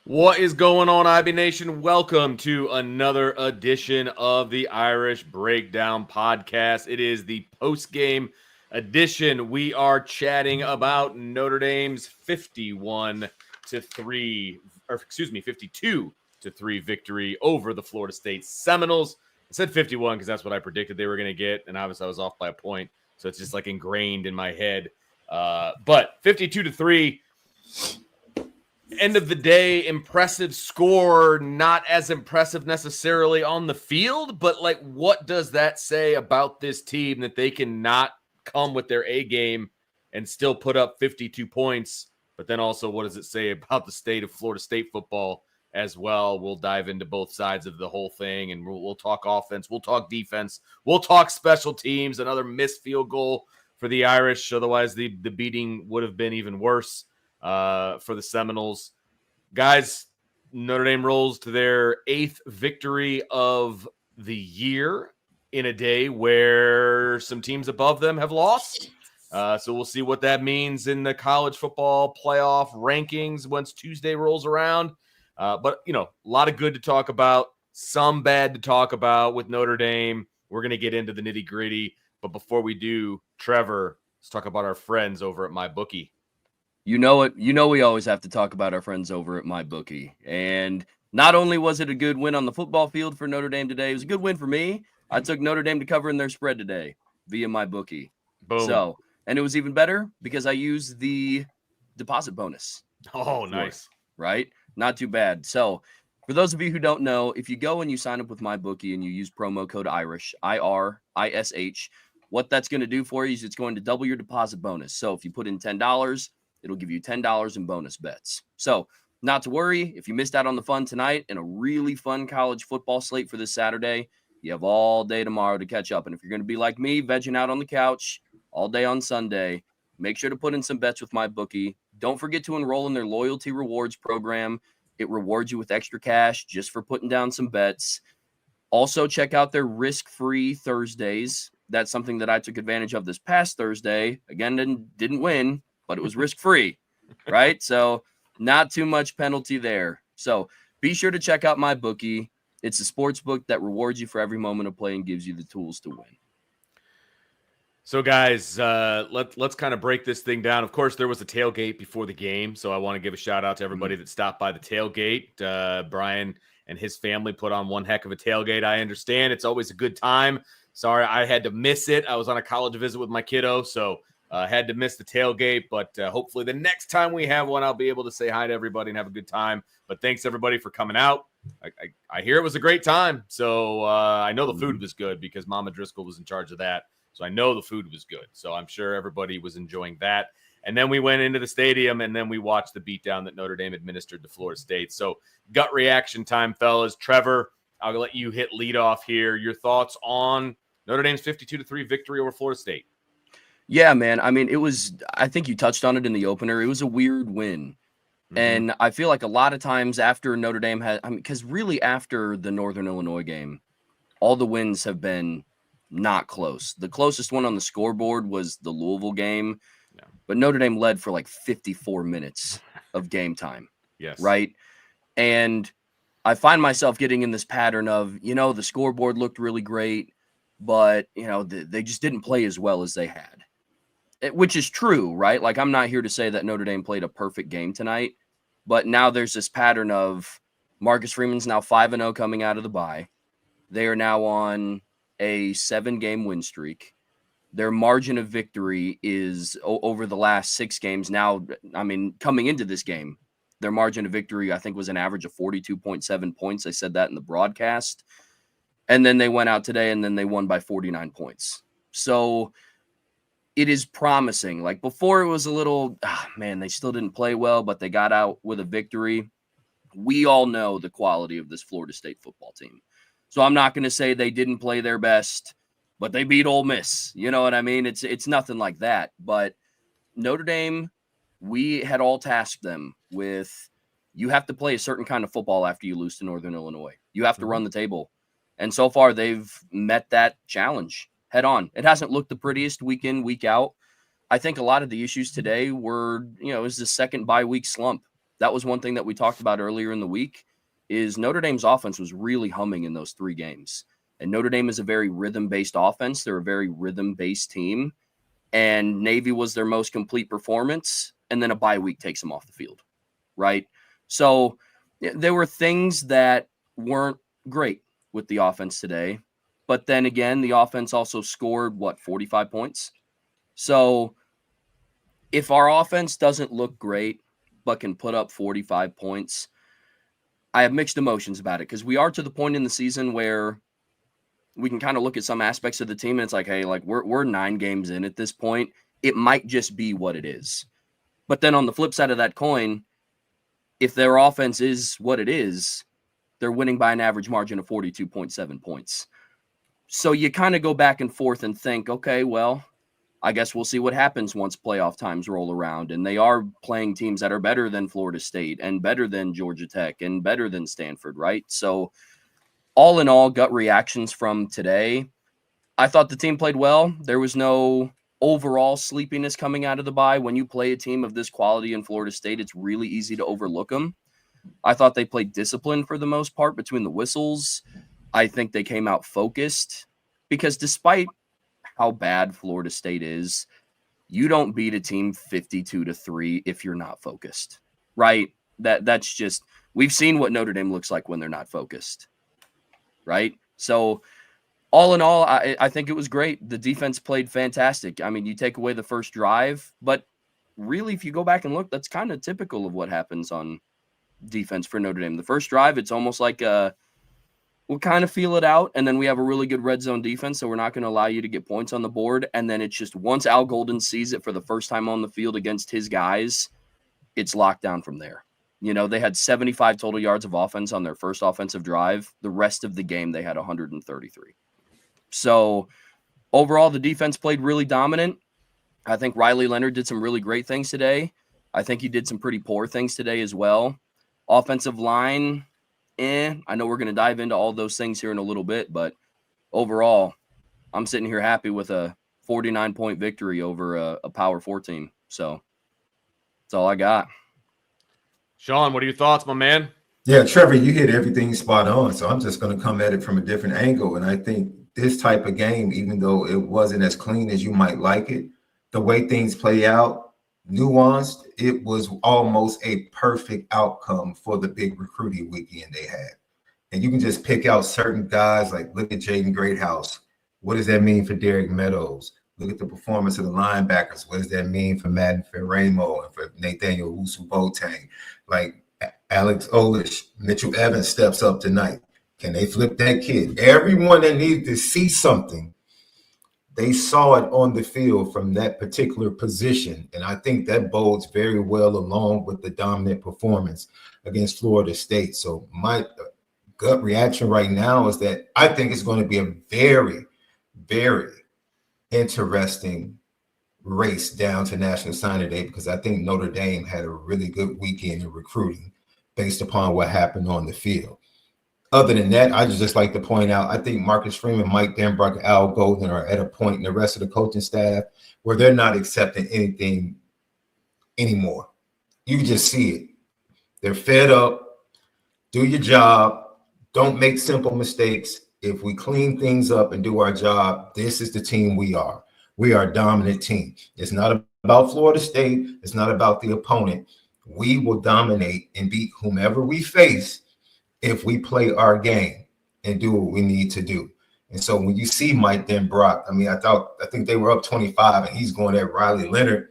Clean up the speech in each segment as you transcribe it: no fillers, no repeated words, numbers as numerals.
What is going on, IB Nation? Welcome to another edition of the Irish Breakdown Podcast. It is the Postgame edition. We are chatting about Notre Dame's 52-3 victory over the Florida State Seminoles. I said 51 because that's what I predicted they were going to get, and obviously I was off by a point, so it's just like ingrained in my head. But 52-3. End of the day, impressive score, not as impressive necessarily on the field, but like, what does that say about this team that they cannot come with their A game and still put up 52 points? But then also, what does it say about the state of Florida State football as well? We'll dive into both sides of the whole thing, and we'll talk offense, we'll talk defense, we'll talk special teams, another missed field goal for the Irish. Otherwise, the beating would have been even worse for the Seminoles. Guys, Notre Dame rolls to their 8th victory of the year in a day where some teams above them have lost. So we'll see what that means in the college football playoff rankings once Tuesday rolls around. But, you know, a lot of good to talk about, some bad to talk about with Notre Dame. We're going to get into the nitty gritty. But before we do, Trevor, let's talk about our friends over at MyBookie. You know it. You know we always have to talk about our friends over at MyBookie. And not only was it a good win on the football field for Notre Dame today, it was a good win for me. I took Notre Dame to cover in their spread today via MyBookie. Boom. So, and it was even better because I used the deposit bonus. Oh, nice. Right? Not too bad. So, for those of you who don't know, if you go and you sign up with MyBookie and you use promo code IRISH, IRISH, what that's going to do for you is it's going to double your deposit bonus. So, if you put in $10, it'll give you $10 in bonus bets. So, not to worry, if you missed out on the fun tonight and a really fun college football slate for this Saturday, you have all day tomorrow to catch up. And if you're going to be like me, vegging out on the couch all day on Sunday, make sure to put in some bets with MyBookie. Don't forget to enroll in their loyalty rewards program. It rewards you with extra cash just for putting down some bets. Also, check out their risk-free Thursdays. That's something that I took advantage of this past Thursday. Again, didn't win, but it was risk-free, right? So not too much penalty there. So be sure to check out MyBookie. It's a sports book that rewards you for every moment of play and gives you the tools to win. So, guys, let's kind of break this thing down. Of course, there was a tailgate before the game, so I want to give a shout-out to everybody that stopped by the tailgate. Brian and his family put on one heck of a tailgate. I understand. It's always a good time. Sorry, I had to miss it. I was on a college visit with my kiddo, so had to miss the tailgate, but hopefully the next time we have one, I'll be able to say hi to everybody and have a good time. But thanks, everybody, for coming out. I hear it was a great time, so I know the food was good because Mama Driscoll was in charge of that, so I know the food was good. So I'm sure everybody was enjoying that. And then we went into the stadium, and then we watched the beatdown that Notre Dame administered to Florida State. So gut reaction time, fellas. Trevor, I'll let you hit lead off here. Your thoughts on Notre Dame's 52-3 victory over Florida State? Yeah, man. I mean, I think you touched on it in the opener. It was a weird win. Mm-hmm. And I feel like a lot of times after Notre Dame because really after the Northern Illinois game, all the wins have been not close. The closest one on the scoreboard was the Louisville game, but Notre Dame led for like 54 minutes of game time. Yes. Right. And I find myself getting in this pattern of, the scoreboard looked really great, but, they just didn't play as well as they had. Which is true, right? Like, I'm not here to say that Notre Dame played a perfect game tonight, but now there's this pattern of Marcus Freeman's now 5-0 coming out of the bye. They are now on a 7-game win streak. Their margin of victory is over the last 6 games. Now, I mean, coming into this game, their margin of victory, I think, was an average of 42.7 points. I said that in the broadcast. And then they went out today and then they won by 49 points. So it is promising. Like before, it was a little, man, they still didn't play well, but they got out with a victory. We all know the quality of this Florida State football team. So I'm not going to say they didn't play their best, but they beat Ole Miss. You know what I mean? It's nothing like that. But Notre Dame, we had all tasked them with, you have to play a certain kind of football after you lose to Northern Illinois. You have to run the table. And so far, they've met that challenge head on. It hasn't looked the prettiest week in, week out. I think a lot of the issues today were, is the second bye week slump. That was one thing that we talked about earlier in the week, is Notre Dame's offense was really humming in those 3 games. And Notre Dame is a very rhythm-based offense. They're a very rhythm-based team. And Navy was their most complete performance. And then a bye week takes them off the field, right? So there were things that weren't great with the offense today. But then again, the offense also scored, 45 points? So if our offense doesn't look great, but can put up 45 points, I have mixed emotions about it, because we are to the point in the season where we can kind of look at some aspects of the team and it's like, hey, like we're 9 games in at this point. It might just be what it is. But then on the flip side of that coin, if their offense is what it is, they're winning by an average margin of 42.7 points. So you kind of go back and forth and think, okay, well, I guess we'll see what happens once playoff times roll around. And they are playing teams that are better than Florida State and better than Georgia Tech and better than Stanford, right? So all in all, gut reactions from today, I thought the team played well. There was no overall sleepiness coming out of the bye. When you play a team of this quality in Florida State, it's really easy to overlook them. I thought they played disciplined for the most part between the whistles. I think they came out focused, because despite how bad Florida State is, you don't beat a team 52-3 if you're not focused, right? That's just, we've seen what Notre Dame looks like when they're not focused, right? So all in all, I think it was great. The defense played fantastic. I mean, you take away the first drive, but really, if you go back and look, that's kind of typical of what happens on defense for Notre Dame. The first drive, it's almost like we'll kind of feel it out, and then we have a really good red zone defense, so we're not going to allow you to get points on the board. And then it's just, once Al Golden sees it for the first time on the field against his guys, it's locked down from there. They had 75 total yards of offense on their first offensive drive. The rest of the game, they had 133. So overall, the defense played really dominant. I think Riley Leonard did some really great things today. I think he did some pretty poor things today as well. Offensive line, I know we're going to dive into all those things here in a little bit, but overall, I'm sitting here happy with a 49-point victory over a Power 4 team. So that's all I got. Sean, what are your thoughts, my man? Yeah, Trevor, you hit everything spot on. So I'm just going to come at it from a different angle. And I think this type of game, even though it wasn't as clean as you might like it, the way things play out, nuanced, it was almost a perfect outcome for the big recruiting weekend they had. And you can just pick out certain guys, like look at Jaden Greathouse. What does that mean for Derek Meadows? Look at the performance of the linebackers. What does that mean for Madden Ferramo and for Nathaniel Usu-Boateng? Like Alex Olish, Mitchell Evans steps up tonight. Can they flip that kid? Everyone that needed to see something, they saw it on the field from that particular position. And I think that bodes very well along with the dominant performance against Florida State. So my gut reaction right now is that I think it's going to be a very, very interesting race down to National Signing Day, because I think Notre Dame had a really good weekend in recruiting based upon what happened on the field. Other than that, I just like to point out, I think Marcus Freeman, Mike Denbrock, Al Golden are at a point in the rest of the coaching staff where they're not accepting anything anymore. You can just see it. They're fed up. Do your job. Don't make simple mistakes. If we clean things up and do our job, this is the team we are. We are a dominant team. It's not about Florida State. It's not about the opponent. We will dominate and beat whomever we face if we play our game and do what we need to do. And so when you see Mike Denbrock, I mean, I think they were up 25 and he's going at Riley Leonard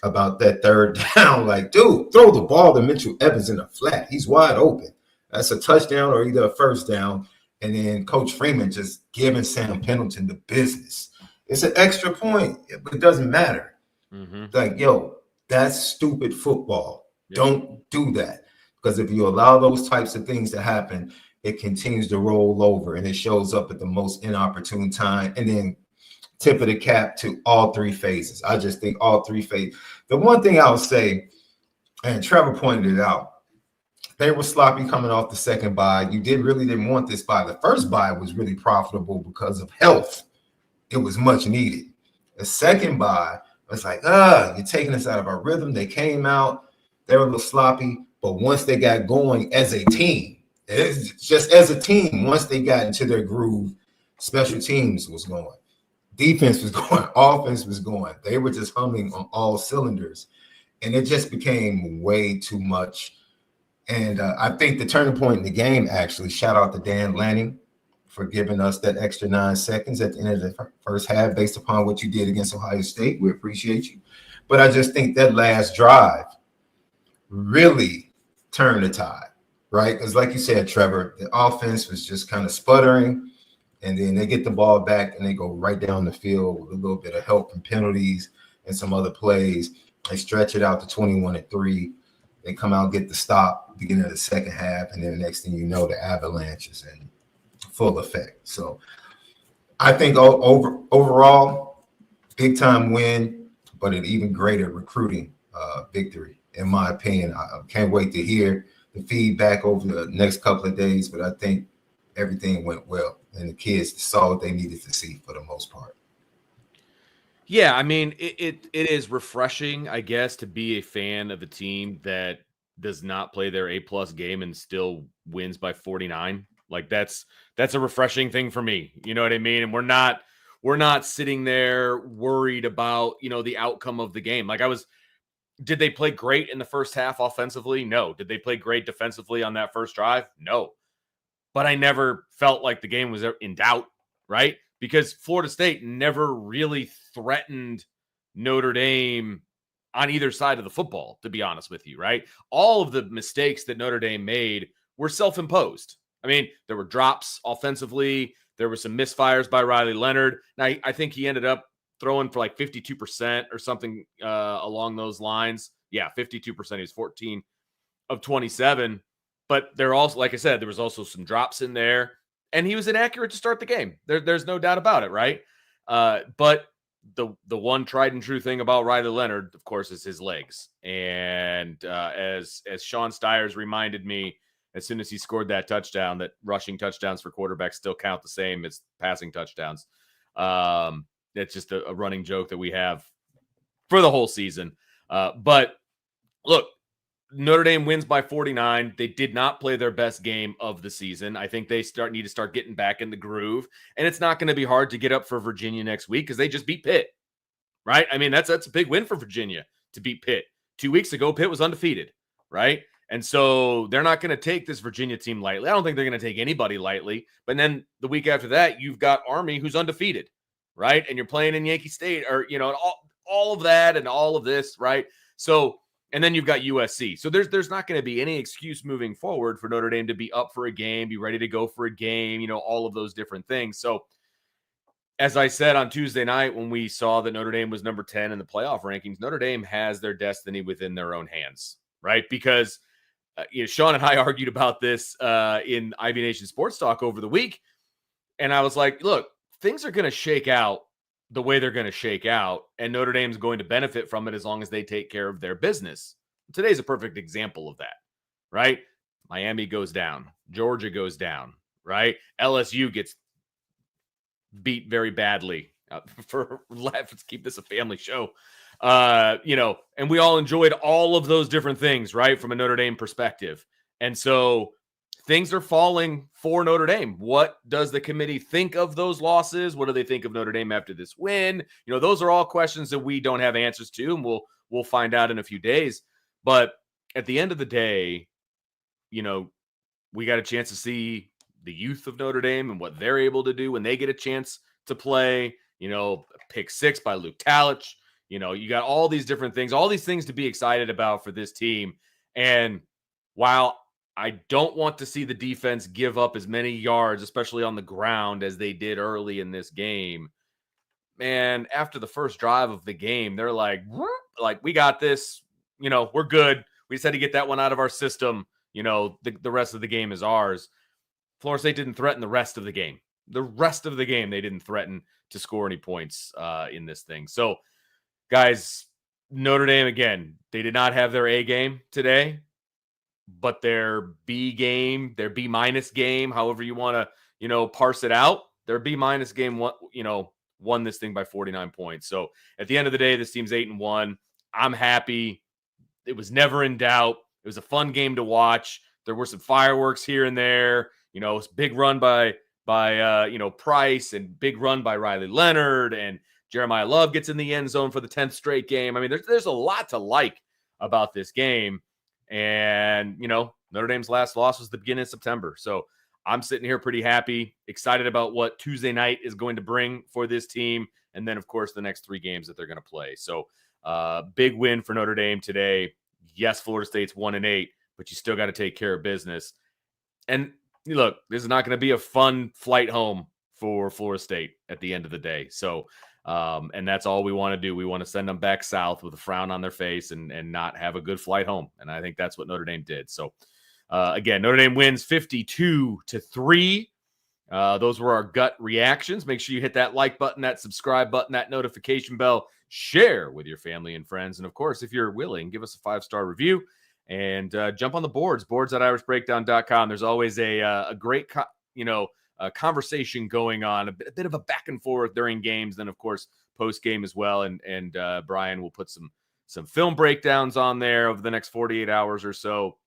about that third down. Like, dude, throw the ball to Mitchell Evans in the flat. He's wide open. That's a touchdown or either a first down. And then Coach Freeman just giving Sam Pendleton the business. It's an extra point, but it doesn't matter. Mm-hmm. Like, yo, that's stupid football. Yep. Don't do that. Because if you allow those types of things to happen, it continues to roll over and it shows up at the most inopportune time. And then tip of the cap to all three phases. I just think all three phases. The one thing I'll say, and Trevor pointed it out, they were sloppy coming off the second bye. You really didn't want this bye. The first bye was really profitable because of health. It was much needed. The second bye was like, you're taking us out of our rhythm. They came out, they were a little sloppy, but once they got going as a team, just as a team, once they got into their groove, special teams was going, defense was going, offense was going. They were just humming on all cylinders, and it just became way too much. And I think the turning point in the game, actually, shout out to Dan Lanning for giving us that extra 9 seconds at the end of the first half based upon what you did against Ohio State. We appreciate you. But I just think that last drive really turned the tide, right? Because like you said, Trevor, the offense was just kind of sputtering, and then they get the ball back and they go right down the field with a little bit of help from penalties and some other plays. They stretch it out to 21-3. They come out, get the stop, beginning of the second half, and then the next thing you know, the avalanche is in full effect. So I think overall, big time win, but an even greater recruiting victory, in my opinion. I can't wait to hear the feedback over the next couple of days, but I think everything went well, and the kids saw what they needed to see for the most part. Yeah, I mean, it is refreshing, I guess, to be a fan of a team that does not play their A+ game and still wins by 49. Like that's a refreshing thing for me. You know what I mean? And we're not sitting there worried about, the outcome of the game. Like did they play great in the first half offensively? No. Did they play great defensively on that first drive? No. But I never felt like the game was in doubt, right? Because Florida State never really threatened Notre Dame on either side of the football, to be honest with you, right? All of the mistakes that Notre Dame made were self-imposed. I mean, there were drops offensively. There were some misfires by Riley Leonard. Now, I think he ended up throwing for like 52% or something along those lines. Yeah, 52%. He was 14 of 27. But there also, like I said, there was also some drops in there. And he was inaccurate to start the game. There's no doubt about it, right? But the one tried and true thing about Riley Leonard, of course, is his legs. And as Sean Stiers reminded me, as soon as he scored that touchdown, that rushing touchdowns for quarterbacks still count the same as passing touchdowns. That's just a running joke that we have for the whole season. But look, Notre Dame wins by 49. They did not play their best game of the season. I think they need to start getting back in the groove. And it's not going to be hard to get up for Virginia next week because they just beat Pitt, right? I mean, that's a big win for Virginia to beat Pitt. 2 weeks ago, Pitt was undefeated, right? And so they're not going to take this Virginia team lightly. I don't think they're going to take anybody lightly. But then the week after that, you've got Army, who's undefeated, right? And you're playing in Yankee State, or, all of that and all of this, right? So, and then you've got USC. So there's not going to be any excuse moving forward for Notre Dame to be up for a game, be ready to go for a game, all of those different things. So as I said on Tuesday night, when we saw that Notre Dame was number 10 in the playoff rankings, Notre Dame has their destiny within their own hands, right? Because Sean and I argued about this in Ivy Nation Sports Talk over the week. And I was like, look, things are going to shake out the way they're going to shake out, and Notre Dame's going to benefit from it as long as they take care of their business. Today's a perfect example of that, right? Miami goes down. Georgia goes down, right? LSU gets beat very badly. Let's keep this a family show. And we all enjoyed all of those different things, right, from a Notre Dame perspective. And so things are falling for Notre Dame. What does the committee think of those losses? What do they think of Notre Dame after this win? Those are all questions that we don't have answers to, and we'll find out in a few days. But at the end of the day, we got a chance to see the youth of Notre Dame and what they're able to do when they get a chance to play. Pick 6 by Luke Talich. You got all these different things, all these things to be excited about for this team. And while I don't want to see the defense give up as many yards, especially on the ground, as they did early in this game, man, after the first drive of the game, they're like, we got this, we're good. We just had to get that one out of our system. The rest of the game is ours. Florida State didn't threaten the rest of the game. The rest of the game, they didn't threaten to score any points in this thing. So, guys, Notre Dame, again, they did not have their A game today, but their B game, their B minus game, however you want to, parse it out, their B minus game, won this thing by 49 points. So at the end of the day, this team's 8-1. I'm happy. It was never in doubt. It was a fun game to watch. There were some fireworks here and there. Big run by Price, and big run by Riley Leonard, and Jeremiah Love gets in the end zone for the 10th straight game. I mean, there's a lot to like about this game. And, Notre Dame's last loss was the beginning of September. So I'm sitting here pretty happy, excited about what Tuesday night is going to bring for this team. And then, of course, the next 3 games that they're going to play. So big win for Notre Dame today. Yes, Florida State's 1-8, but you still got to take care of business. And look, this is not going to be a fun flight home for Florida State at the end of the day. So, and that's all we want to do. We want to send them back south with a frown on their face and not have a good flight home. And I think that's what Notre Dame did. So, again, Notre Dame wins 52-3. Those were our gut reactions. Make sure you hit that like button, that subscribe button, that notification bell, share with your family and friends. And of course, if you're willing, give us a 5-star review and jump on the boards at irishbreakdown.com. There's always a great, conversation going on, a bit of a back and forth during games. Then of course, post game as well. And Brian will put some film breakdowns on there over the next 48 hours or so.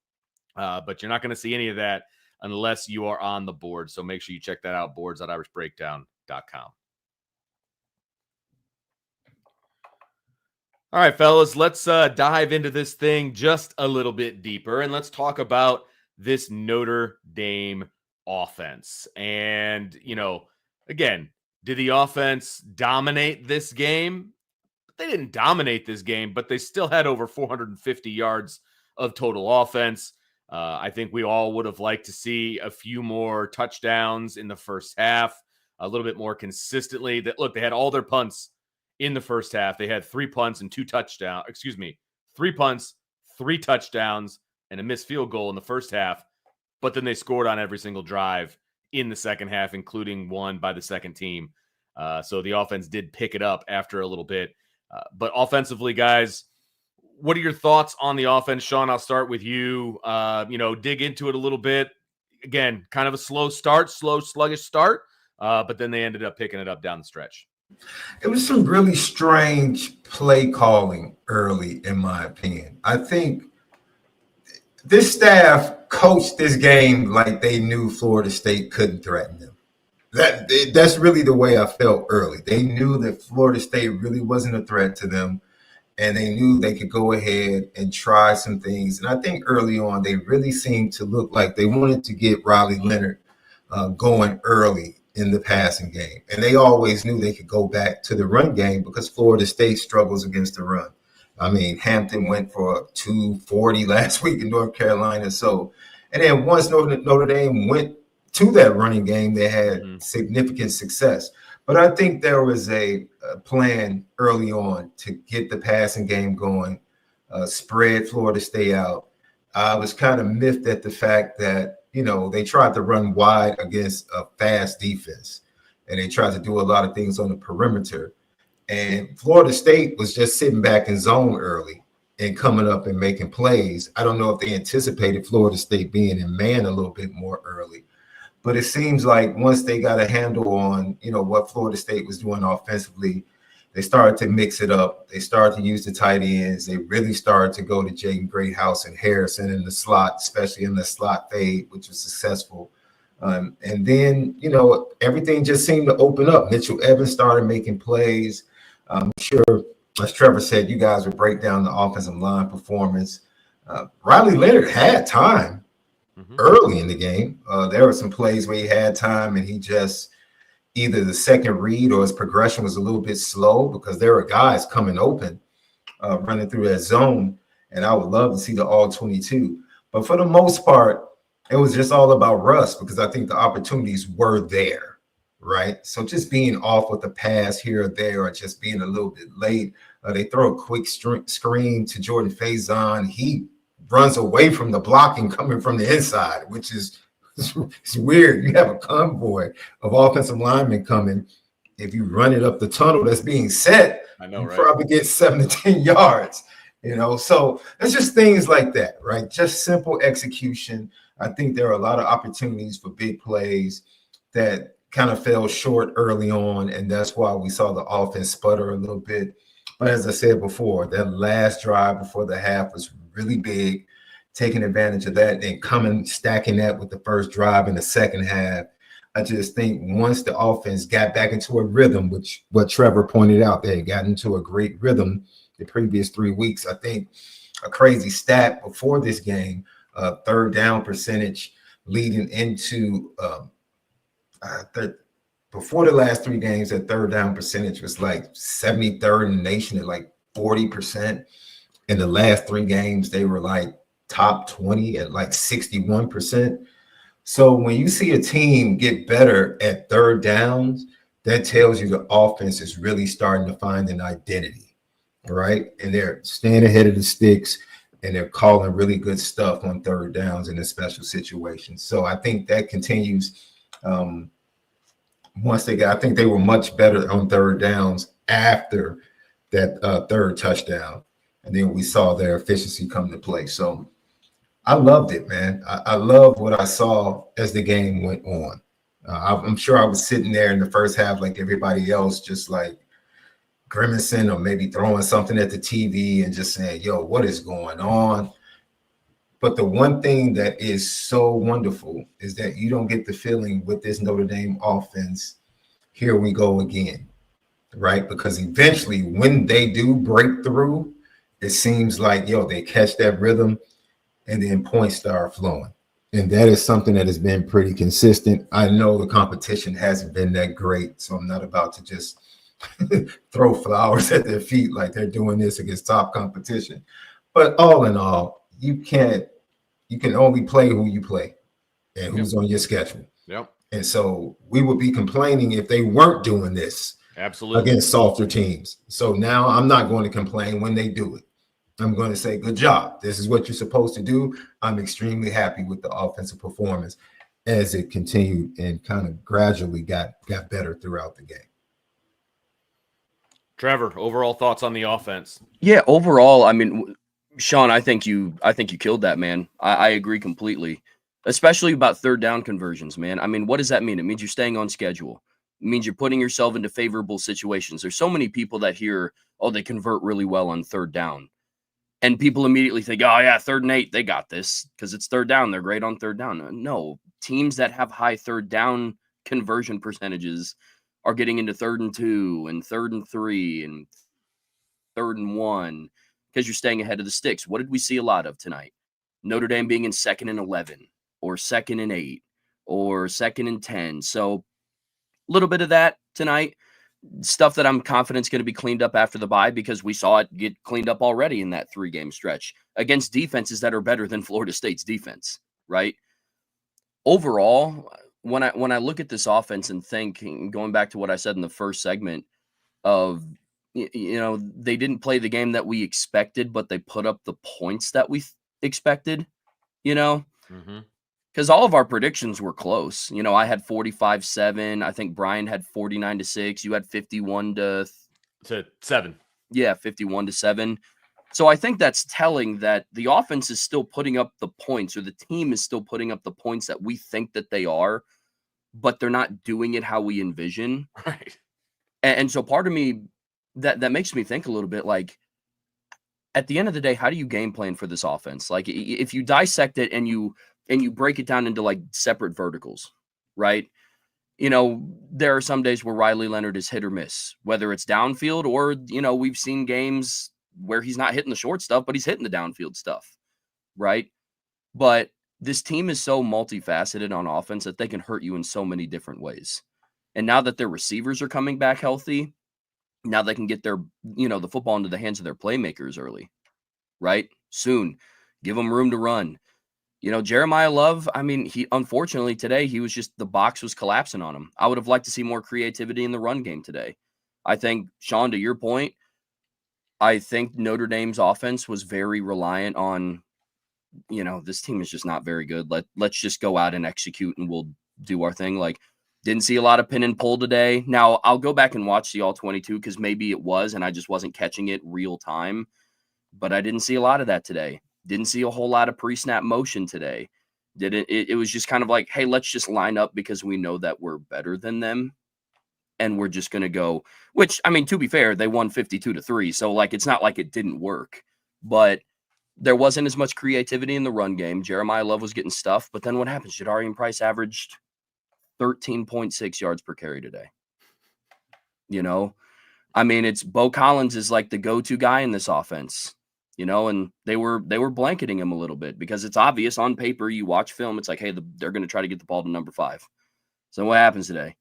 But you're not going to see any of that unless you are on the board. So make sure you check that out, boards at irishbreakdown.com. All right, fellas, let's dive into this thing just a little bit deeper, and let's talk about this Notre Dame offense. And, again, did the offense dominate this game? They didn't dominate this game, but they still had over 450 yards of total offense. I think we all would have liked to see a few more touchdowns in the first half, a little bit more consistently. They had all their punts in the first half. They had 3 punts and 2 touchdowns. 3 punts, 3 touchdowns, and a missed field goal in the first half. But then they scored on every single drive in the second half, including one by the second team. So the offense did pick it up after a little bit. But offensively, guys, what are your thoughts on the offense? Sean, I'll start with you. Dig into it a little bit. Again, kind of a sluggish start, but then they ended up picking it up down the stretch. It was some really strange play calling early, in my opinion. I think this staff coached this game like they knew Florida State couldn't threaten them. That's really the way I felt early. They knew that Florida State really wasn't a threat to them, and they knew they could go ahead and try some things. And I think early on, they really seemed to look like they wanted to get Riley Leonard going early in the passing game. And they always knew they could go back to the run game because Florida State struggles against the run. I mean, Hampton went for 240 last week in North Carolina. And then once Notre Dame went to that running game, they had significant success. But I think there was a plan early on to get the passing game going, spread Florida State out. I was kind of miffed at the fact that, they tried to run wide against a fast defense, and they tried to do a lot of things on the perimeter. And Florida State was just sitting back in zone early and coming up and making plays. I don't know if they anticipated Florida State being in man a little bit more early. But it seems like once they got a handle on, what Florida State was doing offensively, they started to mix it up. They started to use the tight ends. They really started to go to Jaden Greathouse and Harrison in the slot, especially in the slot fade, which was successful. And then, everything just seemed to open up. Mitchell Evans started making plays. I'm sure, as Trevor said, you guys would break down the offensive line performance. Riley Leonard had time early in the game. There were some plays where he had time and he just either the second read or his progression was a little bit slow because there were guys coming open, running through that zone. And I would love to see the all 22. But for the most part, it was just all about Russ because I think the opportunities were there, right? So just being off with a pass here or there, or just being a little bit late. They throw a quick screen to Jordan Faison. He runs away from the blocking coming from the inside, which is it's weird. You have a convoy of offensive linemen coming. If you run it up the tunnel that's being set, I know, you right? probably get 7 to 10 yards. So it's just things like that, right? Just simple execution. I think there are a lot of opportunities for big plays that kind of fell short early on, and that's why we saw the offense sputter a little bit. But as I said before, that last drive before the half was really big, taking advantage of that and stacking that with the first drive in the second half. I just think once the offense got back into a rhythm, which what Trevor pointed out, they had gotten into a great rhythm the previous 3 weeks. I think a crazy stat before this game, third down percentage leading into before the last 3 games, that third down percentage was like 73rd in the nation at like 40%. In the last 3 games, they were like top 20 at like 61%. So when you see a team get better at third downs, that tells you the offense is really starting to find an identity, right? And they're staying ahead of the sticks, and they're calling really good stuff on third downs in the special situations. So I think that continues. I think they were much better on third downs after that third touchdown. And then we saw their efficiency come to play. So I loved it, man. I love what I saw as the game went on. I'm sure I was sitting there in the first half like everybody else, just like grimacing or maybe throwing something at the TV and just saying, yo, what is going on? But the one thing that is so wonderful is that you don't get the feeling with this Notre Dame offense, here we go again, right? Because eventually when they do break through, it seems like, they catch that rhythm and then points start flowing. And that is something that has been pretty consistent. I know the competition hasn't been that great, so I'm not about to just throw flowers at their feet like they're doing this against top competition. But all in all, you can only play who you play and who's on your schedule. Yep. And so we would be complaining if they weren't doing this against softer teams. So now I'm not going to complain when they do it. I'm going to say, good job. This is what you're supposed to do. I'm extremely happy with the offensive performance as it continued and kind of gradually got better throughout the game. Trevor, overall thoughts on the offense? Yeah, overall, I mean, Sean, I think you killed that, man. I agree completely, especially about third down conversions, man. I mean, what does that mean? It means you're staying on schedule. It means you're putting yourself into favorable situations. There's so many people that hear, oh, they convert really well on third down. And people immediately think, oh, yeah, 3rd and 8, they got this because it's third down. They're great on third down. No, teams that have high third down conversion percentages are getting into 3rd and 2 and 3rd and 3 and 3rd and 1 because you're staying ahead of the sticks. What did we see a lot of tonight? Notre Dame being in 2nd and 11 or 2nd and 8 or 2nd and 10. So a little bit of that tonight. Stuff that I'm confident is going to be cleaned up after the bye because we saw it get cleaned up already in that 3-game stretch against defenses that are better than Florida State's defense, right? Overall, when I look at this offense and think, going back to what I said in the first segment of, they didn't play the game that we expected, but they put up the points that we expected, because all of our predictions were close. I had 45-7. I think Brian had 49-6. You had 51-7. Yeah, 51-7. So I think that's telling that the offense is still putting up the points, or the team is still putting up the points that we think that they are, but they're not doing it how we envision. Right. And so part of me that makes me think a little bit like, at the end of the day, how do you game plan for this offense? Like, if you dissect it and you break it down into like separate verticals, right? There are some days where Riley Leonard is hit or miss, whether it's downfield or, we've seen games where he's not hitting the short stuff, but he's hitting the downfield stuff, right? But this team is so multifaceted on offense that they can hurt you in so many different ways. And now that their receivers are coming back healthy, now they can get the football into the hands of their playmakers early, right? Soon. Give them room to run. Jeremiah Love, I mean, unfortunately today, the box was collapsing on him. I would have liked to see more creativity in the run game today. I think, Sean, to your point, I think Notre Dame's offense was very reliant on, this team is just not very good. Let's just go out and execute and we'll do our thing. Like, didn't see a lot of pin and pull today. Now, I'll go back and watch the all 22 because maybe it was, and I just wasn't catching it real time. But I didn't see a lot of that today. Didn't see a whole lot of pre-snap motion today. It was just kind of like, hey, let's just line up because we know that we're better than them. And we're just going to go, which, I mean, to be fair, they won 52-3. So, like, it's not like it didn't work. But there wasn't as much creativity in the run game. Jeremiah Love was getting stuffed. But then what happens? Jadarian Price averaged 13.6 yards per carry today. I mean, it's Bo Collins is like the go-to guy in this offense. And they were blanketing him a little bit because it's obvious on paper. You watch film, it's like, hey, they're going to try to get the ball to number 5. So what happens today?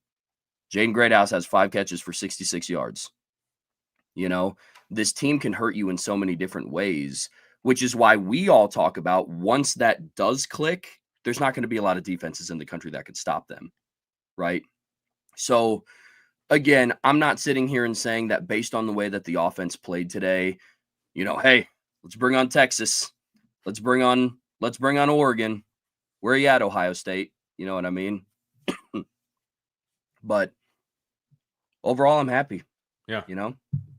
Jaden Greathouse has 5 catches for 66 yards. This team can hurt you in so many different ways, which is why we all talk about once that does click, there's not going to be a lot of defenses in the country that could stop them, right? So, again, I'm not sitting here and saying that based on the way that the offense played today, hey, let's bring on Texas. Let's bring on Oregon. Where are you at, Ohio State? You know what I mean? But overall, I'm happy. Yeah.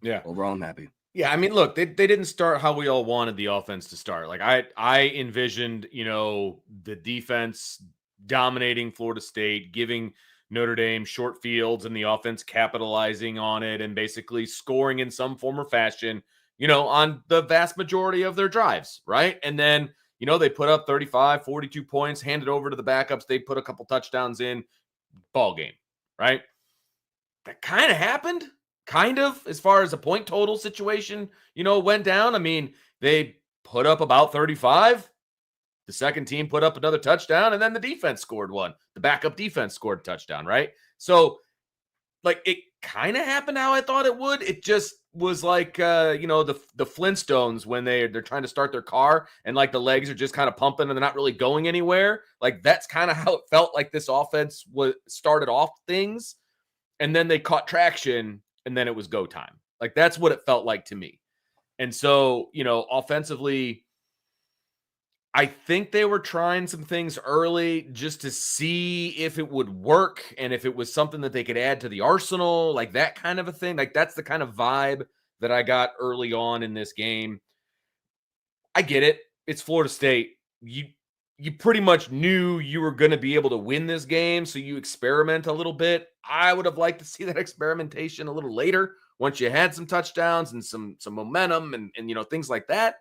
Yeah. Overall, I'm happy. Yeah. I mean, look, they didn't start how we all wanted the offense to start. Like I envisioned, the defense dominating Florida State, giving Notre Dame short fields and the offense capitalizing on it and basically scoring in some form or fashion, on the vast majority of their drives, right? And then, they put up 35, 42 points, handed over to the backups. They put a couple touchdowns in, ball game, right? That kind of happened, as far as a point total situation, went down. I mean, they put up about 35. The second team put up another touchdown, and then the defense scored one. The backup defense scored a touchdown, right? So, like, it kind of happened how I thought it would. It just was like, the Flintstones when they're trying to start their car and, like, the legs are just kind of pumping and they're not really going anywhere. Like, that's kind of how it felt like this offense started off things, and then they caught traction, and then it was go time. Like, that's what it felt like to me. And so, offensively, I think they were trying some things early just to see if it would work and if it was something that they could add to the arsenal, like that kind of a thing. Like, that's the kind of vibe that I got early on in this game. I get it. It's Florida State. You pretty much knew you were going to be able to win this game, so you experiment a little bit. I would have liked to see that experimentation a little later once you had some touchdowns and some momentum and things like that.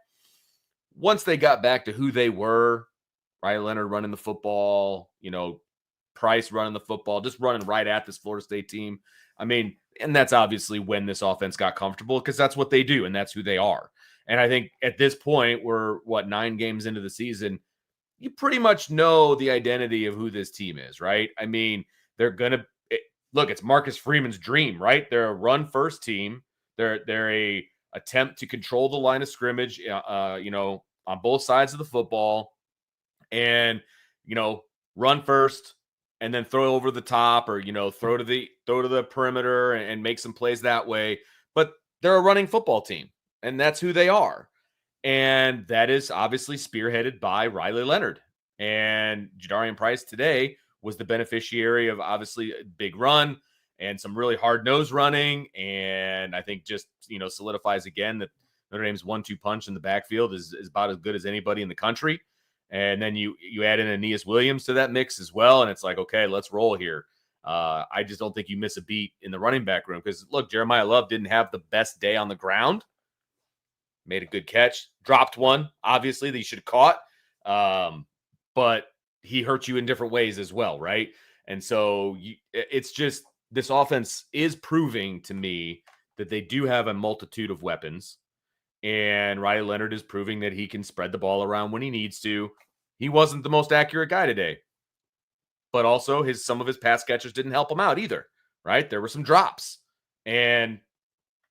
Once they got back to who they were, right? Leonard running the football, Price running the football, just running right at this Florida State team. I mean, and that's obviously when this offense got comfortable because that's what they do and that's who they are. And I think at this point, we're 9 games into the season, you pretty much know the identity of who this team is, right? I mean, they're going to look, it's Marcus Freeman's dream, right? They're a run first team. They're a attempt to control the line of scrimmage, on both sides of the football and, run first and then throw over the top or, throw to the perimeter and make some plays that way. But they're a running football team and that's who they are. And that is obviously spearheaded by Riley Leonard. And Jadarian Price today was the beneficiary of obviously a big run and some really hard-nosed running. And I think just, solidifies again that Notre Dame's 1-2 punch in the backfield is about as good as anybody in the country. And then you add in Aeneas Williams to that mix as well. And it's like, okay, let's roll here. I just don't think you miss a beat in the running back room because, look, Jeremiah Love didn't have the best day on the ground. Made a good catch, dropped one, obviously, that he should have caught. But he hurt you in different ways as well, right? And so it's just this offense is proving to me that they do have a multitude of weapons. And Riley Leonard is proving that he can spread the ball around when he needs to. He wasn't the most accurate guy today. But also some of his pass catchers didn't help him out either, right? There were some drops. And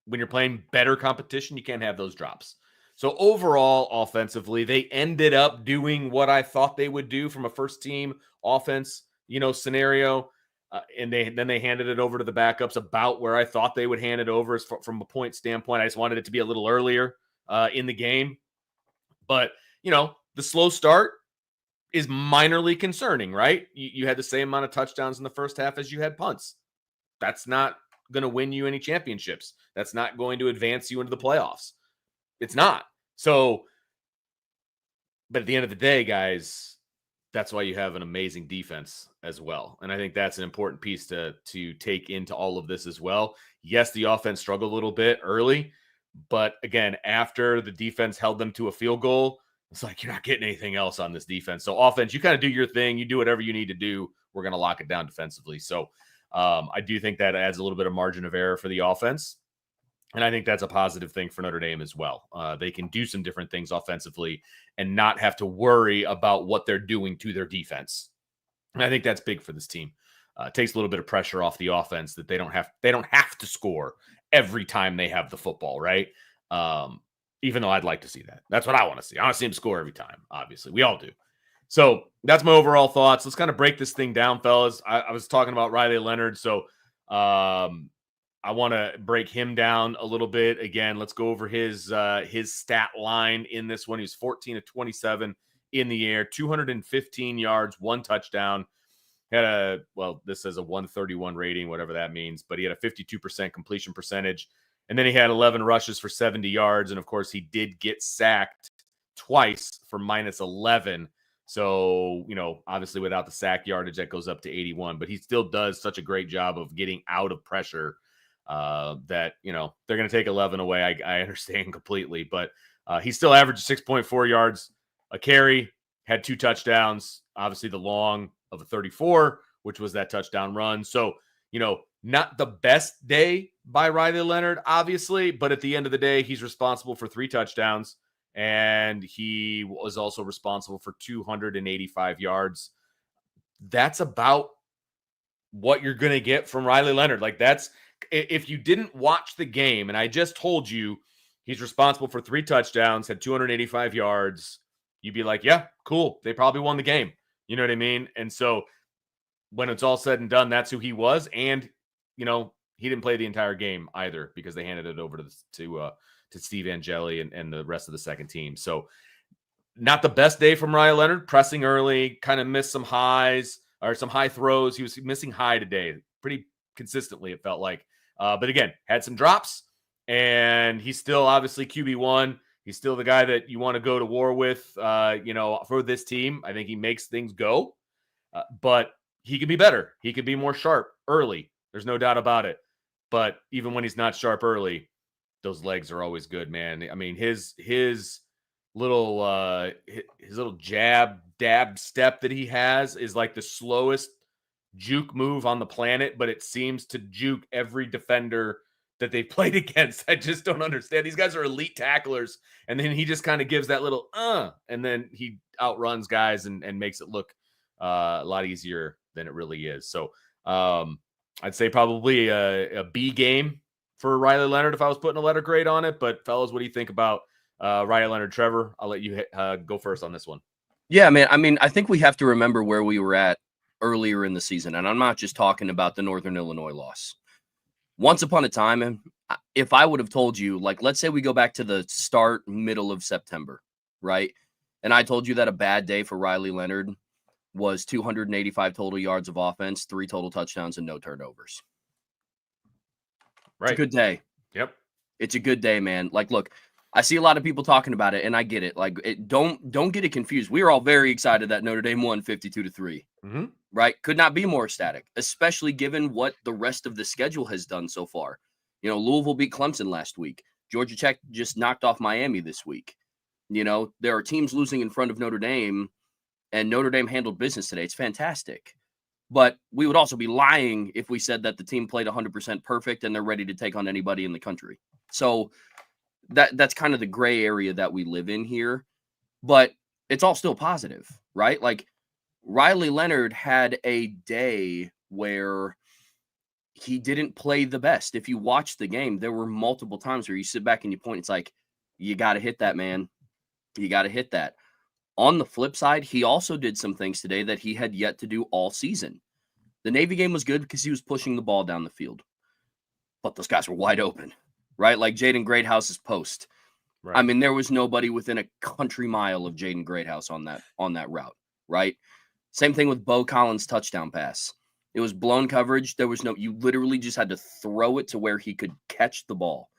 when you're playing better competition, you can't have those drops. So overall, offensively, they ended up doing what I thought they would do from a first team offense, scenario. And then they handed it over to the backups about where I thought they would hand it over from a point standpoint. I just wanted it to be a little earlier in the game. But, the slow start is minorly concerning, right? You had the same amount of touchdowns in the first half as you had punts. That's not going to win you any championships. That's not going to advance you into the playoffs. It's not. So, but at the end of the day, guys, that's why you have an amazing defense as well. And I think that's an important piece to take into all of this as well. Yes, the offense struggled a little bit early, but again, after the defense held them to a field goal, it's like you're not getting anything else on this defense. So offense, you kind of do your thing. You do whatever you need to do. We're going to lock it down defensively. So I do think that adds a little bit of margin of error for the offense. And I think that's a positive thing for Notre Dame as well. They can do some different things offensively and not have to worry about what they're doing to their defense. And I think that's big for this team. It takes a little bit of pressure off the offense that they don't have to score every time they have the football, right? Even though I'd like to see that. That's what I want to see. I want to see him score every time, obviously. We all do. So that's my overall thoughts. Let's kind of break this thing down, fellas. I was talking about Riley Leonard, so I want to break him down a little bit. Again, let's go over his stat line in this one. He was 14 of 27 in the air, 215 yards, 1 touchdown. This says a 131 rating, whatever that means, but he had a 52% completion percentage. And then he had 11 rushes for 70 yards. And of course, he did get sacked twice for minus 11. So, obviously without the sack yardage, that goes up to 81. But he still does such a great job of getting out of pressure that, they're going to take 11 away. I understand completely. But he still averaged 6.4 yards a carry, had 2 touchdowns, obviously the long of a 34, which was that touchdown run. So, not the best day by Riley Leonard, obviously, but at the end of the day, he's responsible for 3 touchdowns, and he was also responsible for 285 yards. That's about what you're going to get from Riley Leonard. Like, that's, if you didn't watch the game, and I just told you he's responsible for 3 touchdowns, had 285 yards, you'd be like, yeah, cool. They probably won the game. You know what I mean? And so when it's all said and done, that's who he was. And, he didn't play the entire game either because they handed it over to Steve Angeli and the rest of the second team. So not the best day from Riley Leonard, pressing early, kind of missed some highs or some high throws. He was missing high today pretty consistently, it felt like. But again, had some drops, and he's still obviously QB1. He's still the guy that you want to go to war with, for this team. I think he makes things go, but he could be better. He could be more sharp early. There's no doubt about it. But even when he's not sharp early, those legs are always good, man. I mean, his little dab step that he has is like the slowest juke move on the planet, but it seems to juke every defender that they've played against. I just don't understand. These guys are elite tacklers, and then he just kind of gives that little and then he outruns guys and makes it look a lot easier than it really is. So I'd say probably a B game for Riley Leonard if I was putting a letter grade on it. But fellas, what do you think about Riley Leonard? Trevor, I'll let you go first on this one. Yeah, man. I mean, I think we have to remember where we were at earlier in the season, and I'm not just talking about the Northern Illinois loss. Once upon a time, if I would have told you, like, let's say we go back to the middle of September, right? And I told you that a bad day for Riley Leonard was 285 total yards of offense, 3 total touchdowns, and no turnovers. Right. It's a good day. Yep. It's a good day, man. Like, look, I see a lot of people talking about it, and I get it. Like, don't get it confused. We were all very excited that Notre Dame won 52-3. Mm-hmm. Right? Could not be more ecstatic, especially given what the rest of the schedule has done so far. Louisville beat Clemson last week. Georgia Tech just knocked off Miami this week. There are teams losing in front of Notre Dame, and Notre Dame handled business today. It's fantastic. But we would also be lying if we said that the team played 100% perfect and they're ready to take on anybody in the country. So that's kind of the gray area that we live in here. But it's all still positive, right? Like, Riley Leonard had a day where he didn't play the best. If you watch the game, there were multiple times where you sit back and you point, it's like, You got to hit that, man. You got to hit that. On the flip side, he also did some things today that he had yet to do all season. The Navy game was good because he was pushing the ball down the field. But those guys were wide open, right? Like Jaden Greathouse's post. Right. I mean, there was nobody within a country mile of Jaden Greathouse on that route, right? Same thing with Bo Collins' touchdown pass. It was blown coverage. You literally just had to throw it to where he could catch the ball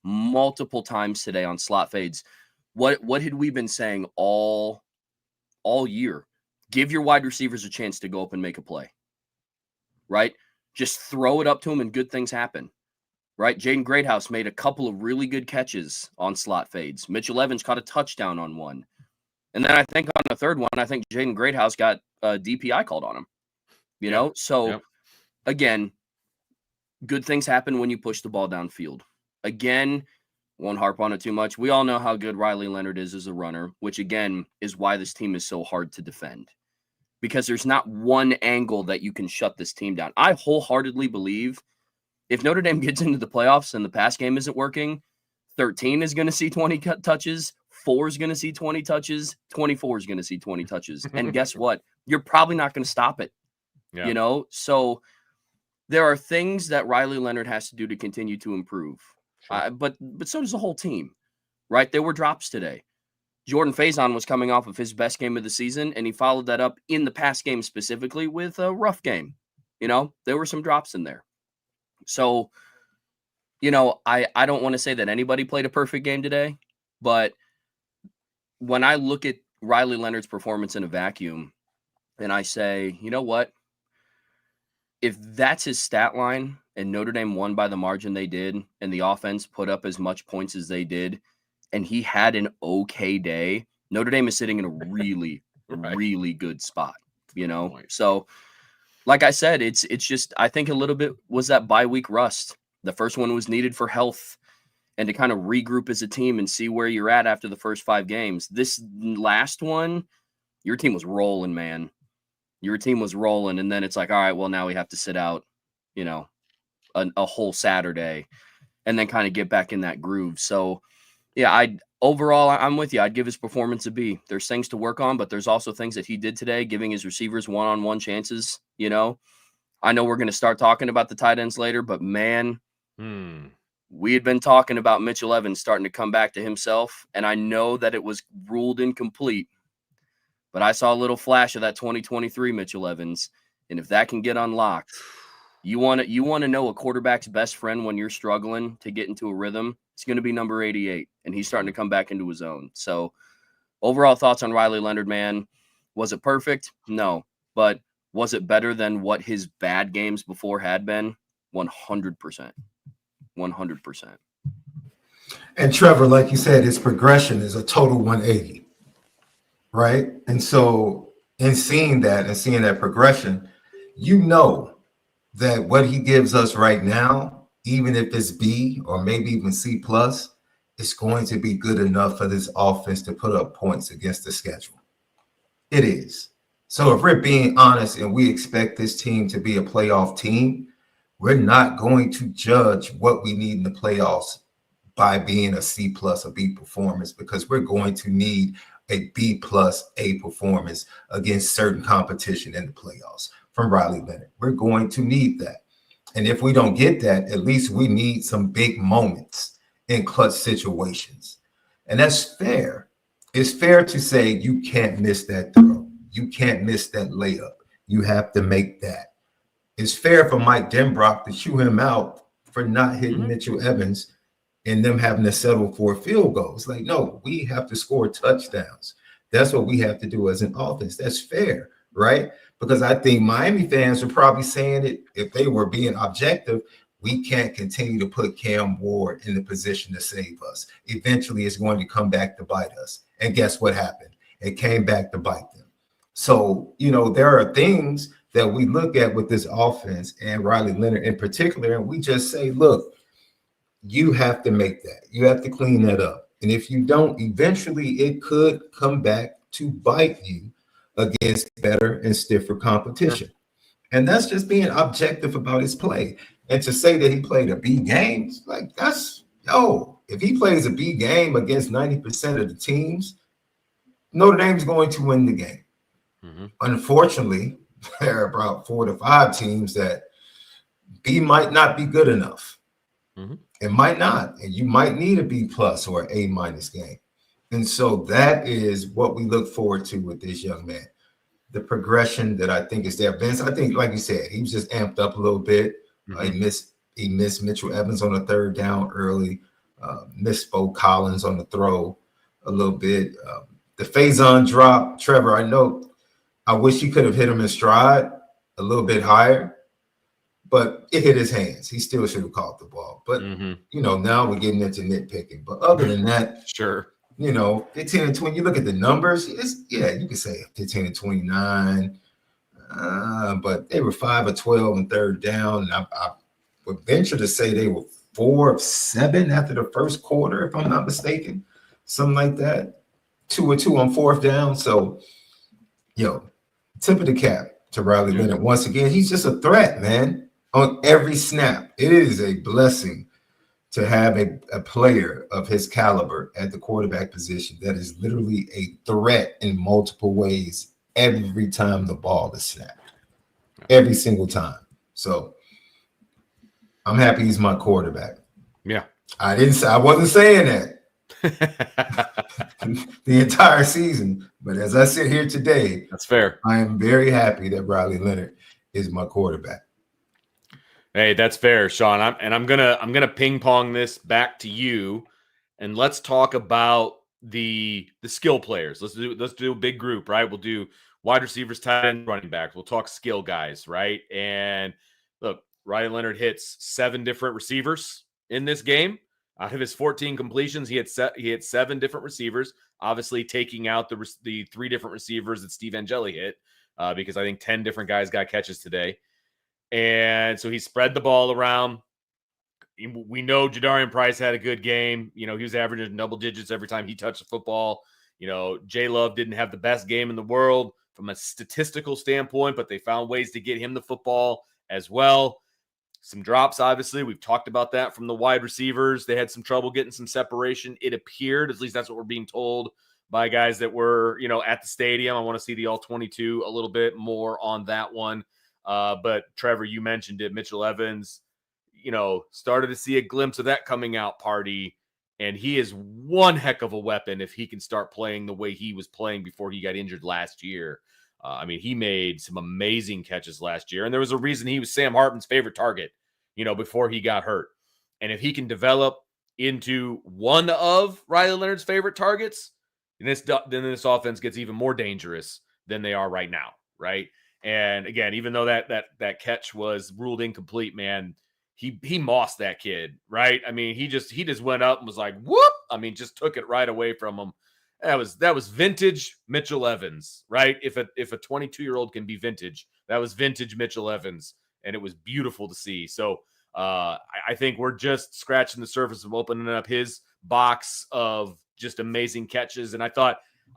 multiple times today on slot fades. What had we been saying all year? Give your wide receivers a chance to go up and make a play, right? Just throw it up to them and good things happen, right? Jaden Greathouse made a couple of really good catches on slot fades. Mitchell Evans caught a touchdown on one. And then I think on the third one, I think Jaden Greathouse got a DPI called on him, you know? So, again, good things happen when you push the ball downfield. Again, won't harp on it too much. We all know how good Riley Leonard is as a runner, which, again, is why this team is so hard to defend. Because there's not one angle that you can shut this team down. I wholeheartedly believe if Notre Dame gets into the playoffs and the pass game isn't working, 13 is going to see 20 touches, 4 is going to see 20 touches, 24 is going to see 20 touches. And guess what? You're probably not going to stop it, you know? So there are things that Riley Leonard has to do to continue to improve. Sure. But so does the whole team, right? There were drops today. Jordan Faison was coming off of his best game of the season, and he followed that up in the pass game specifically with a rough game. You know, there were some drops in there. So, you know, I don't want to say that anybody played a perfect game today, but when I look at Riley Leonard's performance in a vacuum, and I say, you know what? If that's his stat line and Notre Dame won by the margin they did, and the offense put up as much points as they did, and he had an okay day, Notre Dame is sitting in a really, really good spot, you know? So, like I said, it's just, I think a little bit was that bye week rust. The first one was needed for health and to kind of regroup as a team and see where you're at after the first 5 games. This last one, your team was rolling, man. Your team was rolling, and then it's like, all right, well, now we have to sit out, you know, a whole Saturday and then kind of get back in that groove. So, yeah, overall, I'm with you. I'd give his performance a B. There's things to work on, but there's also things that he did today, giving his receivers one-on-one chances, you know. I know we're going to start talking about the tight ends later, but, man, we had been talking about Mitchell Evans starting to come back to himself, and I know that it was ruled incomplete, but I saw a little flash of that 2023 Mitchell Evans, and if that can get unlocked, you want to know a quarterback's best friend when you're struggling to get into a rhythm, it's going to be number 88, and he's starting to come back into his own. So overall thoughts on Riley Leonard, man. Was it perfect? No. But was it better than what his bad games before had been? 100%. 100%. And Trevor, like you said, his progression is a total 180, right? And so in seeing that progression, you know that what he gives us right now, even if it's B or maybe even C plus, it's going to be good enough for this offense to put up points against the schedule. It is. So if we're being honest and we expect this team to be a playoff team, we're not going to judge what we need in the playoffs by being a C plus or B performance, because we're going to need a B plus A performance against certain competition in the playoffs from Riley Leonard. We're going to need that. And if we don't get that, at least we need some big moments in clutch situations. And that's fair. It's fair to say you can't miss that throw. You can't miss that layup. You have to make that. It's fair for Mike Denbrock to chew him out for not hitting Mitchell Evans and them having to settle for a field goal. It's like, no, we have to score touchdowns. That's what we have to do as an offense. That's fair, right? Because I think Miami fans are probably saying it, if they were being objective, we can't continue to put Cam Ward in the position to save us. Eventually, it's going to come back to bite us. And guess what happened? It came back to bite them. So, you know, there are things that we look at with this offense and Riley Leonard in particular, and we just say, look, you have to make that. You have to clean that up. And if you don't, eventually it could come back to bite you against better and stiffer competition. And that's just being objective about his play. And to say that he played a B game, like, that's, If he plays a B game against 90% of the teams, Notre Dame is going to win the game. Mm-hmm. Unfortunately, there are about 4 to 5 teams that B might not be good enough. Mm-hmm. It might not, and you might need a B+ or A- game. And so that is what we look forward to with this young man. The progression that I think is there. Vince, I think, like you said, he was just amped up a little bit. Mm-hmm. He missed Mitchell Evans on the 3rd down early. Missed Bo Collins on the throw a little bit. The Faison drop, Trevor, I wish he could have hit him in stride a little bit higher, but it hit his hands. He still should have caught the ball. But, now we're getting into nitpicking. But other than that, sure. 15 and 20, you look at the numbers, you can say 15 and 29, but they were 5 of 12 and 3rd down. And I would venture to say they were 4 of 7 after the first quarter, if I'm not mistaken, something like that. 2 of 2 on 4th down. So, tip of the cap to Riley Leonard. Once again, he's just a threat, man, on every snap. It is a blessing to have a player of his caliber at the quarterback position that is literally a threat in multiple ways every time the ball is snapped, every single time. So I'm happy he's my quarterback. Yeah. I wasn't saying that the entire season, but as I sit here today, that's fair. I am very happy that Riley Leonard is my quarterback. Hey, that's fair, Sean. I'm gonna ping pong this back to you, and let's talk about the skill players. Let's do a big group, right? We'll do wide receivers, tight end, running backs. We'll talk skill guys, right? And look, Ryan Leonard hits 7 different receivers in this game. Out of his 14 completions, he hit 7 different receivers. Obviously, taking out the 3 different receivers that Steve Angeli hit, because I think 10 different guys got catches today. And so he spread the ball around. We know Jadarian Price had a good game. He was averaging double digits every time he touched the football. J Love didn't have the best game in the world from a statistical standpoint, but they found ways to get him the football as well. Some drops, obviously. We've talked about that from the wide receivers. They had some trouble getting some separation. It appeared, at least that's what we're being told by guys that were, at the stadium. I want to see the all-22 a little bit more on that one. But Trevor, you mentioned it. Mitchell Evans, started to see a glimpse of that coming out party, and he is one heck of a weapon if he can start playing the way he was playing before he got injured last year. He made some amazing catches last year, and there was a reason he was Sam Hartman's favorite target, before he got hurt. And if he can develop into one of Riley Leonard's favorite targets, then this offense gets even more dangerous than they are right now, right? And again, even though that catch was ruled incomplete, man, he mossed that kid, right? He just went up and was like, whoop! Just took it right away from him. That was vintage Mitchell Evans, right? If a 22-year-old can be vintage, that was vintage Mitchell Evans, and it was beautiful to see. So I think we're just scratching the surface of opening up his box of just amazing catches. And I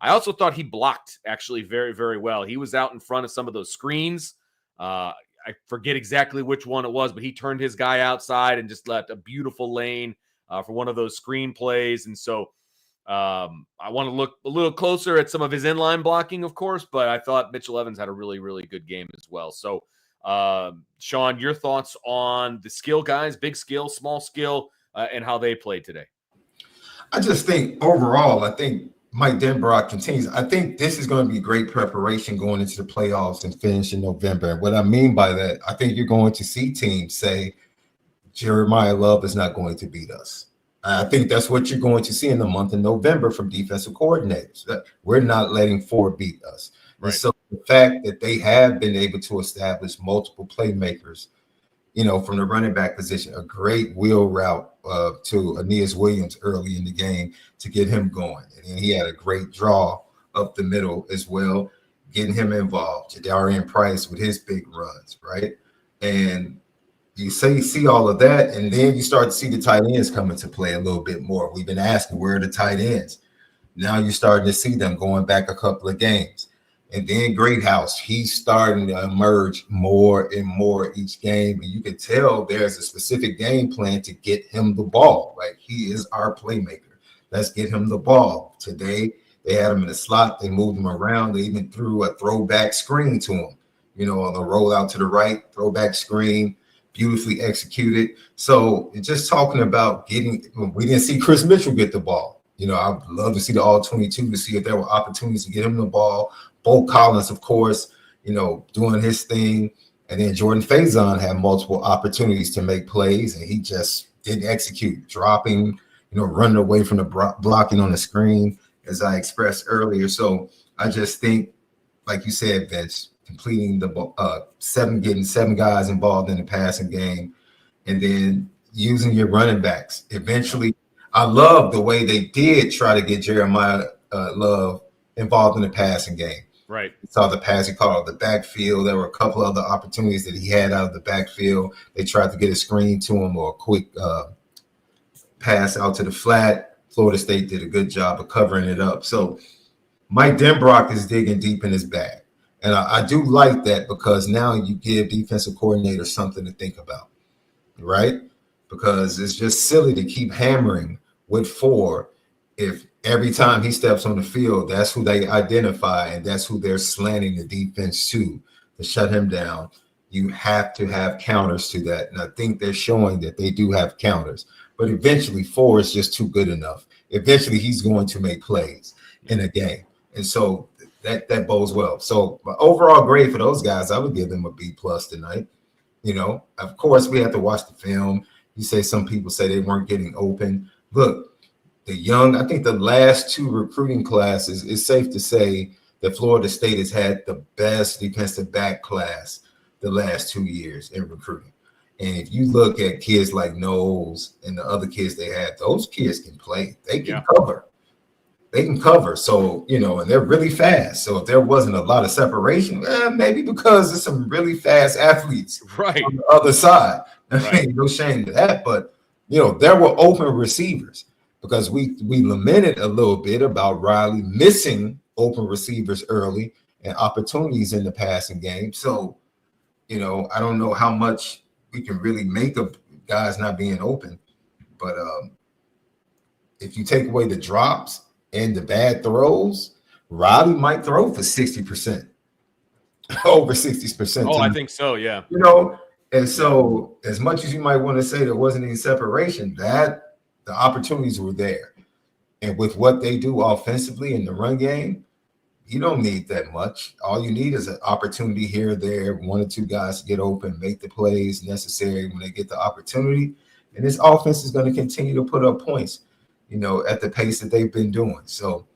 also thought he blocked actually very, very well. He was out in front of some of those screens. I forget exactly which one it was, but he turned his guy outside and just left a beautiful lane for one of those screen plays. And so I want to look a little closer at some of his inline blocking, of course, but I thought Mitchell Evans had a really, really good game as well. So, Sean, your thoughts on the skill guys, big skill, small skill, and how they played today? I just think overall, Mike Denbrock continues. I think this is going to be great preparation going into the playoffs and finish in November. And what I mean by that, I think you're going to see teams say Jeremiah Love is not going to beat us. I think that's what you're going to see in the month of November from defensive coordinators. We're not letting Ford beat us. Right. And so the fact that they have been able to establish multiple playmakers, from the running back position, a great wheel route to Aeneas Williams early in the game to get him going. And then he had a great draw up the middle as well, getting him involved. Jadarian Price with his big runs, right? And you see all of that, and then you start to see the tight ends come into play a little bit more. We've been asking, where are the tight ends? Now you're starting to see them going back a couple of games. And then Greathouse, he's starting to emerge more and more each game. And you can tell there's a specific game plan to get him the ball. Like, he is our playmaker. Let's get him the ball. Today, they had him in the slot. They moved him around. They even threw a throwback screen to him, on the rollout to the right, throwback screen, beautifully executed. So just talking about we didn't see Chris Mitchell get the ball. I'd love to see the all-22 to see if there were opportunities to get him the ball. Bo Collins, of course, doing his thing. And then Jordan Faison had multiple opportunities to make plays, and he just didn't execute, dropping, running away from the blocking on the screen, as I expressed earlier. So I just think, like you said, Vince, completing the getting 7 guys involved in the passing game, and then using your running backs. Eventually, I love the way they did try to get Jeremiah Love involved in the passing game. Right. You saw the pass he caught out of the backfield. There were a couple other opportunities that he had out of the backfield. They tried to get a screen to him or a quick pass out to the flat. Florida State did a good job of covering it up. So Mike Denbrock is digging deep in his bag. And I do like that, because now you give defensive coordinators something to think about, right? Because it's just silly to keep hammering with 4 if every time he steps on the field, that's who they identify, and that's who they're slanting the defense to shut him down. You have to have counters to that. And I think they're showing that they do have counters. But eventually 4 is just too good enough. Eventually he's going to make plays in a game. And so that bodes well. So my overall grade for those guys, I would give them a B+ tonight. Of course, we have to watch the film. You say some people say they weren't getting open. Look, I think the last 2 recruiting classes, it's safe to say that Florida State has had the best defensive back class the last 2 years in recruiting. And if you look at kids like Knowles and the other kids they had, those kids can play. They can cover. They can cover. So, and they're really fast. So if there wasn't a lot of separation, maybe because there's some really fast athletes on the other side. Right. No shame to that. But, there were open receivers, because we lamented a little bit about Riley missing open receivers early and opportunities in the passing game. So, I don't know how much we can really make of guys not being open. But if you take away the drops and the bad throws, Riley might throw for 60%, over 60%. Oh, I think so, yeah. And so as much as you might want to say there wasn't any separation, that the opportunities were there. And with what they do offensively in the run game, you don't need that much. All you need is an opportunity here or there, 1 or 2 guys to get open, make the plays necessary when they get the opportunity. And this offense is going to continue to put up points, at the pace that they've been doing. So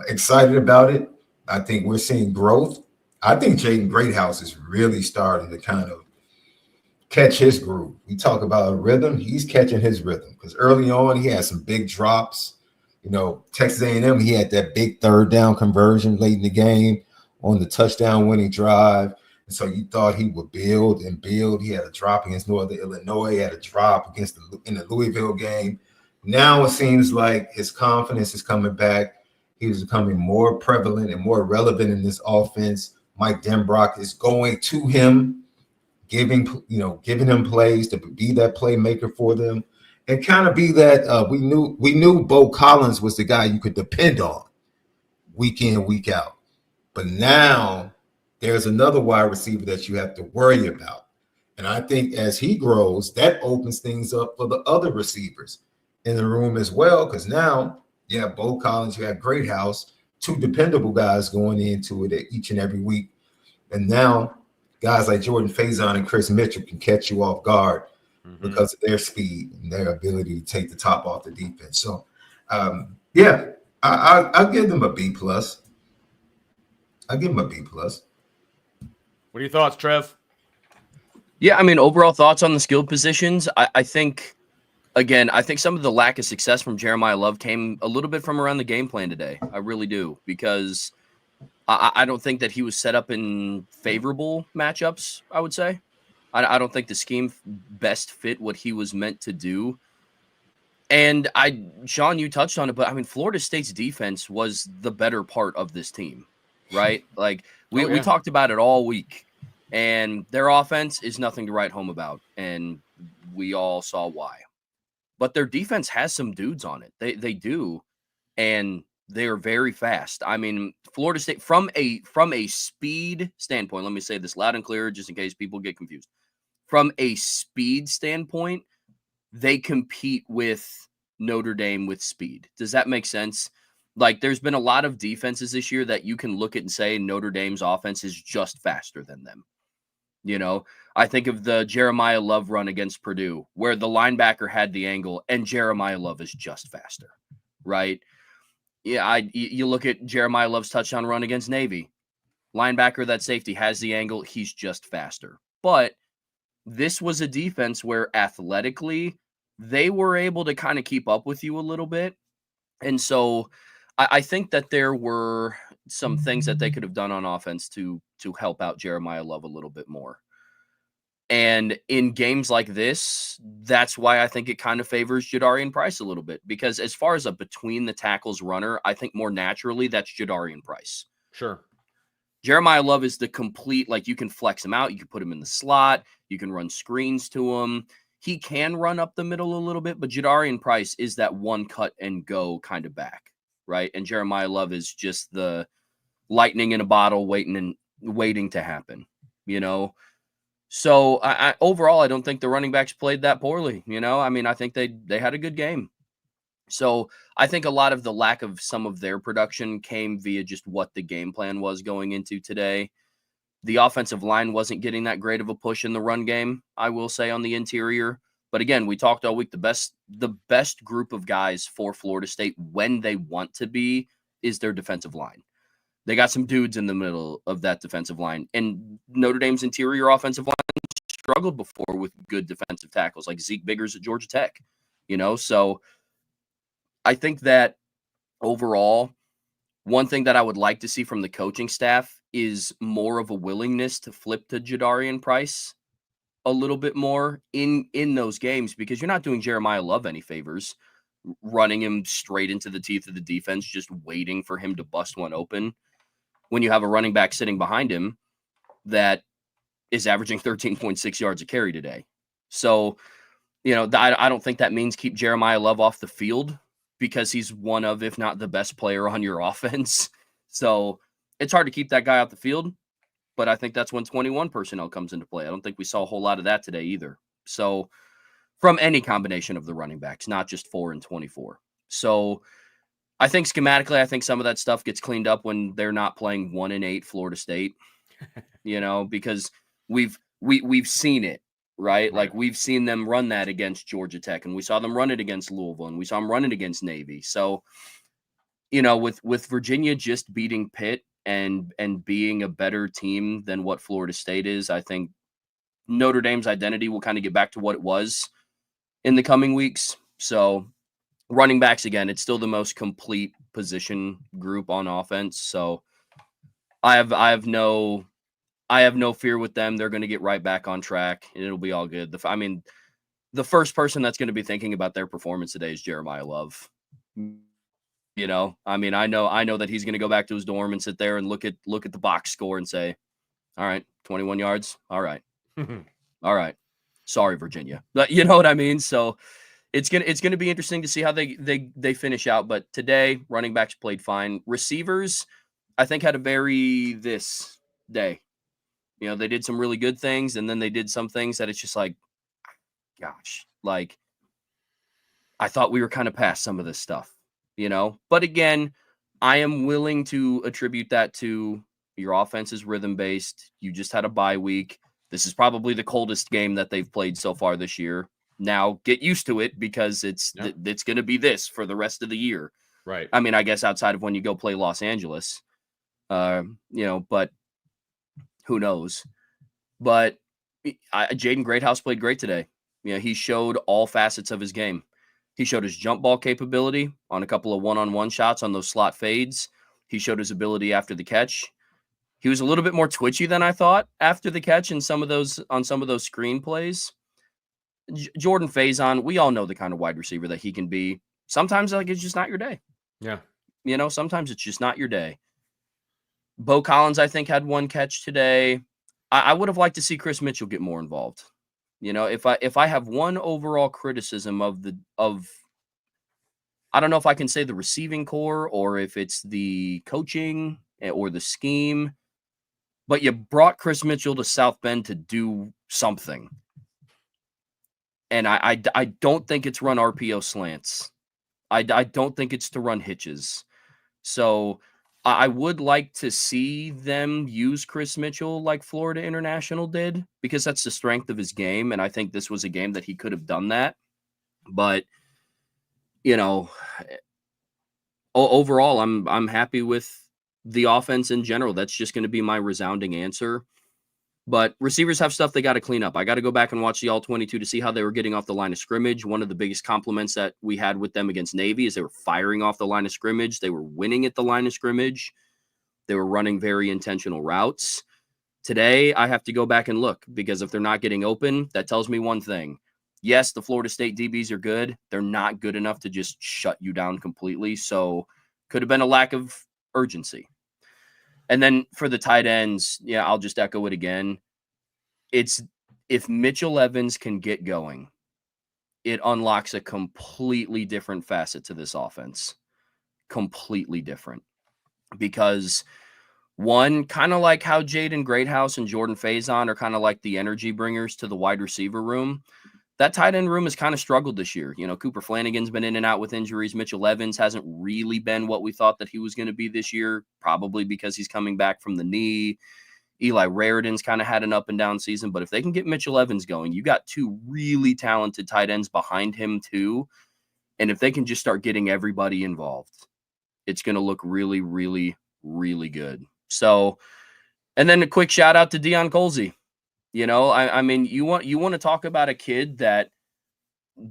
excited about it. I think we're seeing growth. I think Jaden Greathouse is really starting to kind of catch his groove. We talk about a rhythm. He's catching his rhythm, because early on he had some big drops. Texas A&M, he had that big 3rd down conversion late in the game on the touchdown winning drive. And so you thought he would build and build. He had a drop against Northern Illinois. He had a drop in the Louisville game. Now it seems like his confidence is coming back. He's becoming more prevalent and more relevant in this offense. Mike Denbrock is going to him, giving him plays to be that playmaker for them, and kind of be that we knew Bo Collins was the guy you could depend on week in, week out. But now there's another wide receiver that you have to worry about. And I think as he grows, that opens things up for the other receivers in the room as well, because now you have Bo Collins, you have Greathouse, 2 dependable guys going into it each and every week. And now guys like Jordan Faison and Chris Mitchell can catch you off guard because of their speed and their ability to take the top off the defense. So, I'll give them a B+. I'll give them a B+. What are your thoughts, Trev? Yeah, overall thoughts on the skilled positions. I think some of the lack of success from Jeremiah Love came a little bit from around the game plan today. I really do, because I don't think that he was set up in favorable matchups, I would say. I don't think the scheme best fit what he was meant to do. And Sean, you touched on it, but Florida State's defense was the better part of this team. right? Like we yeah. talked about it all week, and their offense is nothing to write home about, and we all saw why. But their defense has some dudes on it. They do, and they are very fast. I mean, Florida State from a speed standpoint. Let me say this loud and clear, just in case people get confused. From a speed standpoint, they compete with Notre Dame with speed. Does that make sense? Like, there's been a lot of defenses this year that you can look at and say Notre Dame's offense is just faster than them. You know, I think of the Jeremiah Love run against Purdue, where the linebacker had the angle and Jeremiah Love is just faster, right? Yeah, you look at Jeremiah Love's touchdown run against Navy. Linebacker, that safety has the angle. He's just faster. But this was a defense where athletically they were able to kind of keep up with you a little bit. And so I think that there were some things that they could have done on offense to help out Jeremiah Love a little bit more. And in games like this, that's why I think it kind of favors Jadarian Price a little bit, because as far as a between the tackles runner, I think more naturally that's Jadarian Price. Sure. Jeremiah Love is the complete, like, you can flex him out. You can put him in the slot. You can run screens to him. He can run up the middle a little bit, but Jadarian Price is that one cut and go kind of back, right? And Jeremiah Love is just the lightning in a bottle waiting to happen, you know? So I overall, I don't think the running backs played that poorly, you know? I mean, I think they had a good game. So I think a lot of the lack of some of their production came via just what the game plan was going into today. The offensive line wasn't getting that great of a push in the run game, I will say, on the interior. But again, we talked all week, the best group of guys for Florida State when they want to be is their defensive line. They got some dudes in the middle of that defensive line. And Notre Dame's interior offensive line struggled before with good defensive tackles like Zeke Biggers at Georgia Tech, you know? So I think that overall, one thing that I would like to see from the coaching staff is more of a willingness to flip to Jadarian Price a little bit more in those games, because you're not doing Jeremiah Love any favors, running him straight into the teeth of the defense, just waiting for him to bust one open when you have a running back sitting behind him that is averaging 13.6 yards a carry today. So, you know, I don't think that means keep Jeremiah Love off the field, because he's one of, if not the best player on your offense. So it's hard to keep that guy off the field, but I think that's when 21 personnel comes into play. I don't think we saw a whole lot of that today either. So from any combination of the running backs, not just 4 and 24. So I think schematically, I think some of that stuff gets cleaned up when they're not playing 1 and 8 Florida State, you know, because we've seen it. Right? Like, we've seen them run that against Georgia Tech, and we saw them run it against Louisville, and we saw them run it against Navy. So, you know, with Virginia just beating Pitt and being a better team than what Florida State is, I think Notre Dame's identity will kind of get back to what it was in the coming weeks. So running backs, again, it's still the most complete position group on offense. So I have no fear with them. They're going to get right back on track, and it'll be all good. The first person that's going to be thinking about their performance today is Jeremiah Love. You know, I mean, I know that he's going to go back to his dorm and sit there and look at the box score and say, all right, 21 yards. All right. All right. Sorry, Virginia. But you know what I mean? So it's going to be interesting to see how they finish out. But today, running backs played fine. Receivers, I think, had a very this day. You know, they did some really good things, and then they did some things that it's just like, gosh, like, I thought we were kind of past some of this stuff, you know? But again, I am willing to attribute that to your offense is rhythm-based. You just had a bye week. This is probably the coldest game that they've played so far this year. Now, get used to it, because it's going to be this for the rest of the year. Right. I mean, I guess outside of when you go play Los Angeles, you know, but who knows? But Jaden Greathouse played great today. You know, he showed all facets of his game. He showed his jump ball capability on a couple of one-on-one shots on those slot fades. He showed his ability after the catch. He was a little bit more twitchy than I thought after the catch on some of those screen plays. Jordan Faison, we all know the kind of wide receiver that he can be. Sometimes, like, it's just not your day. Yeah. You know, sometimes it's just not your day. Bo Collins, I think, had 1 catch today. I would have liked to see Chris Mitchell get more involved. You know, if I have one overall criticism of I don't know if I can say the receiving core or if it's the coaching or the scheme, but you brought Chris Mitchell to South Bend to do something. And I don't think it's run RPO slants. I don't think it's to run hitches. So I would like to see them use Chris Mitchell like Florida International did, because that's the strength of his game. And I think this was a game that he could have done that. But, you know, overall, I'm happy with the offense in general. That's just going to be my resounding answer. But receivers have stuff they got to clean up. I got to go back and watch the All-22 to see how they were getting off the line of scrimmage. One of the biggest compliments that we had with them against Navy is they were firing off the line of scrimmage. They were winning at the line of scrimmage. They were running very intentional routes. Today, I have to go back and look, because if they're not getting open, that tells me one thing. Yes, the Florida State DBs are good. They're not good enough to just shut you down completely. So could have been a lack of urgency. And then for the tight ends, yeah, I'll just echo it again. It's if Mitchell Evans can get going, it unlocks a completely different facet to this offense. Completely different. Because one, kind of like how Jaden Greathouse and Jordan Faison are kind of like the energy bringers to the wide receiver room, that tight end room has kind of struggled this year. You know, Cooper Flanagan's been in and out with injuries. Mitchell Evans hasn't really been what we thought that he was going to be this year, probably because he's coming back from the knee. Eli Raridan's kind of had an up and down season, but if they can get Mitchell Evans going, you got 2 really talented tight ends behind him too. And if they can just start getting everybody involved, it's going to look really, really, really good. So, and then a quick shout out to Deion Colsey. You know, I mean, you want to talk about a kid that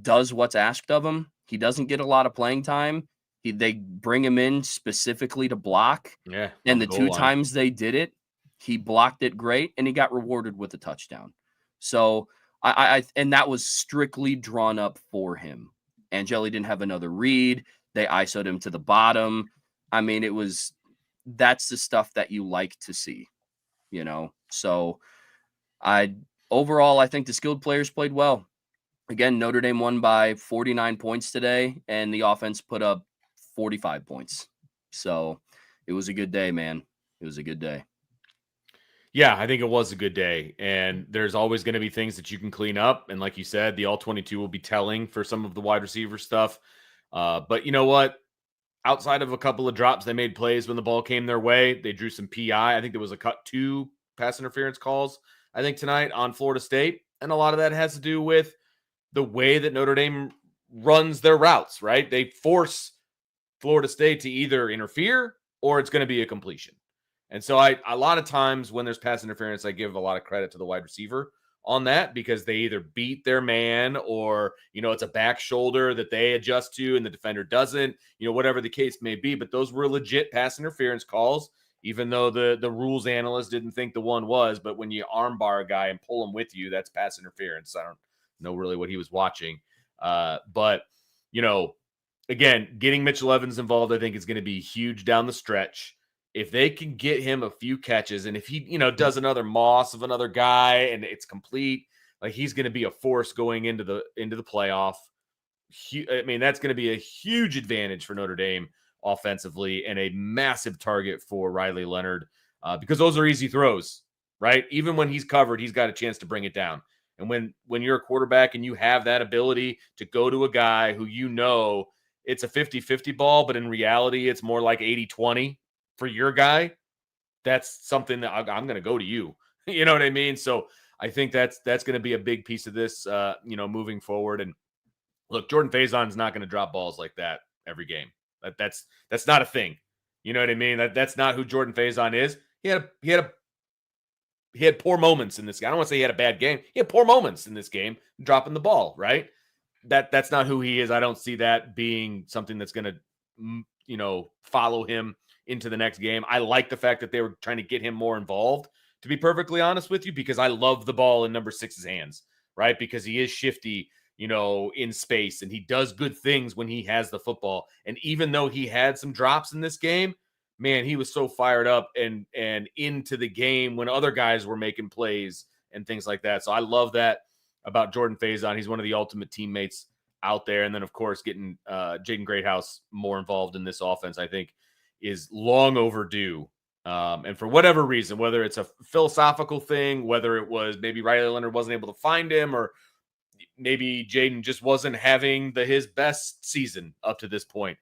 does what's asked of him. He doesn't get a lot of playing time. They bring him in specifically to block. Yeah. And the 2 times they did it, he blocked it great, and he got rewarded with a touchdown. So and that was strictly drawn up for him. Angeli didn't have another read. They ISO'd him to the bottom. I mean, that's the stuff that you like to see, you know? So overall, I think the skilled players played well. Again, Notre Dame won by 49 points today, and the offense put up 45 points. So it was a good day, man. It was a good day. Yeah, I think it was a good day. And there's always going to be things that you can clean up. And like you said, the All-22 will be telling for some of the wide receiver stuff. But you know what? Outside of a couple of drops, they made plays when the ball came their way. They drew some PI. I think there was 2 pass interference calls, I think, tonight on Florida State. And a lot of that has to do with the way that Notre Dame runs their routes, right? They force Florida State to either interfere or it's going to be a completion. And so a lot of times when there's pass interference, I give a lot of credit to the wide receiver on that, because they either beat their man or, you know, it's a back shoulder that they adjust to and the defender doesn't, you know, whatever the case may be. But those were legit pass interference calls, even though the rules analyst didn't think the one was. But when you armbar a guy and pull him with you, that's pass interference. I don't know really what he was watching. But, you know, again, getting Mitchell Evans involved, I think, is going to be huge down the stretch. If they can get him a few catches, and if he, you know, does another moss of another guy and it's complete, like, he's going to be a force going into the playoff. I mean, that's going to be a huge advantage for Notre Dame offensively and a massive target for Riley Leonard, because those are easy throws, right? Even when he's covered, he's got a chance to bring it down. And when you're a quarterback and you have that ability to go to a guy who, you know, it's a 50-50 ball, but in reality, it's more like 80-20 for your guy, that's something that I'm going to go to you. You know what I mean? So I think that's going to be a big piece of this, you know, moving forward. And look, Jordan Faison is not going to drop balls like that every game. That's not a thing. You know what I mean? That's not who Jordan Faison is. He had poor moments in this game. I don't want to say he had a bad game. He had poor moments in this game, dropping the ball, right? That's not who he is. I don't see that being something that's going to, you know, follow him into the next game. I like the fact that they were trying to get him more involved, to be perfectly honest with you, because I love the ball in number 6's hands, right? Because he is shifty, you know, in space, and he does good things when he has the football. And even though he had some drops in this game, man, he was so fired up and into the game when other guys were making plays and things like that. So I love that about Jordan Faison. He's one of the ultimate teammates out there. And then, of course, getting Jaden Greathouse more involved in this offense, I think, is long overdue. And for whatever reason, whether it's a philosophical thing, whether it was maybe Riley Leonard wasn't able to find him, or maybe Jaden just wasn't having his best season up to this point.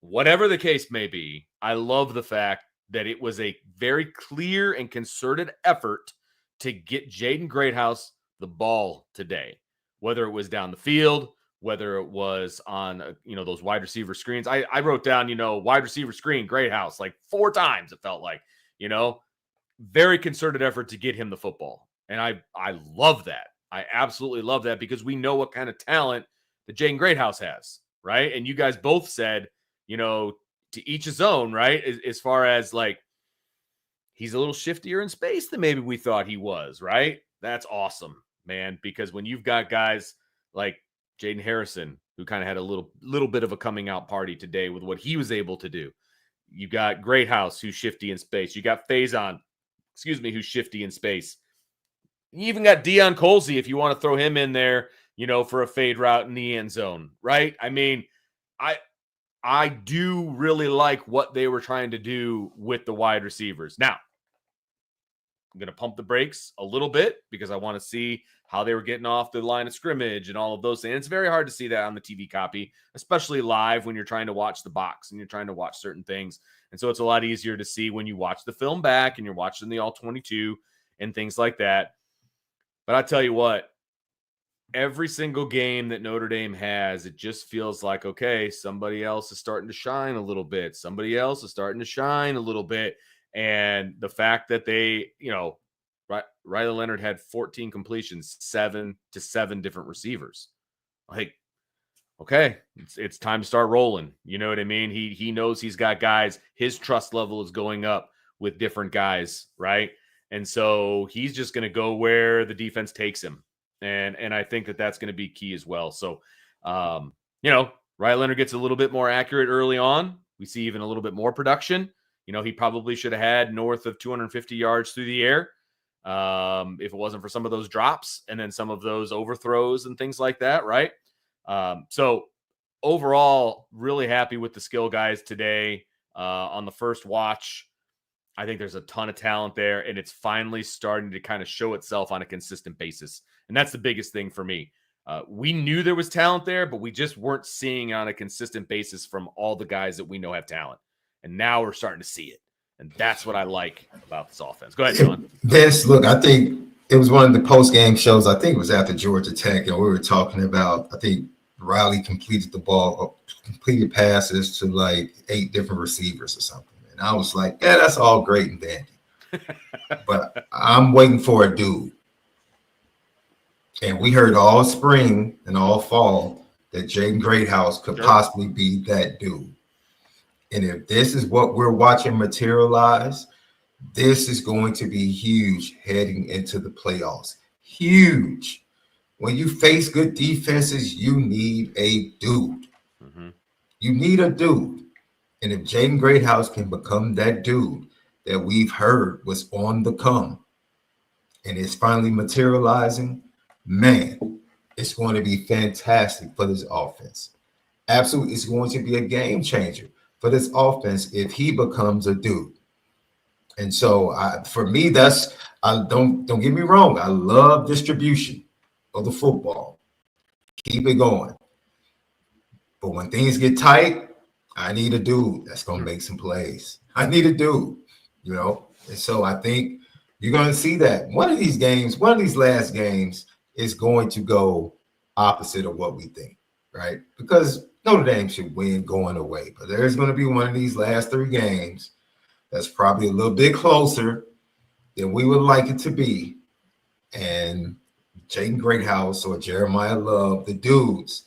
Whatever the case may be, I love the fact that it was a very clear and concerted effort to get Jaden Greathouse the ball today, whether it was down the field, whether it was on, those wide receiver screens. I wrote down, wide receiver screen, Greathouse, like 4 times it felt like, very concerted effort to get him the football. And I love that. I absolutely love that because we know what kind of talent that Jaden Greathouse has, right? And you guys both said, to each his own, right? As far as like, he's a little shiftier in space than maybe we thought he was, right? That's awesome, man. Because when you've got guys like Jaden Harrison, who kind of had a little bit of a coming out party today with what he was able to do. You got Greathouse, who's shifty in space. You got Faison, who's shifty in space. You even got Deion Colsey, if you want to throw him in there, for a fade route in the end zone, right? I mean, I do really like what they were trying to do with the wide receivers. Now, I'm going to pump the brakes a little bit because I want to see how they were getting off the line of scrimmage and all of those things. It's very hard to see that on the TV copy, especially live when you're trying to watch the box and you're trying to watch certain things. And so it's a lot easier to see when you watch the film back and you're watching the all-22 and things like that. But I tell you what, every single game that Notre Dame has, it just feels like, okay, somebody else is starting to shine a little bit. Somebody else is starting to shine a little bit. And the fact that they, Riley Leonard had 14 completions, 7 to 7 different receivers. Like, okay, it's time to start rolling. You know what I mean? He knows he's got guys. His trust level is going up with different guys, right? And so he's just going to go where the defense takes him. And I think that's going to be key as well. So, Riley Leonard gets a little bit more accurate early on. We see even a little bit more production. He probably should have had north of 250 yards through the air if it wasn't for some of those drops and then some of those overthrows and things like that, right? So overall, really happy with the skill guys today on the first watch. I think there's a ton of talent there, and it's finally starting to kind of show itself on a consistent basis. And that's the biggest thing for me. We knew there was talent there, but we just weren't seeing on a consistent basis from all the guys that we know have talent. And now we're starting to see it. And that's what I like about this offense. Go ahead, Sean. Vince, look, I think it was one of the post-game shows. I think it was after Georgia Tech, and we were talking about, I think Riley completed passes to like 8 different receivers or something. And I was like, yeah, that's all great and dandy. But I'm waiting for a dude. And we heard all spring and all fall that Jaden Greathouse could possibly be that dude. And if this is what we're watching materialize, this is going to be huge heading into the playoffs. Huge. When you face good defenses, you need a dude. Mm-hmm. You need a dude. And if Jaden Greathouse can become that dude that we've heard was on the come and is finally materializing, man, it's going to be fantastic for this offense. Absolutely, it's going to be a game changer for this offense if he becomes a dude. And so for me, don't get me wrong. I love distribution of the football. Keep it going. But when things get tight, I need a dude that's going to make some plays. I need a dude, And so I think you're going to see that one of these last games is going to go opposite of what we think, right? Because Notre Dame should win going away. But there's going to be one of these last 3 games that's probably a little bit closer than we would like it to be. And Jaden Greathouse or Jeremiah Love, the dudes,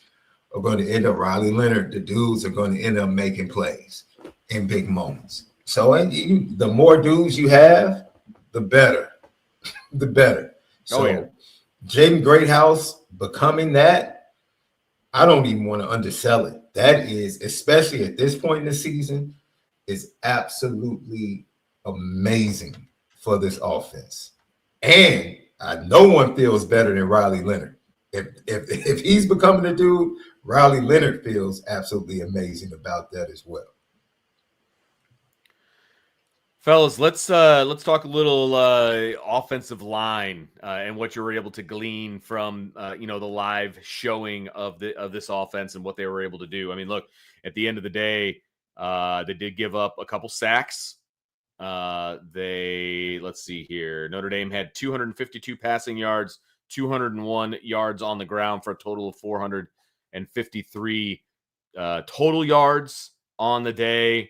are going to end up, Riley Leonard, the dudes are going to end up making plays in big moments. So the more dudes you have, the better. The better. So Jaden Greathouse becoming that, I don't even want to undersell it. That is, especially at this point in the season, is absolutely amazing for this offense. And no one feels better than Riley Leonard. If he's becoming a dude, Riley Leonard feels absolutely amazing about that as well. Fellas, let's talk a little offensive line and what you were able to glean from the live showing of this offense and what they were able to do. I mean, look, at the end of the day, they did give up a couple sacks. Let's see here. Notre Dame had 252 passing yards, 201 yards on the ground for a total of 453 total yards on the day.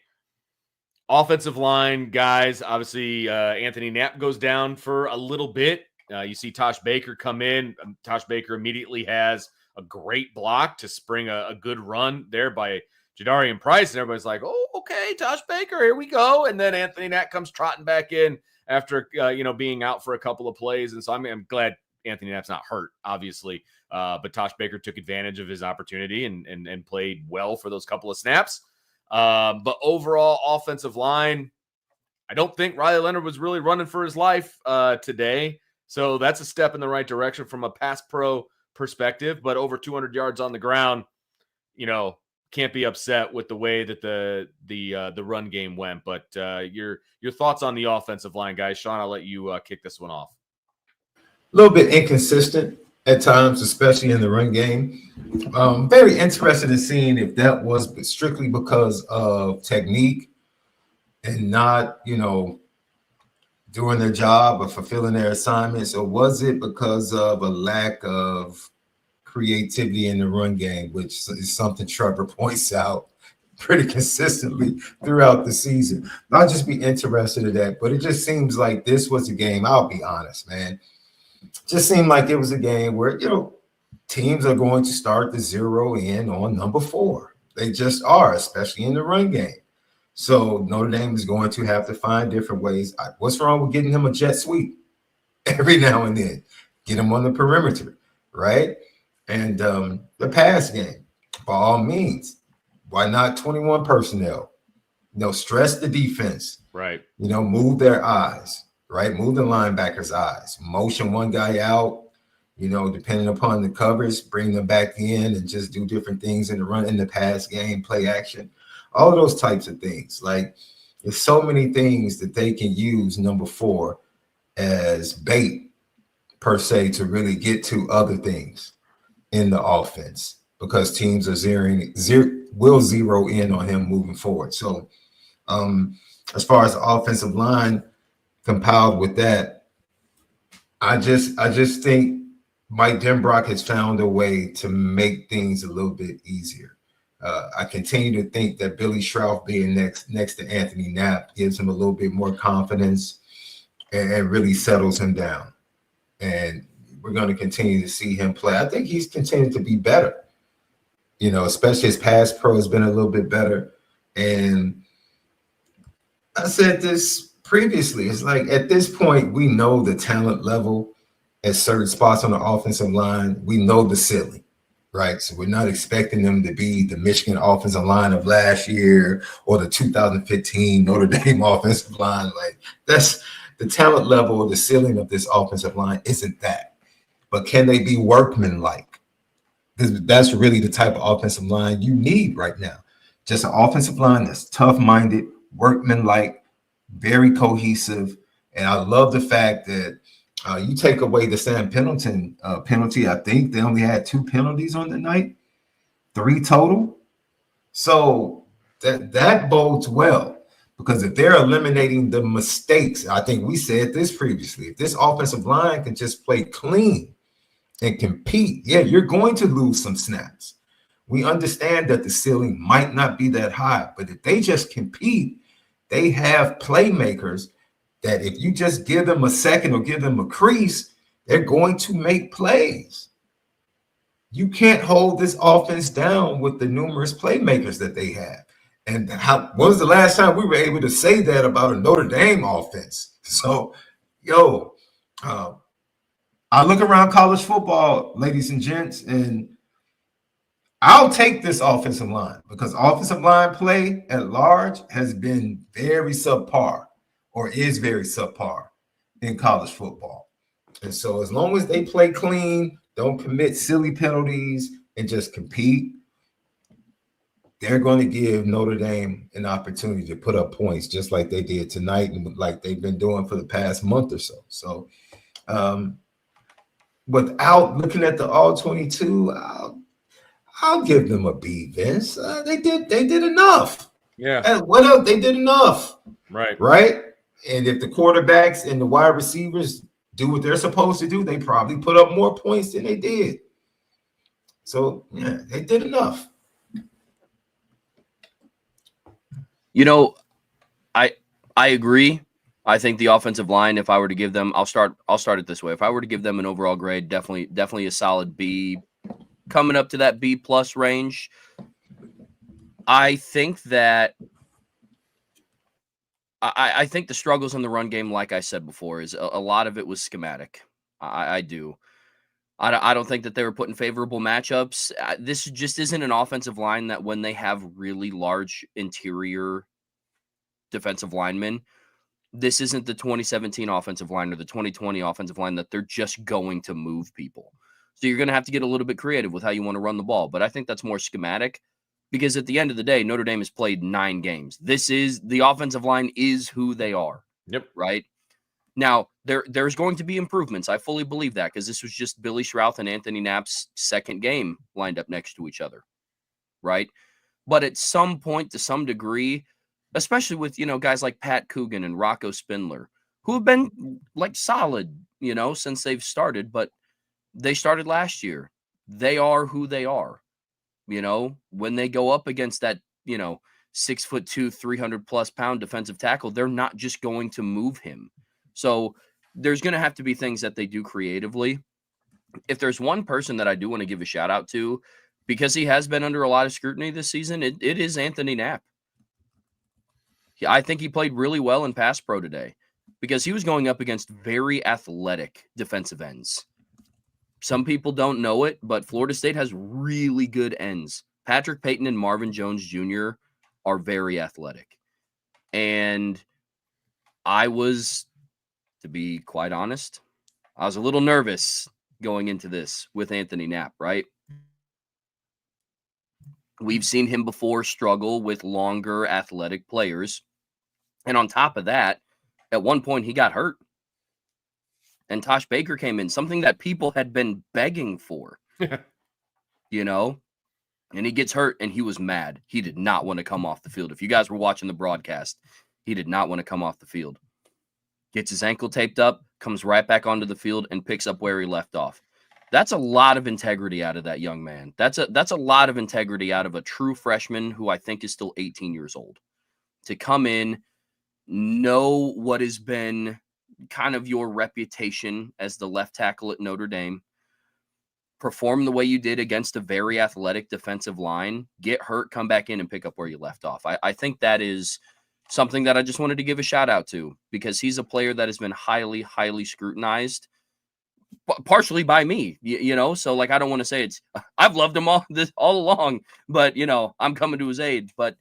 Offensive line, guys, obviously Anthony Knapp goes down for a little bit. You see Tosh Baker come in. Tosh Baker immediately has a great block to spring a good run there by Jadarian Price. And everybody's like, oh, okay, Tosh Baker, here we go. And then Anthony Knapp comes trotting back in after, being out for a couple of plays. And so I'm glad Anthony Knapp's not hurt, obviously. But Tosh Baker took advantage of his opportunity and played well for those couple of snaps. But overall offensive line, I don't think Riley Leonard was really running for his life today. So that's a step in the right direction from a pass pro perspective, but over 200 yards on the ground, can't be upset with the way that the run game went. But your thoughts on the offensive line, guys. Sean, I'll let you kick this one off. A little bit inconsistent at times, especially in the run game. Very interested in seeing if that was strictly because of technique and not, doing their job or fulfilling their assignments, or was it because of a lack of creativity in the run game, which is something Trevor points out pretty consistently throughout the season. I'll just be interested in that, but it just seems like this was a game, I'll be honest, man. Just seemed like it was a game where, teams are going to start to zero in on number 4. They just are, especially in the run game. So Notre Dame is going to have to find different ways. What's wrong with getting him a jet sweep every now and then? Get him on the perimeter, right? And the pass game, by all means, why not 21 personnel? Stress the defense. Right. Move their eyes, right? Move the linebackers' eyes. Motion one guy out, depending upon the coverage, bring them back in and just do different things in the run, in the pass game, play action, all of those types of things. Like, there's so many things that they can use number 4 as bait, per se, to really get to other things in the offense, because teams are will zero in on him moving forward. So as far as the offensive line compiled with that, I just think Mike Denbrock has found a way to make things a little bit easier. I continue to think that Billy Schrauff being next to Anthony Knapp gives him a little bit more confidence and really settles him down. And we're going to continue to see him play. I think he's continued to be better, especially his pass pro has been a little bit better. And I said this previously, it's like at this point, we know the talent level at certain spots on the offensive line. We know the ceiling, right? So we're not expecting them to be the Michigan offensive line of last year or the 2015 Notre Dame offensive line. Like, that's the talent level, the ceiling of this offensive line isn't that. But can they be workmanlike? That's really the type of offensive line you need right now. Just an offensive line that's tough-minded, workmanlike, very cohesive. And I love the fact that you take away the Sam Pendleton penalty. I think they only had 2 penalties on the night, 3 total. So that bodes well, because if they're eliminating the mistakes, I think we said this previously, if this offensive line can just play clean and compete, yeah, you're going to lose some snaps. We understand that the ceiling might not be that high, but if they just compete, they have playmakers that if you just give them a second or give them a crease, they're going to make plays. You can't hold this offense down with the numerous playmakers that they have. And when was the last time we were able to say that about a Notre Dame offense? So, I look around college football, ladies and gents, and I'll take this offensive line because offensive line play at large has been very subpar or is very subpar in college football. And so as long as they play clean, don't commit silly penalties, and just compete, they're going to give Notre Dame an opportunity to put up points just like they did tonight and like they've been doing for the past month or so. So without looking at the all 22, I'll give them a B, Vince. They did enough. Yeah. And what else? They did enough. Right. And if the quarterbacks and the wide receivers do what they're supposed to do, they probably put up more points than they did. So yeah, they did enough. You know, I agree. I think the offensive line, if I were to give them, I'll start it this way. If I were to give them an overall grade, definitely a solid B, coming up to that B plus range. I think that I think the struggles in the run game, like I said before, is a lot of it was schematic. I do. I don't think that they were put in favorable matchups. This just isn't an offensive line that when they have really large interior defensive linemen, this isn't the 2017 offensive line or the 2020 offensive line that they're just going to move people. So you're going to have to get a little bit creative with how you want to run the ball. But I think that's more schematic because at the end of the day, Notre Dame has played 9 games. The offensive line is who they are. Yep. Right? Now, there's going to be improvements. I fully believe that because this was just Billy Shrouth and Anthony Knapp's second game lined up next to each other. Right? But at some point, to some degree, especially with, guys like Pat Coogan and Rocco Spindler, who have been like solid, since they've started, but they started last year. They are who they are. When they go up against that, 6'2", 300+ pound defensive tackle, they're not just going to move him. So there's going to have to be things that they do creatively. If there's one person that I do want to give a shout out to, because he has been under a lot of scrutiny this season, it is Anthony Knapp. I think he played really well in pass pro today because he was going up against very athletic defensive ends. Some people don't know it, but Florida State has really good ends. Patrick Payton and Marvin Jones Jr. are very athletic. And I was, to be quite honest, I was a little nervous going into this with Anthony Knapp, right? We've seen him before struggle with longer athletic players. And on top of that, at one point he got hurt. And Tosh Baker came in, something that people had been begging for, and he gets hurt and he was mad. He did not want to come off the field. If you guys were watching the broadcast, he did not want to come off the field. Gets his ankle taped up, comes right back onto the field and picks up where he left off. That's a lot of integrity out of that young man. That's a lot of integrity out of a true freshman who I think is still 18 years old. To come in, know what has been kind of your reputation as the left tackle at Notre Dame, perform the way you did against a very athletic defensive line, get hurt, come back in and pick up where you left off. I think that is something that I just wanted to give a shout out to because he's a player that has been highly, highly scrutinized, partially by me, so like, I don't want to say I've loved him all along, but I'm coming to his aid, but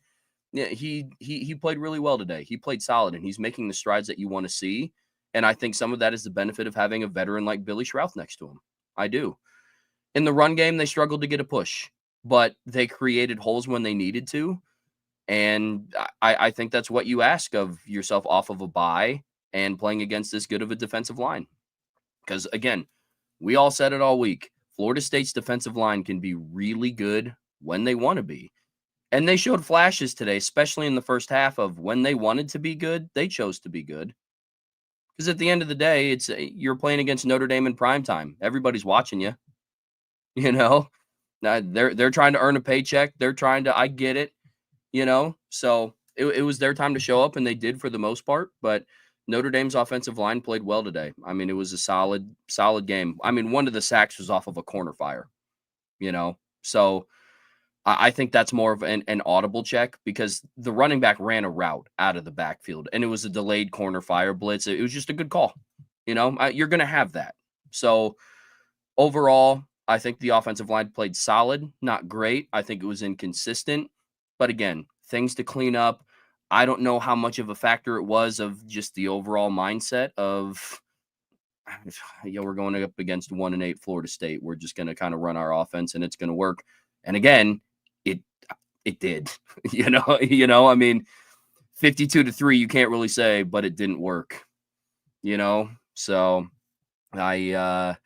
yeah, he played really well today. He played solid and he's making the strides that you want to see. And I think some of that is the benefit of having a veteran like Billy Shrouth next to him. I do. In the run game, they struggled to get a push, but they created holes when they needed to. And I think that's what you ask of yourself off of a bye and playing against this good of a defensive line. Because, again, we all said it all week. Florida State's defensive line can be really good when they want to be. And they showed flashes today, especially in the first half of when they wanted to be good, they chose to be good. Because at the end of the day, you're playing against Notre Dame in primetime. Everybody's watching you. Now, they're trying to earn a paycheck. They're trying to, I get it, So it was their time to show up, and they did for the most part. But Notre Dame's offensive line played well today. I mean, it was a solid game. I mean, one of the sacks was off of a corner fire, So I think that's more of an audible check because the running back ran a route out of the backfield and it was a delayed corner fire blitz. It was just a good call. You're going to have that. So overall, I think the offensive line played solid, not great. I think it was inconsistent. But again, things to clean up. I don't know how much of a factor it was of just the overall mindset of, we're going up against 1-8 Florida State. We're just going to kind of run our offense and it's going to work. And again, it did. I mean, 52-3, you can't really say, but it didn't work. So overall,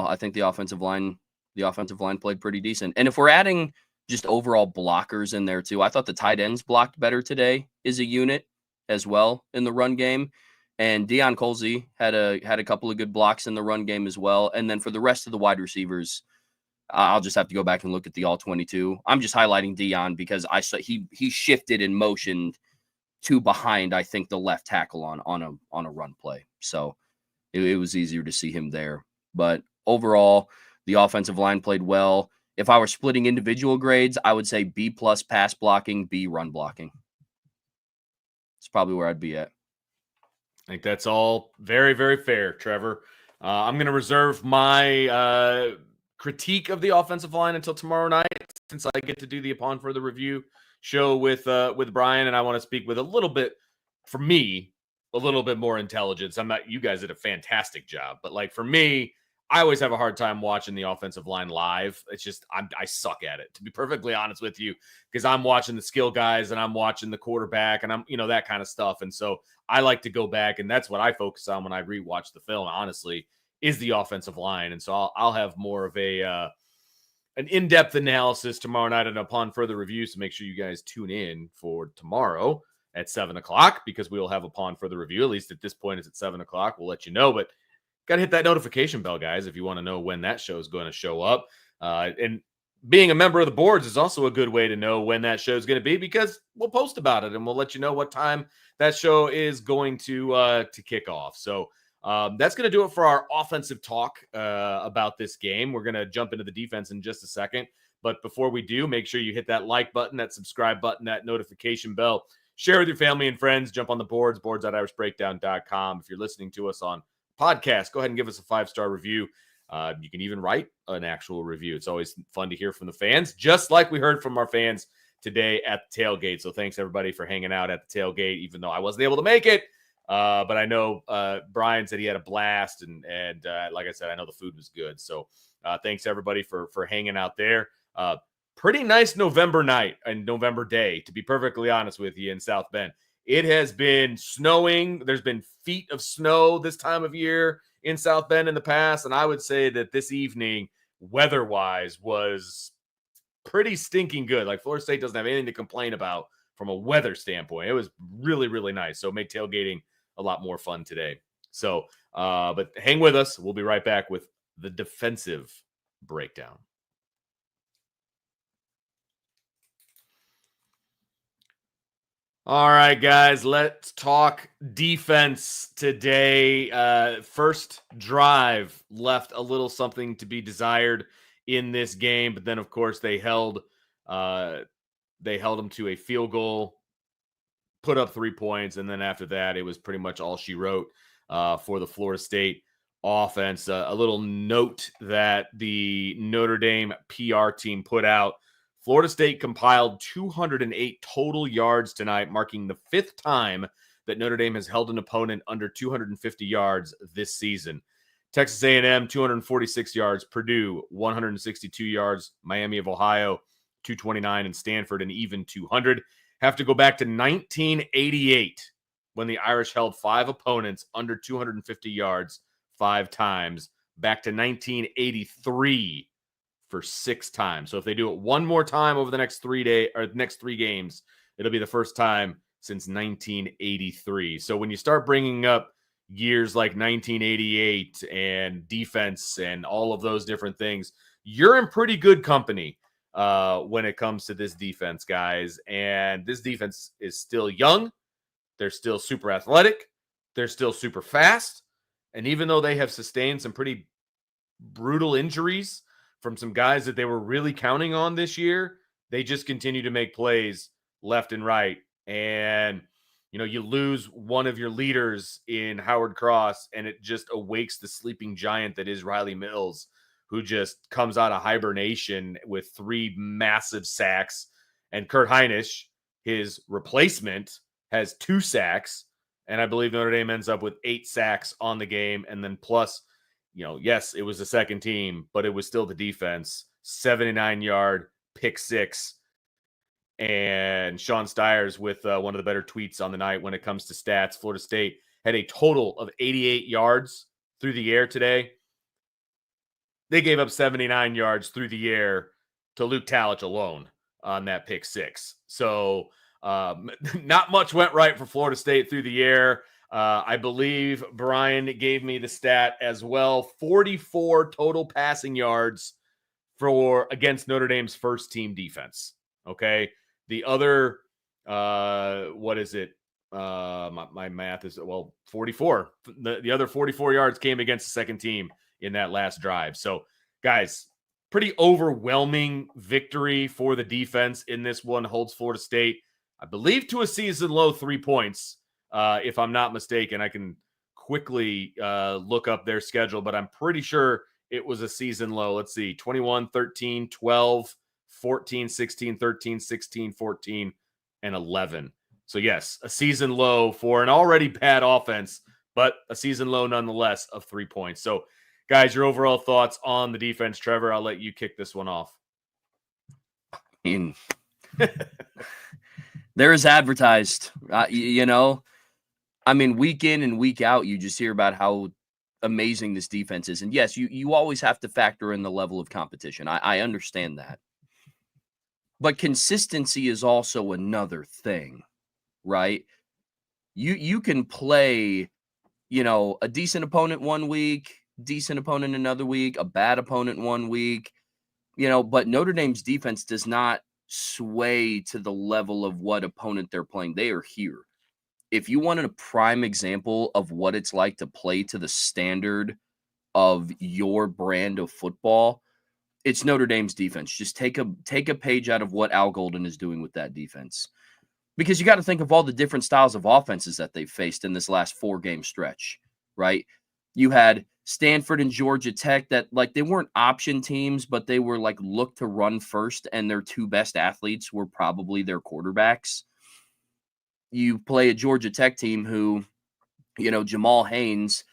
I think the offensive line played pretty decent. And if we're adding just overall blockers in there too, I thought the tight ends blocked better today as a unit as well in the run game. And Deion Colsey had a couple of good blocks in the run game as well. And then for the rest of the wide receivers, I'll just have to go back and look at the all 22. I'm just highlighting Deion because I saw he shifted and motioned to behind, I think, the left tackle on a run play. So it was easier to see him there. But overall, the offensive line played well. If I were splitting individual grades, I would say B+ pass blocking, B run blocking. It's probably where I'd be at. I think that's all very, very fair, Trevor. I'm going to reserve my critique of the offensive line until tomorrow night, since I get to do the Upon Further Review show with Brian, and I want to speak with a little bit more intelligence. You guys did a fantastic job, but like for me, I always have a hard time watching the offensive line live. It's just, I suck at it, to be perfectly honest with you, because I'm watching the skill guys and I'm watching the quarterback and I'm, that kind of stuff. And so I like to go back, and that's what I focus on when I rewatch the film, honestly, is the offensive line. And so I'll have more of an in-depth analysis tomorrow night and Upon Further Review. So make sure you guys tune in for tomorrow at 7:00, because we will have Upon Further Review. At least at this point, it's at 7:00. We'll let you know, but got to hit that notification bell, guys, if you want to know when that show is going to show up. And being a member of the boards is also a good way to know when that show is going to be, because we'll post about it and we'll let you know what time that show is going to kick off. So that's going to do it for our offensive talk about this game. We're going to jump into the defense in just a second. But before we do, make sure you hit that like button, that subscribe button, that notification bell. Share with your family and friends. Jump on the boards.irishbreakdown.com. If you're listening to us on podcast, go ahead and give us a 5-star review. You can even write an actual review. It's always fun to hear from the fans, just like we heard from our fans today at the tailgate. So thanks everybody for hanging out at the tailgate, even though I wasn't able to make it. But I know Brian said he had a blast, and like I said, I know the food was good. So thanks everybody for hanging out there. Pretty nice November night and November day, to be perfectly honest with you, in South Bend. It has been snowing. There's been feet of snow this time of year in South Bend in the past. And I would say that this evening, weather-wise, was pretty stinking good. Like, Florida State doesn't have anything to complain about from a weather standpoint. It was really, really nice. So it made tailgating a lot more fun today. So, but hang with us. We'll be right back with the defensive breakdown. All right, guys, let's talk defense today. First drive left a little something to be desired in this game, but then, of course, they held them to a field goal, put up 3 points, and then after that, it was pretty much all she wrote for the Florida State offense. A little note that the Notre Dame PR team put out: Florida State compiled 208 total yards tonight, marking the 5th time that Notre Dame has held an opponent under 250 yards this season. Texas A&M, 246 yards. Purdue, 162 yards. Miami of Ohio, 229. And Stanford, an even 200. Have to go back to 1988 when the Irish held 5 opponents under 250 yards 5 times. Back to 1983. For 6 times. So if they do it one more time over the next 3 games, it'll be the first time since 1983. So when you start bringing up years like 1988 and defense and all of those different things, you're in pretty good company when it comes to this defense, guys. And this defense is still young. They're still super athletic. They're still super fast. And even though they have sustained some pretty brutal injuries from some guys that they were really counting on this year, they just continue to make plays left and right. And, you lose one of your leaders in Howard Cross, and it just awakes the sleeping giant that is Riley Mills who just comes out of hibernation with 3 massive sacks. And Kurt Hinish, his replacement, has 2 sacks. And I believe Notre Dame ends up with 8 sacks on the game. And then plus, yes, it was the second team, but it was still the defense. 79-yard pick 6. And Sean Stiers with one of the better tweets on the night when it comes to stats. Florida State had a total of 88 yards through the air today. They gave up 79 yards through the air to Luke Talich alone on that pick 6. So not much went right for Florida State through the air. I believe Brian gave me the stat as well. 44 total passing yards against Notre Dame's first team defense. Okay. The other, what is it? My math is 44. The other 44 yards came against the second team in that last drive. So, guys, pretty overwhelming victory for the defense in this one. Holds Florida State, I believe, to a season low 3 points, if I'm not mistaken. I can quickly look up their schedule, but I'm pretty sure it was a season low. Let's see, 21, 13, 12, 14, 16, 13, 16, 14, and 11. So, yes, a season low for an already bad offense, but a season low nonetheless of 3 points. So, guys, your overall thoughts on the defense. Trevor, I'll let you kick this one off. There is advertised, week in and week out, you just hear about how amazing this defense is. And yes, you always have to factor in the level of competition. I understand that. But consistency is also another thing, right? You can play, a decent opponent one week, decent opponent another week, a bad opponent one week, but Notre Dame's defense does not sway to the level of what opponent they're playing. They are here. If you wanted a prime example of what it's like to play to the standard of your brand of football, it's Notre Dame's defense. Just take a page out of what Al Golden is doing with that defense. Because you got to think of all the different styles of offenses that they've faced in this last 4-game stretch, right? You had Stanford and Georgia Tech that, they weren't option teams, but they were, looked to run first, and their 2 best athletes were probably their quarterbacks. You play a Georgia Tech team who, Jamal Haynes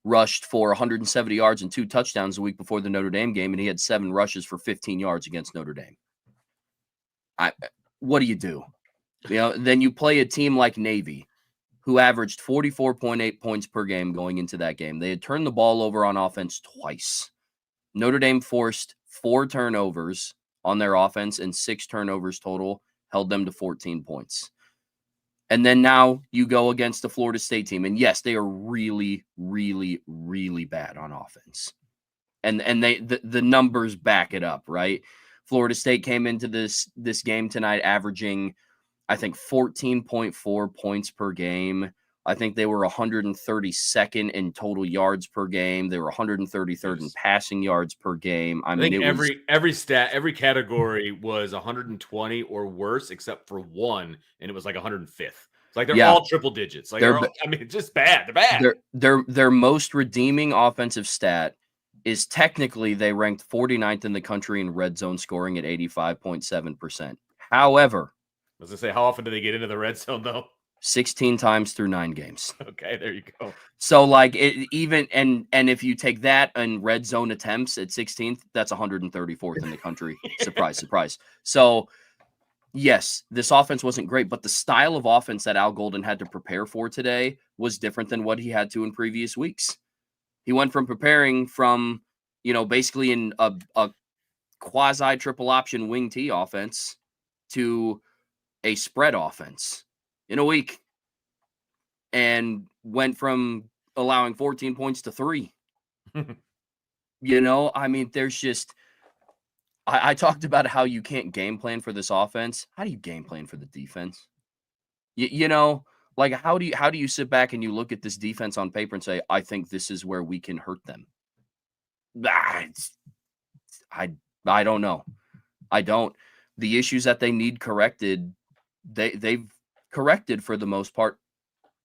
rushed for 170 yards and 2 touchdowns the week before the Notre Dame game, and he had 7 rushes for 15 yards against Notre Dame. What do you do? Then you play a team like Navy, who averaged 44.8 points per game going into that game. They had turned the ball over on offense twice. Notre Dame forced 4 turnovers on their offense, and 6 turnovers total held them to 14 points. And then now you go against the Florida State team. And yes, they are really, really, really bad on offense. And the numbers back it up, right? Florida State came into this game tonight averaging, I think, 14.4 points per game. I think they were 132nd in total yards per game. They were 133rd in passing yards per game. I think every category was 120 or worse, except for one, and it was 105th. It's they're all triple digits. Just bad. They're bad. Their most redeeming offensive stat is technically they ranked 49th in the country in red zone scoring at 85.7%. However, I was gonna say, how often do they get into the red zone though? 16 times through 9 games. Okay, there you go. So if you take that and red zone attempts at 16th, that's 134th in the country. Surprise, surprise. So yes, this offense wasn't great, but the style of offense that Al Golden had to prepare for today was different than what he had to in previous weeks. He went from preparing from, basically in a quasi triple option wing T offense to a spread offense in a week, and went from allowing 14 points to 3. There's just, I talked about how you can't game plan for this offense. How do you game plan for the defense? How do you sit back and you look at this defense on paper and say, I think this is where we can hurt them? I don't know. I don't. The issues that they need corrected, they've corrected for the most part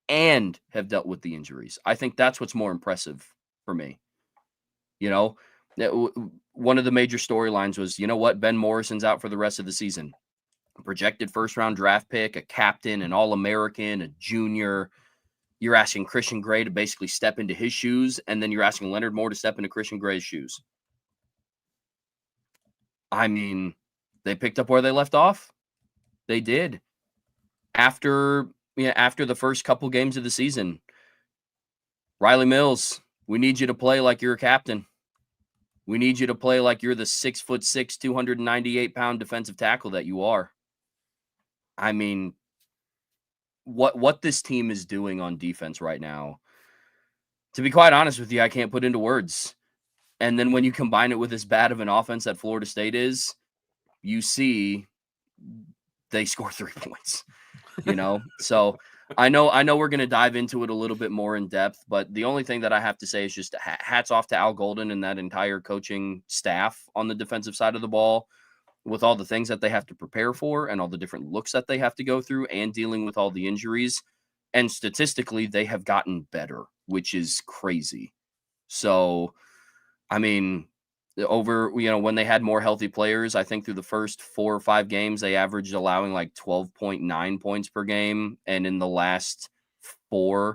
and have dealt with the injuries. I think that's what's more impressive for me. One of the major storylines was, you know what? Ben Morrison's out for the rest of the season. Projected first-round draft pick, a captain, an All-American, a junior. You're asking Christian Gray to basically step into his shoes, and then you're asking Leonard Moore to step into Christian Gray's shoes. I mean, they picked up where they left off. They did. After the first couple games of the season, Riley Mills, we need you to play like you're a captain. We need you to play like you're the 6'6", 298-pound defensive tackle that you are. I mean, what this team is doing on defense right now, to be quite honest with you, I can't put into words. And then when you combine it with as bad of an offense that Florida State is, you see they score 3 points. So I know we're going to dive into it a little bit more in depth, but the only thing that I have to say is just hats off to Al Golden and that entire coaching staff on the defensive side of the ball, with all the things that they have to prepare for and all the different looks that they have to go through and dealing with all the injuries. And statistically, they have gotten better, which is crazy. So, I mean, when they had more healthy players, I think through the first 4 or 5 games, they averaged allowing like 12.9 points per game. And in the last 3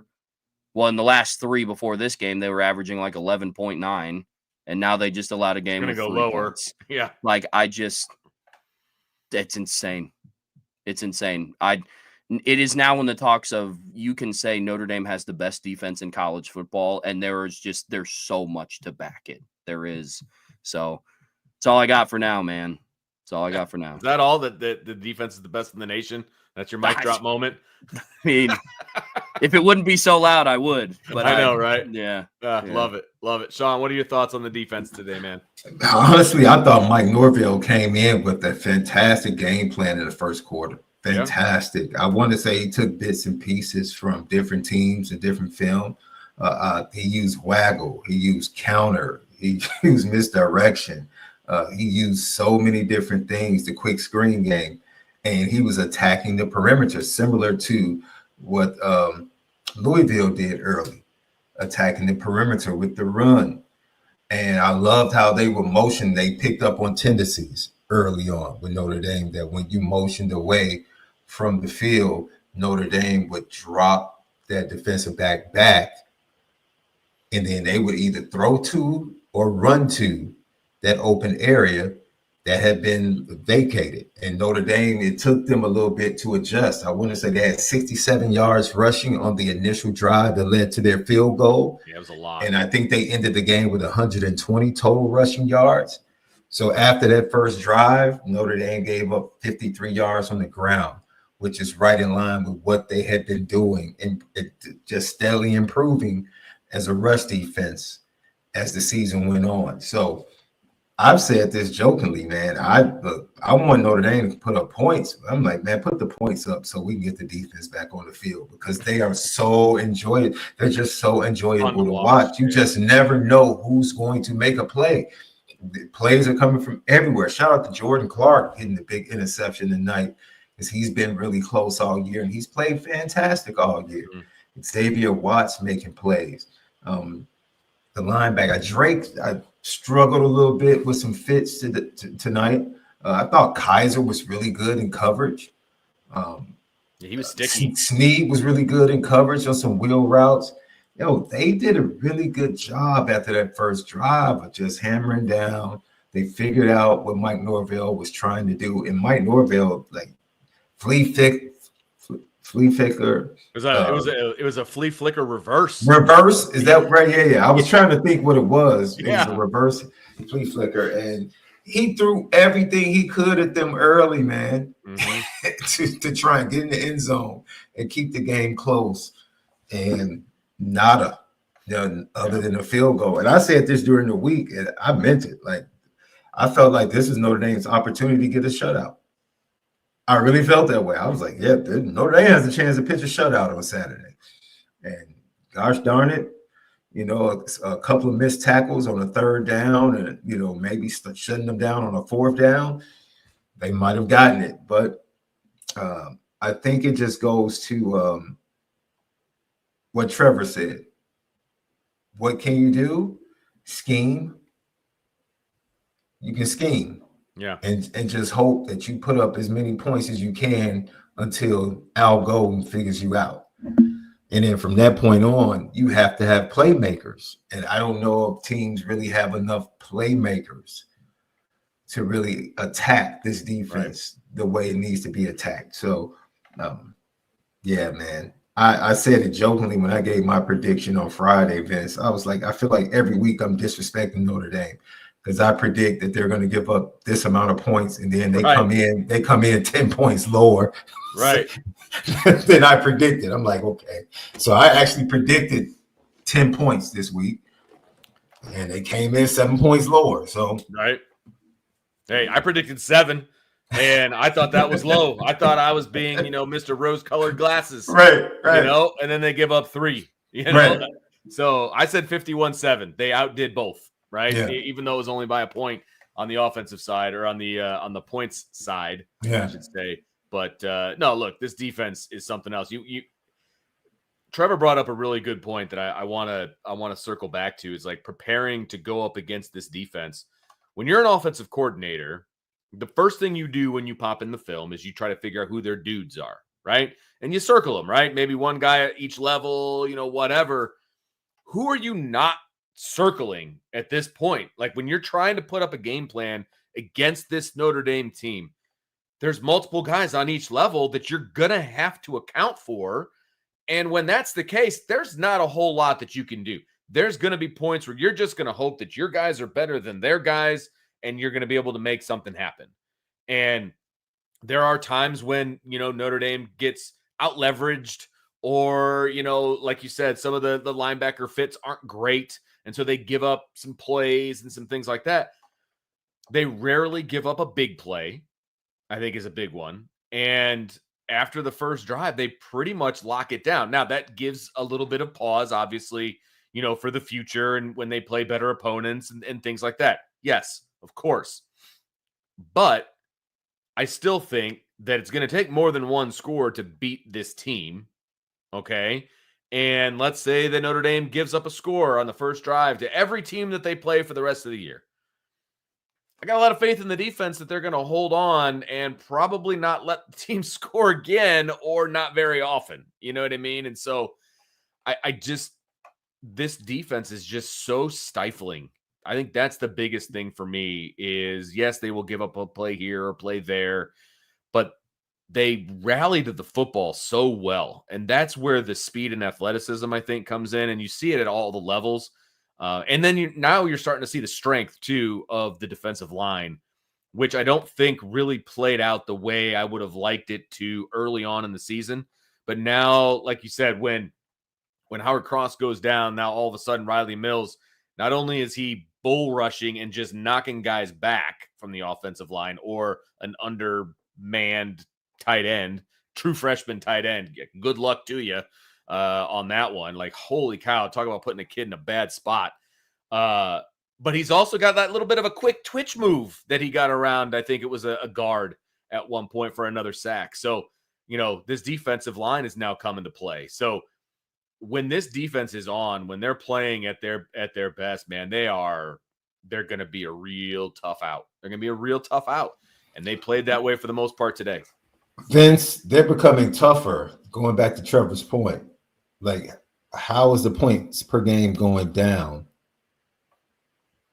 before this game, they were averaging like 11.9. And now they just allowed a game with 3 lower. Points. Yeah. Like, it's insane. It's insane. It is now in the talks of, you can say Notre Dame has the best defense in college football, and there's so much to back it. There is. So that's all I got for now, man. That's all I got for now. Is that all? That the defense is the best in the nation? That's your mic drop moment? I mean, if it wouldn't be so loud, I would. But I know, right? Yeah. Love it. Love it. Sean, what are your thoughts on the defense today, man? Honestly, I thought Mike Norvell came in with a fantastic game plan in the first quarter. Fantastic. Yeah. I want to say he took bits and pieces from different teams and different film. He used waggle. He used counter. He used misdirection. He used so many different things, the quick screen game. And he was attacking the perimeter, similar to what Louisville did early, attacking the perimeter with the run. And I loved how they were motion. They picked up on tendencies early on with Notre Dame, that when you motioned away from the field, Notre Dame would drop that defensive back, and then they would either throw to or run to that open area that had been vacated. And Notre Dame, it took them a little bit to adjust. I want to say they had 67 yards rushing on the initial drive that led to their field goal. Yeah, it was a lot. And I think they ended the game with 120 total rushing yards. So after that first drive, Notre Dame gave up 53 yards on the ground, which is right in line with what they had been doing, and just steadily improving as a rush defense as the season went on. So I've said this jokingly, man. I want Notre Dame to put up points. I'm like, man, put the points up so we can get the defense back on the field, because they are so enjoyable. They're just so enjoyable to watch. You just never know who's going to make a play. The plays are coming from everywhere. Shout out to Jordan Clark hitting the big interception tonight, because he's been really close all year, and he's played fantastic all year. Mm-hmm. Xavier Watts making plays. The linebacker Drake, I struggled a little bit with some fits tonight. I thought Kaiser was really good in coverage. He was sticky. Snead was really good in coverage on some wheel routes. They did a really good job after that first drive of just hammering down. They figured out what Mike Norvell was trying to do, and Mike Norvell, like, flea flicker. It was a flea flicker reverse. Reverse? Is that right? Yeah. I was trying to think what it was. It was a reverse flea flicker, and he threw everything he could at them early, man, to try and get in the end zone and keep the game close. And nada, other than a field goal. And I said this during the week, and I meant it. Like, I felt like this is Notre Dame's opportunity to get a shutout. I really felt that way. I was like, yeah, Notre Dame has a chance to pitch a shutout on Saturday. And gosh darn it, a couple of missed tackles on a third down and, maybe shutting them down on a fourth down, they might have gotten it. But I think it just goes to what Trevor said. What can you do? Scheme, you can scheme. Yeah. And just hope that you put up as many points as you can until Al Golden figures you out. And then from that point on, you have to have playmakers. And I don't know if teams really have enough playmakers to really attack this defense the way it needs to be attacked. So, yeah, man. I said it jokingly when I gave my prediction on Friday, Vince. I was like, I feel like every week I'm disrespecting Notre Dame because I predict that they're going to give up this amount of points, and then they come in 10 points lower, right, than I predicted. I'm like, okay. So I actually predicted 10 points this week, and they came in 7 points lower. So right. Hey, I predicted 7. And I thought that was low. I thought I was being, Mr. Rose-colored glasses. Right. And then they give up 3. Right. So I said 51-7. They outdid both, right? Yeah. Even though it was only by a point on the offensive side or on the points side, I should say. But no, look, this defense is something else. Trevor brought up a really good point that I want to circle back to, is like preparing to go up against this defense. When you're an offensive coordinator, the first thing you do when you pop in the film is you try to figure out who their dudes are, right? And you circle them, right? Maybe one guy at each level, whatever. Who are you not circling at this point? Like when you're trying to put up a game plan against this Notre Dame team, there's multiple guys on each level that you're going to have to account for. And when that's the case, there's not a whole lot that you can do. There's going to be points where you're just going to hope that your guys are better than their guys, and you're going to be able to make something happen. And there are times when, Notre Dame gets out-leveraged or, like you said, some of the linebacker fits aren't great. And so they give up some plays and some things like that. They rarely give up a big play, I think is a big one. And after the first drive, they pretty much lock it down. Now, that gives a little bit of pause, obviously, for the future and when they play better opponents and things like that. Yes, of course. But I still think that it's going to take more than one score to beat this team. Okay. And let's say that Notre Dame gives up a score on the first drive to every team that they play for the rest of the year. I got a lot of faith in the defense that they're going to hold on and probably not let the team score again, or not very often. You know what I mean? And so this defense is just so stifling. I think that's the biggest thing for me is, yes, they will give up a play here or play there, but they rally to the football so well. And that's where the speed and athleticism, I think, comes in. And you see it at all the levels. And then now you're starting to see the strength, too, of the defensive line, which I don't think really played out the way I would have liked it to early on in the season. But now, like you said, when Howard Cross goes down, now all of a sudden Riley Mills, not only is he bull rushing and just knocking guys back from the offensive line, or an undermanned tight end, true freshman tight end. Good luck to you on that one. Like, holy cow, talk about putting a kid in a bad spot. But he's also got that little bit of a quick twitch move that he got around. I think it was a guard at one point for another sack. So, this defensive line is now coming to play. So when this defense is on, when they're playing at their best, man, they're going to be a real tough out. They're going to be a real tough out. And they played that way for the most part today. Vince, they're becoming tougher. Going back to Trevor's point, like, how is the points per game going down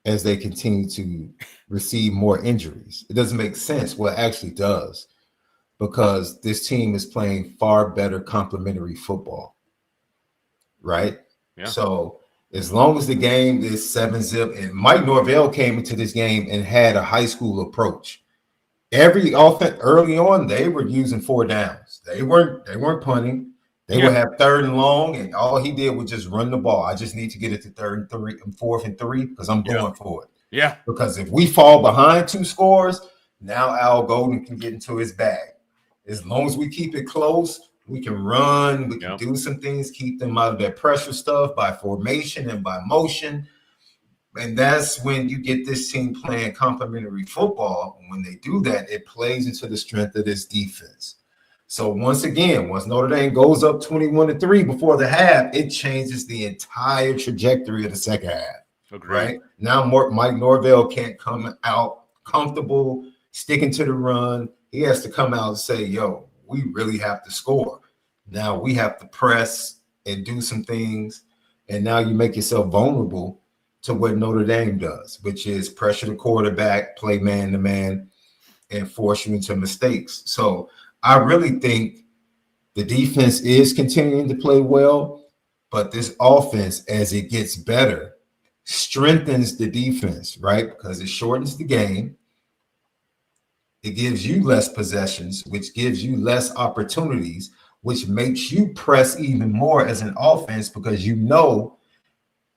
as they continue to receive more injuries? It doesn't make sense. Well, it actually does, because this team is playing far better complementary football. Right? Yeah. So as long as the game is 7-zip, and Mike Norvell came into this game and had a high school approach. Every offense early on, they were using 4 downs. They weren't punting. They would have 3rd and long, and all he did was just run the ball. I just need to get it to 3rd and 3 and 4th and 3 because I'm going for it. Yeah. Because if we fall behind 2 scores, now Al Golden can get into his bag. As long as we keep it close, we can run, we can do some things, keep them out of that pressure stuff by formation and by motion. And that's when you get this team playing complementary football. When they do that, it plays into the strength of this defense. So once again, once Notre Dame goes up 21-3 before the half, it changes the entire trajectory of the second half. Agreed. Right? Now Mike Norvell can't come out comfortable sticking to the run. He has to come out and say, yo, we really have to score. Now we have to press and do some things. And now you make yourself vulnerable to what Notre Dame does, which is pressure the quarterback, play man-to-man, and force you into mistakes. So I really think the defense is continuing to play well, but this offense, as it gets better, strengthens the defense, right? Because it shortens the game. It gives you less possessions, which gives you less opportunities, which makes you press even more as an offense because you know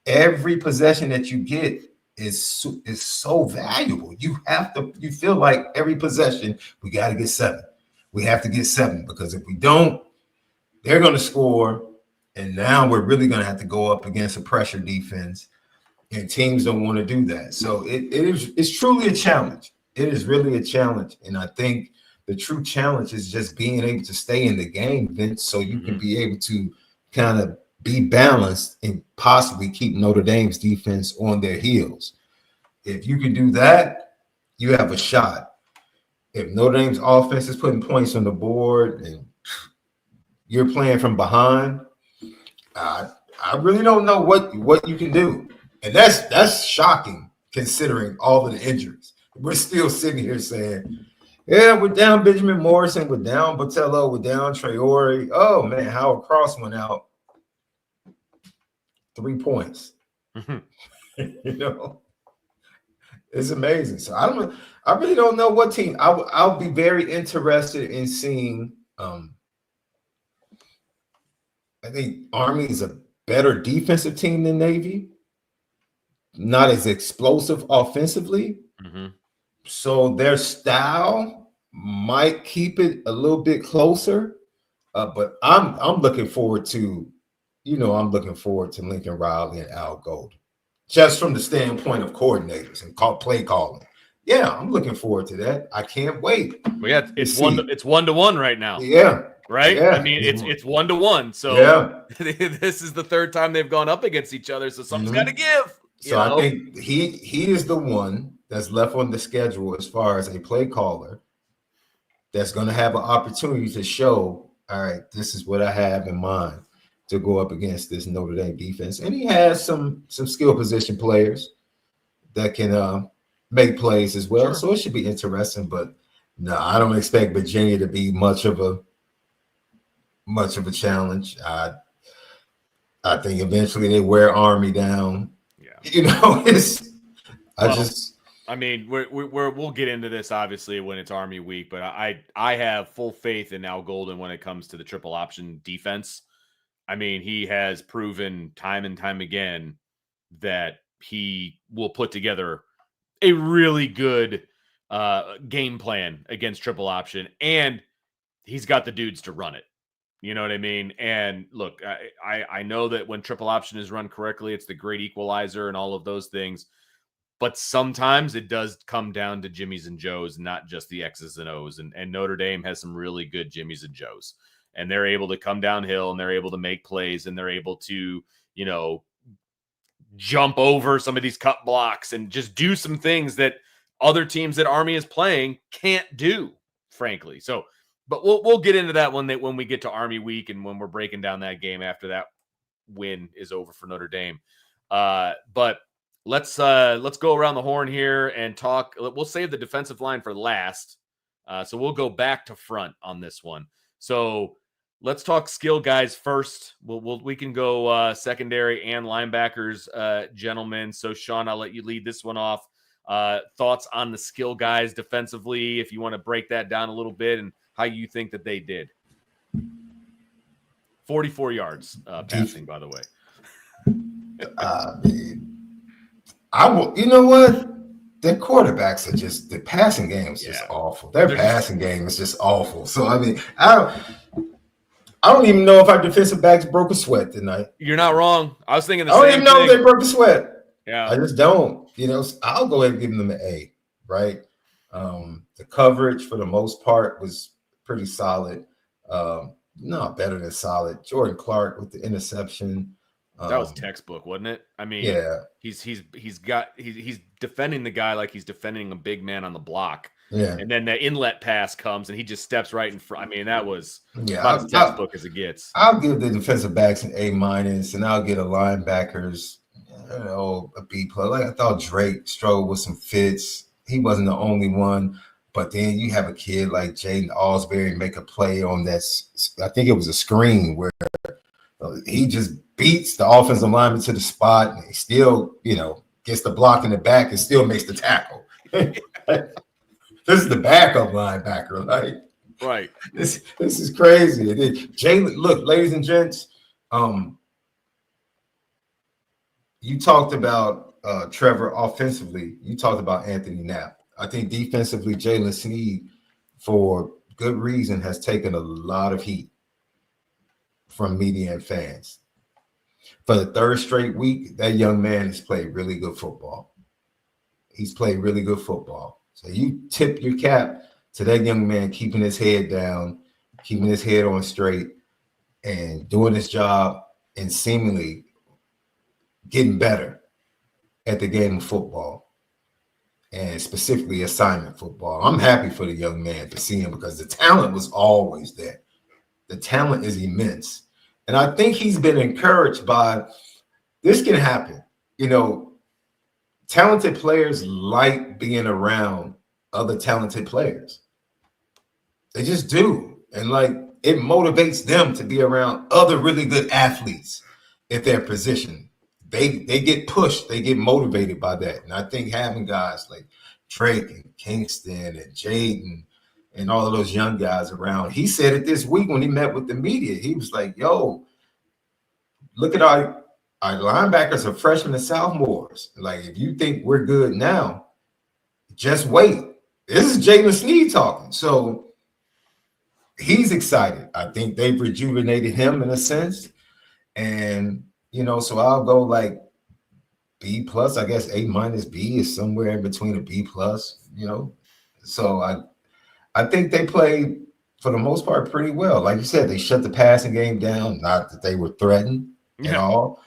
every possession that you get is so valuable. You feel like every possession, we got to get 7. We have to get 7 because if we don't, they're going to score. And now we're really going to have to go up against a pressure defense, and teams don't want to do that. So it's truly a challenge. It is really a challenge. And I think the true challenge is just being able to stay in the game, Vince, so you can be able to kind of be balanced and possibly keep Notre Dame's defense on their heels. If you can do that, you have a shot. If Notre Dame's offense is putting points on the board and you're playing from behind, I really don't know what you can do. And that's shocking considering all of the injuries. We're still sitting here saying, yeah, we're down Benjamin Morrison, we're down Botello, we're down Traore. Oh, man, Howard Cross went out. 3 points. It's amazing. So I really don't know what team. I'll be very interested in seeing. I think Army is a better defensive team than Navy. Not as explosive offensively. So their style might keep it a little bit closer. But I'm looking forward to, Lincoln Riley and Al Golden, just from the standpoint of coordinators and play calling. Yeah, I'm looking forward to that. I can't wait. Well, yeah, it's 1-1 right now. Yeah. Right? Yeah. I mean, it's 1-1. So this is the third time they've gone up against each other. So something's got to give. So I think he is the one that's left on the schedule as far as a play caller that's going to have an opportunity to show, all right, this is what I have in mind to go up against this Notre Dame defense. And he has some skill position players that can make plays as well. Sure. So it should be interesting. But no, I don't expect Virginia to be much of a challenge. I think eventually they wear Army down. Yeah. I mean, we'll get into this obviously when it's Army week, but I have full faith in Al Golden when it comes to the triple option defense. I mean, he has proven time and time again that he will put together a really good game plan against triple option, and he's got the dudes to run it. You know what I mean? And look, I know that when triple option is run correctly, it's the great equalizer and all of those things. But sometimes it does come down to Jimmies and Joes, not just the X's and O's. And Notre Dame has some really good Jimmies and Joes. And they're able to come downhill and they're able to make plays and they're able to, jump over some of these cut blocks and just do some things that other teams that Army is playing can't do, frankly. So, but we'll get into that when we get to Army week and when we're breaking down that game after that win is over for Notre Dame. But let's go around the horn here and talk. We'll save the defensive line for last. So we'll go back to front on this one. So let's talk skill guys first. We can go secondary and linebackers, gentlemen. So Sean, I'll let you lead this one off. Thoughts on the skill guys defensively, if you want to break that down a little bit and how you think that they did. 44 yards passing, by the way. I will. You know what? Their quarterbacks are just, the passing game is just awful. Their passing game is just awful. So I mean, I don't even know if our defensive backs broke a sweat tonight. You're not wrong. I was thinking the same thing. I don't even know if they broke a sweat. Yeah, I just don't. I'll go ahead and give them an A. Right. The coverage for the most part was pretty solid. Not better than solid. Jordan Clark with the interception. That was textbook, wasn't it? I mean, Yeah, he's defending the guy like he's defending a big man on the block. yeah, And then the inlet pass comes and he just steps right in front. I mean, that was about yeah. as textbook as it gets. I'll give the defensive backs an A-, and I'll get a linebackers, a B+. Like I thought Drake struggled with some fits. He wasn't the only one, but then you have a kid like Jaden Alsbury make a play on that. I think it was a screen where he just beats the offensive lineman to the spot, and he still, gets the block in the back and still makes the tackle. This is the backup linebacker, like. Right. This is crazy. Jalen, look, ladies and gents, you talked about Trevor offensively. You talked about Anthony Knapp. I think defensively, Jalen Sneed, for good reason, has taken a lot of heat from media and fans. For the third straight week, that young man has played really good football. He's played really good football. So you tip your cap to that young man keeping his head down, keeping his head on straight, and doing his job and seemingly getting better at the game of football, and specifically assignment football. I'm happy for the young man to see him because the talent was always there. The talent is immense. And I think he's been encouraged by this can happen. Talented players like being around other talented players. They just do. And it motivates them to be around other really good athletes at their position. They get pushed, they get motivated by that. And I think having guys like Drake and Kingston and Jaden and all of those young guys around, he said it this week when he met with the media. He was like, yo, look at our linebackers are freshmen and sophomores. Like, if you think we're good now, just wait. This is Jalen Sneed talking. So he's excited. I think they've rejuvenated him in a sense. And, so I'll go like B+. I guess A- B is somewhere in between a B+, So I think they played, for the most part, pretty well. Like you said, they shut the passing game down. Not that they were threatened at all.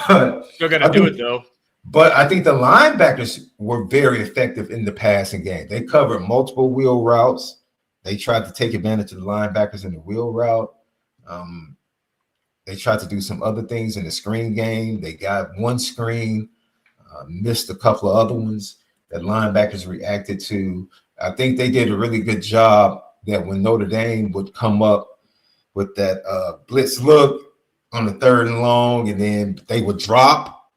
But still got to do it, though. But I think the linebackers were very effective in the passing game. They covered multiple wheel routes. They tried to take advantage of the linebackers in the wheel route. They tried to do some other things in the screen game. They got one screen, missed a couple of other ones that linebackers reacted to. I think they did a really good job that when Notre Dame would come up with that blitz look on the 3rd and long, and then they would drop,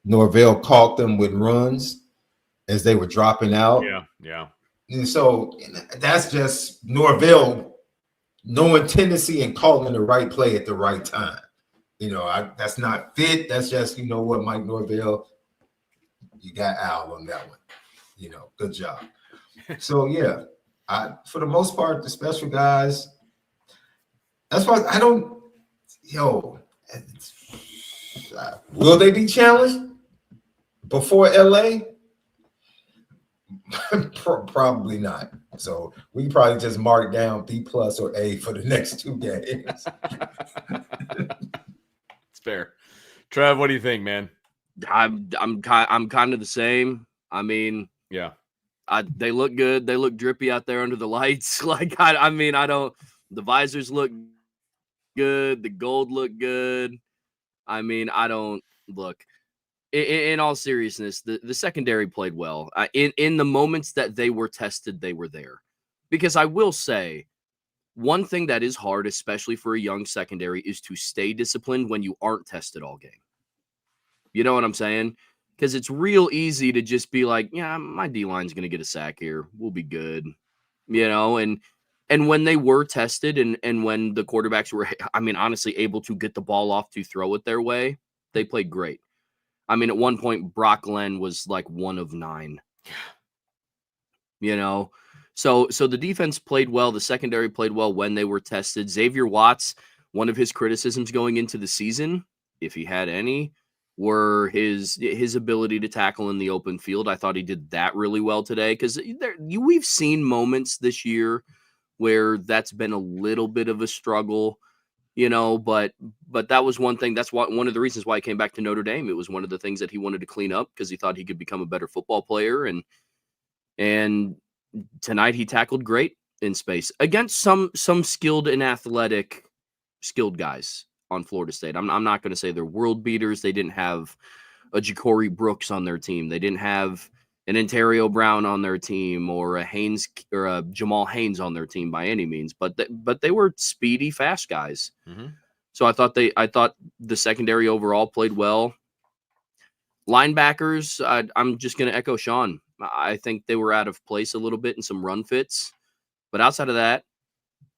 Norvell caught them with runs as they were dropping out. Yeah. And so that's just Norvell knowing tendency and calling the right play at the right time. That's not fit. That's just, what, Mike Norvell, you got Al on that one. Good job. So, yeah, for the most part, the special guys, that's why I don't, will they be challenged before LA? Probably not. So we probably just mark down B+ or A for the next 2 games. It's fair. Trev, what do you think, man? I'm kind of the same. I mean, yeah, they look good. They look drippy out there under the lights. The visors look good. The gold look good. Look. In all seriousness, the secondary played well. In the moments that they were tested, they were there. Because I will say, one thing that is hard, especially for a young secondary, is to stay disciplined when you aren't tested all game. You know what I'm saying? Because it's real easy to just be like, yeah, my D-line's going to get a sack here. We'll be good. And when they were tested and when the quarterbacks were, honestly able to get the ball off to throw it their way, they played great. At one point, Brock Glenn was like 1 of 9. So the defense played well. The secondary played well when they were tested. Xavier Watts, one of his criticisms going into the season, if he had any, were his ability to tackle in the open field. I thought he did that really well today because we've seen moments this year where that's been a little bit of a struggle. but that was one thing. That's one of the reasons why he came back to Notre Dame. It was one of the things that he wanted to clean up because he thought he could become a better football player. And tonight he tackled great in space against some skilled and athletic skilled guys on Florida State. I'm not going to say they're world beaters. They didn't have a Ja'Cory Brooks on their team. They didn't have an Ontario Brown on their team or a Haynes or a Jamal Haynes on their team by any means, but they were speedy, fast guys. Mm-hmm. So I thought the secondary overall played well. Linebackers, I'm just going to echo Sean. I think they were out of place a little bit in some run fits, but outside of that,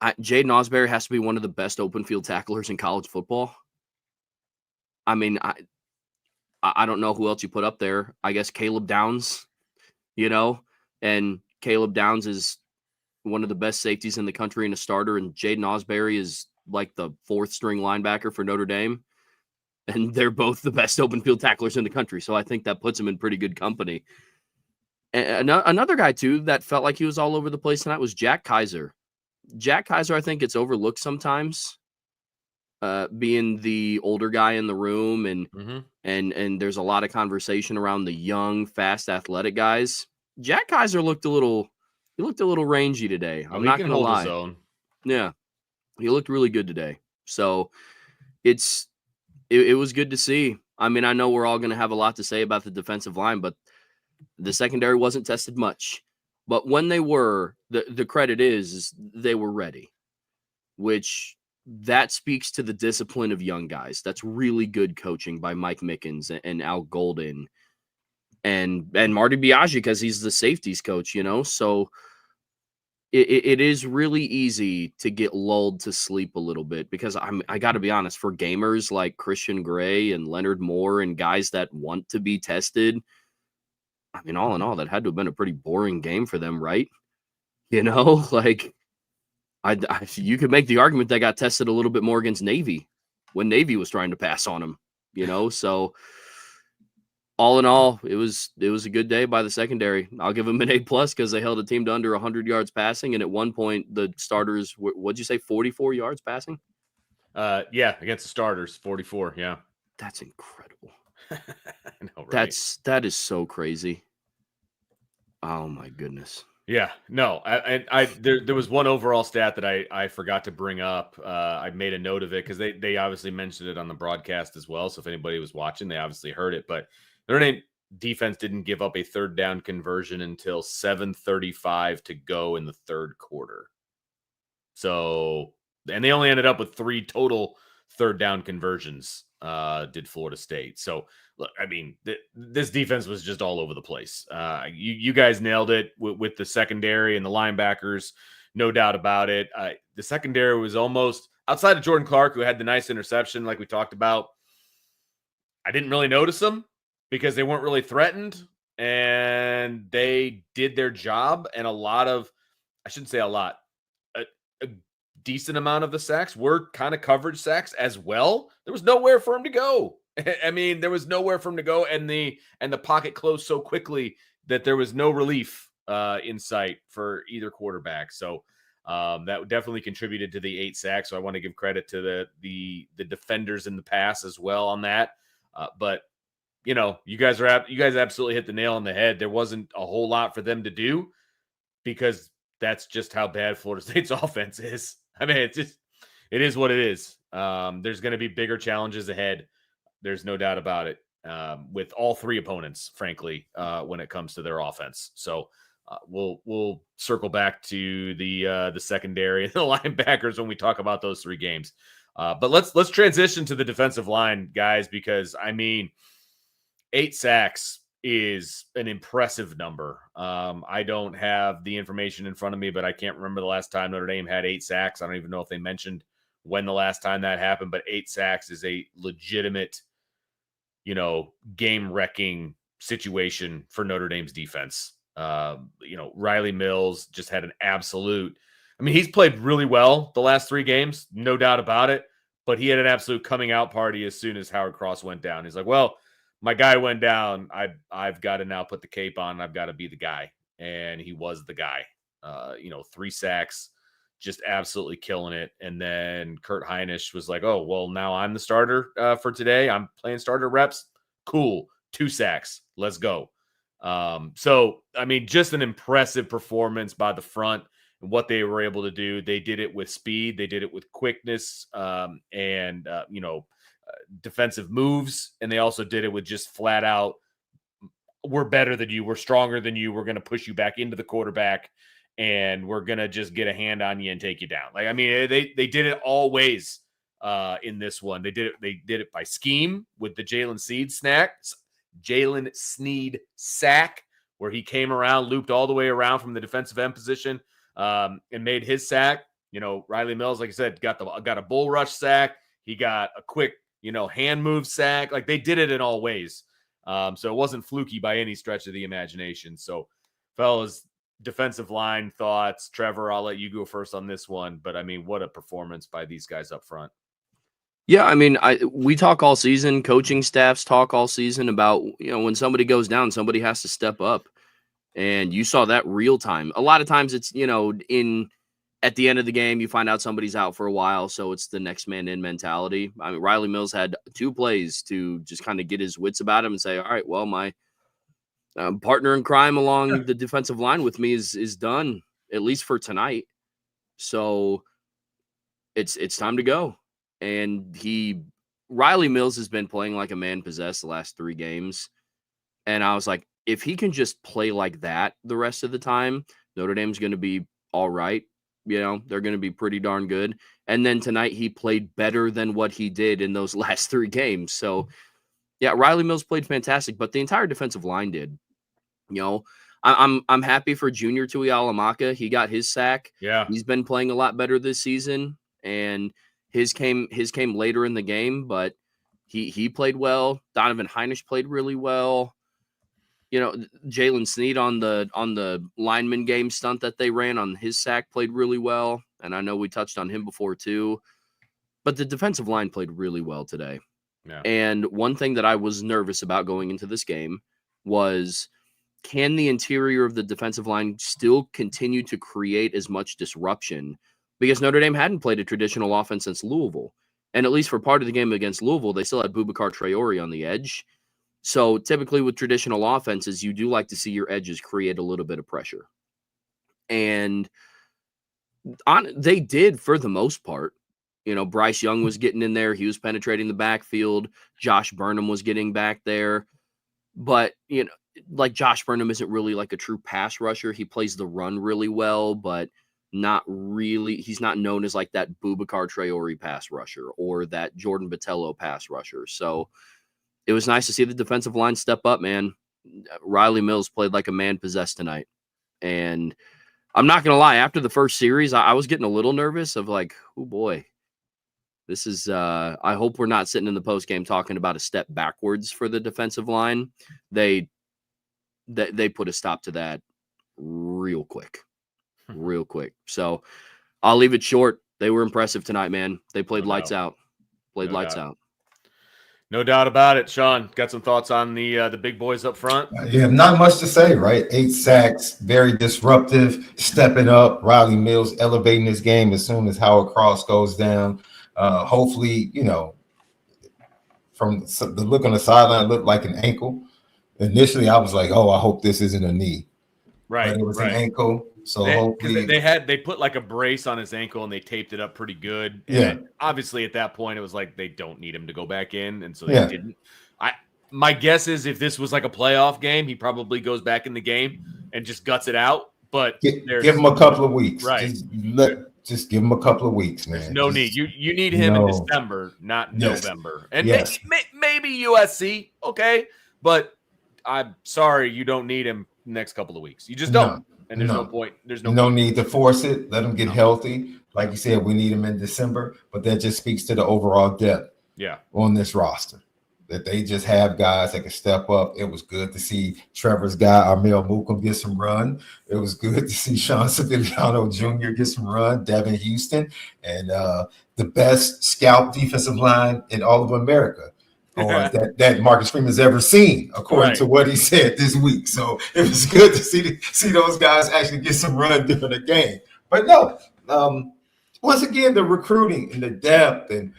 Jaden Osbury has to be one of the best open field tacklers in college football. I mean, I don't know who else you put up there. I guess Caleb Downs, and Caleb Downs is one of the best safeties in the country and a starter, and Jaden Osbury is like the fourth string linebacker for Notre Dame, and they're both the best open field tacklers in the country. So I think that puts him in pretty good company. And another guy too that felt like he was all over the place tonight was Jack Kaiser. Jack Kaiser, I think, gets overlooked sometimes, being the older guy in the room, and there's a lot of conversation around the young, fast, athletic guys. Jack Kaiser looked a little rangy today. I'm not going to lie. His own. Yeah, he looked really good today. So it was good to see. I mean, I know we're all going to have a lot to say about the defensive line, but the secondary wasn't tested much. But when they were, the credit is they were ready, which that speaks to the discipline of young guys. That's really good coaching by Mike Mickens and Al Golden and Marty Biaggi, because he's the safeties coach, So it is really easy to get lulled to sleep a little bit because I got to be honest, for gamers like Christian Gray and Leonard Moore and guys that want to be tested, I mean, all in all, that had to have been a pretty boring game for them, right? Like you could make the argument they got tested a little bit more against Navy when Navy was trying to pass on them, So all in all, it was a good day by the secondary. I'll give them an A+ because they held a team to under 100 yards passing, and at one point the starters, what'd you say, 44 yards passing? Yeah, against the starters, 44. Yeah, that's incredible. I know, right? That is so crazy. Oh my goodness. Yeah, no, there was one overall stat that I forgot to bring up. I made a note of it because they obviously mentioned it on the broadcast as well. So if anybody was watching, they obviously heard it. But Notre Dame defense didn't give up a third down conversion until 7:35 to go in the third quarter. So, and they only ended up with 3 total third down conversions. Did Florida State. So look, I mean, this defense was just all over the place. You guys nailed it with the secondary and the linebackers, no doubt about it. The secondary was almost outside of Jordan Clark, who had the nice interception, like we talked about. I didn't really notice them because they weren't really threatened and they did their job. And I shouldn't say a lot, a decent amount of the sacks were kind of coverage sacks as well. There was nowhere for him to go. I mean, there was nowhere for him to go, and the pocket closed so quickly that there was no relief in sight for either quarterback. So that definitely contributed to the 8 sacks. So I want to give credit to the defenders in the pass as well on that. But you guys absolutely hit the nail on the head. There wasn't a whole lot for them to do because that's just how bad Florida State's offense is. I mean, it is what it is. There's going to be bigger challenges ahead. There's no doubt about it, with all 3 opponents, frankly, when it comes to their offense. So we'll circle back to the secondary and the linebackers when we talk about those 3 games. But let's transition to the defensive line, guys, because I mean, 8 sacks is an impressive number. I don't have the information in front of me, but I can't remember the last time Notre Dame had 8 sacks. I don't even know if they mentioned when the last time that happened, but 8 sacks is a legitimate, game-wrecking situation for Notre Dame's defense. Riley Mills just had an absolute, I mean, he's played really well the last 3 games, no doubt about it, but he had an absolute coming out party as soon as Howard Cross went down. He's like, well, my guy went down. I've got to now put the cape on. I've got to be the guy. And he was the guy. 3 sacks, just absolutely killing it. And then Kurt Heinisch was like, oh, well, now I'm the starter for today. I'm playing starter reps. Cool. 2 sacks. Let's go. So, I mean, just an impressive performance by the front and what they were able to do. They did it with speed. They did it with quickness and defensive moves. And they also did it with just flat out, we're better than you. We're stronger than you. We're going to push you back into the quarterback. And we're going to just get a hand on you and take you down. Like, I mean, they did it all ways in this one. They did it by scheme with the Jalen Sneed sack, where he came around, looped all the way around from the defensive end position and made his sack. Riley Mills, like I said, got a bull rush sack. He got a quick, hand move sack. Like, they did it in all ways. So it wasn't fluky by any stretch of the imagination. So, fellas, defensive line thoughts. Trevor, I'll let you go first on this one. But, I mean, what a performance by these guys up front. Yeah, I mean, we talk all season, coaching staffs talk all season about, when somebody goes down, somebody has to step up. And you saw that real time. A lot of times it's, at the end of the game, you find out somebody's out for a while, so it's the next man in mentality. I mean, Riley Mills had 2 plays to just kind of get his wits about him and say, all right, well, my partner in crime along the defensive line with me is done, at least for tonight. So it's time to go. And Riley Mills has been playing like a man possessed the last 3 games. And I was like, if he can just play like that the rest of the time, Notre Dame's going to be all right. They're going to be pretty darn good. And then tonight he played better than what he did in those last 3 games. So yeah, Riley Mills played fantastic, but the entire defensive line did. I'm happy for Junior Tuialamaka. He got his sack. Yeah, he's been playing a lot better this season, and his came later in the game, but he played well. Donovan Heinisch played really well. Jalen Sneed on the lineman game stunt that they ran on his sack played really well, and I know we touched on him before too. But the defensive line played really well today. Yeah. And one thing that I was nervous about going into this game was, can the interior of the defensive line still continue to create as much disruption? Because Notre Dame hadn't played a traditional offense since Louisville. And at least for part of the game against Louisville, they still had Boubacar Traore on the edge. So typically with traditional offenses, you do like to see your edges create a little bit of pressure. And they did for the most part. Bryce Young was getting in there. He was penetrating the backfield. Josh Burnham was getting back there. But, like Josh Burnham isn't really like a true pass rusher. He plays the run really well, but not really. He's not known as like that Boubacar Traore pass rusher or that Jordan Botelho pass rusher. So it was nice to see the defensive line step up, man. Riley Mills played like a man possessed tonight. And I'm not going to lie, after the first series, I was getting a little nervous of like, oh boy, this is, I hope we're not sitting in the post game talking about a step backwards for the defensive line. They put a stop to that real quick. So I'll leave it short. They were impressive tonight, man. They played lights out. Lights out. No doubt about it. Sean, got some thoughts on the big boys up front? Yeah, not much to say, right? 8 sacks, very disruptive, stepping up. Riley Mills elevating his game as soon as Howard Cross goes down. Hopefully, from the look on the sideline, it looked like an ankle. Initially, I was like, oh, I hope this isn't a knee. Right. But it was an ankle. So hopefully they put like a brace on his ankle and they taped it up pretty good. And obviously at that point it was like they don't need him to go back in, and so they didn't. My guess is if this was like a playoff game, he probably goes back in the game and just guts it out. But give him a couple of weeks. Right. Just give him a couple of weeks, man. There's no need. You need him in December, not November. And maybe USC, okay, but I'm sorry, you don't need him next couple of weeks. You just don't. And there's no point. There's no need to force it. Let him get healthy. Like you said, we need him in December, but that just speaks to the overall depth on this roster. That they just have guys that can step up. It was good to see Trevor's guy, Armel Mukam, get some run. It was good to see Sean Sevillano Jr. get some run, Devin Houston, and the best scout defensive line in all of America. Or that Marcus Freeman's ever seen, according to what he said this week. So it was good to see those guys actually get some run during the game. But no, Once again, the recruiting and the depth and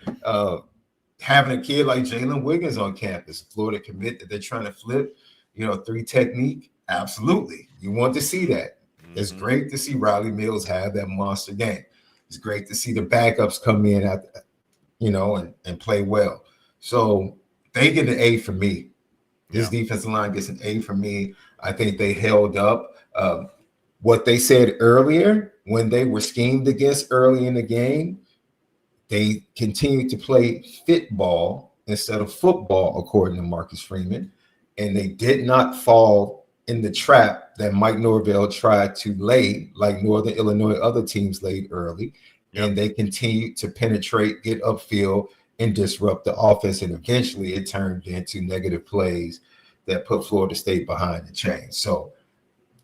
having a kid like Jalen Wiggins on campus, Florida commit that they're trying to flip, 3 technique. Absolutely. You want to see that. It's great to see Riley Mills have that monster game. It's great to see the backups come in and play well. So they get an A for me. This defensive line gets an A for me. I think they held up what they said earlier when they were schemed against early in the game. They continued to play fit ball instead of football, according to Marcus Freeman. And they did not fall in the trap that Mike Norvell tried to lay, like Northern Illinois other teams laid early. And they continued to penetrate, get upfield, and disrupt the offense. And eventually it turned into negative plays that put Florida State behind the chains. So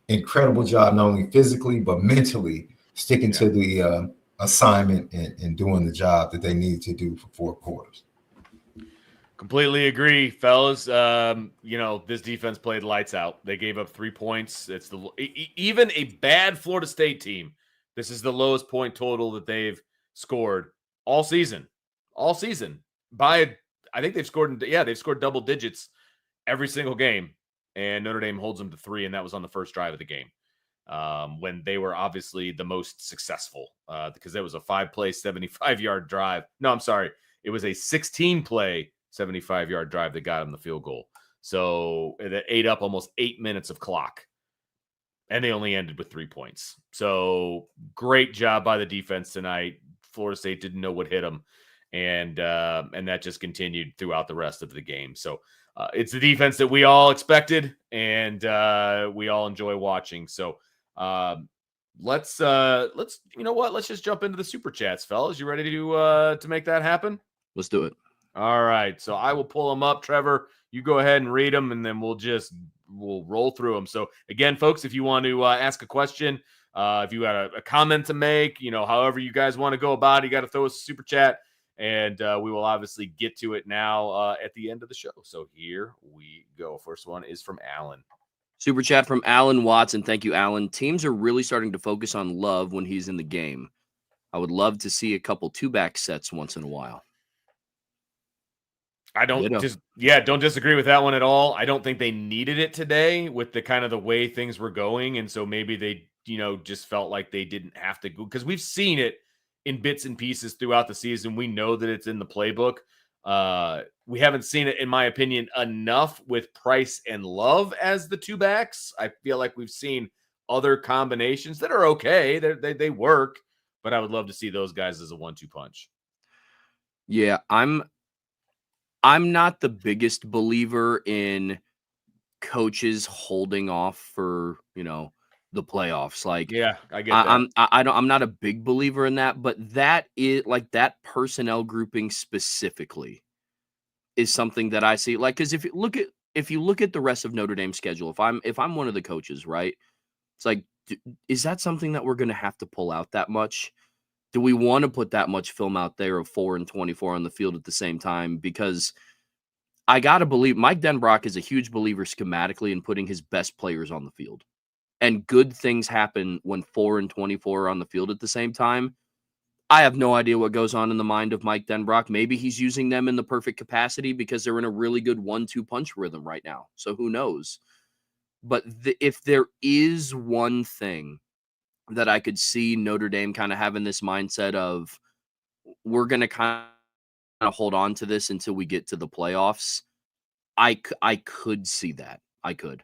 incredible job, not only physically, but mentally sticking to the assignment and doing the job that they needed to do for 4 quarters. Completely agree, fellas. This defense played lights out. They gave up 3 points. It's even a bad Florida State team. This is the lowest point total that they've scored all season. I think they've scored double digits every single game, and Notre Dame holds them to 3, and that was on the first drive of the game. When they were obviously the most successful, because there was a 5-play, 75-yard drive. No, I'm sorry. It was a 16-play, 75-yard drive that got them the field goal. So it ate up almost 8 minutes of clock, and they only ended with 3 points. So great job by the defense tonight. Florida State didn't know what hit them, and that just continued throughout the rest of the game. So it's the defense that we all expected, and we all enjoy watching. So let's just jump into the super chats, fellas. You ready to make that happen? Let's do it. All right. So I will pull them up. Trevor, you go ahead and read them, and then we'll roll through them. So again, folks, if you want to ask a question, if you got a comment to make, however you guys want to go about it, you got to throw us a super chat, and we will obviously get to it now at the end of the show. So here we go. First one is from Alan. Super chat from Alan Watson. Thank you, Alan. Teams are really starting to focus on Love when he's in the game. I would love to see a couple 2-back sets once in a while. I don't disagree with that one at all. I don't think they needed it today with the kind of the way things were going. And so maybe they, just felt like they didn't have to go, because we've seen it in bits and pieces throughout the season. We know that it's in the playbook. We haven't seen it, in my opinion, enough with Price and Love as the 2-backs. I feel like we've seen other combinations that are okay. They work, but I would love to see those guys as a 1-2 punch. Yeah, I'm not the biggest believer in coaches holding off for, the playoffs. Like, yeah, I get that. I'm not a big believer in that, but that is like that personnel grouping specifically is something that I see. Like, because if you look at the rest of Notre Dame's schedule, if I'm one of the coaches, right, it's like, is that something that we're going to have to pull out that much? Do we want to put that much film out there of 4 and 24 on the field at the same time? Because I got to believe Mike Denbrock is a huge believer schematically in putting his best players on the field. And good things happen when 4 and 24 are on the field at the same time. I have no idea what goes on in the mind of Mike Denbrock. Maybe he's using them in the perfect capacity because they're in a really good 1-2 punch rhythm right now. So who knows? But if there is one thing that I could see Notre Dame kind of having this mindset of, we're going to kind of hold on to this until we get to the playoffs, I could see that. I could.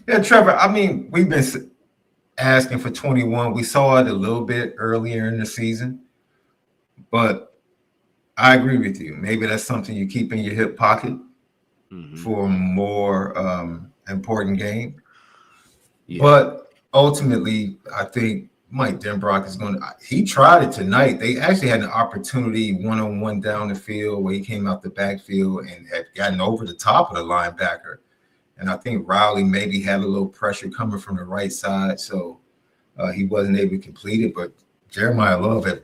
Yeah, Trevor, I mean, we've been asking for 21. We saw it a little bit earlier in the season, but I agree with you. Maybe that's something you keep in your hip pocket for a more important game. Yeah. But ultimately, I think Mike Denbrock is going to – he tried it tonight. They actually had an opportunity one-on-one down the field where he came out the backfield and had gotten over the top of the linebacker. And I think Riley maybe had a little pressure coming from the right side, so he wasn't able to complete it. But Jeremiah Love had,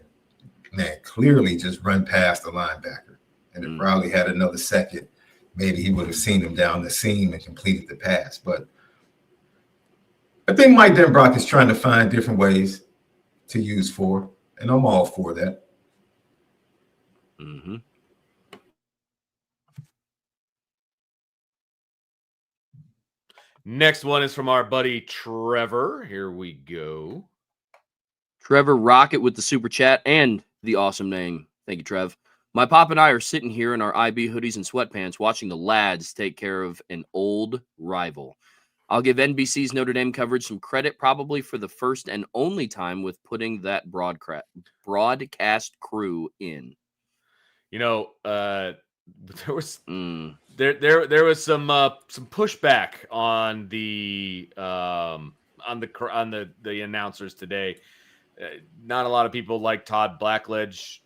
clearly just run past the linebacker. And if Riley had another second, maybe he would have seen him down the seam and completed the pass. But I think Mike Denbrock is trying to find different ways to use for, and I'm all for that. Mm-hmm. Next one is from our buddy Trevor. Here we go. Trevor Rocket with the super chat and the awesome name. Thank you, Trev. My pop and I are sitting here in our IB hoodies and sweatpants watching the lads take care of an old rival. I'll give NBC's Notre Dame coverage some credit, probably for the first and only time with putting that broadcast crew in. You know, there was there was some pushback on the announcers today. Not a lot of people like Todd Blackledge.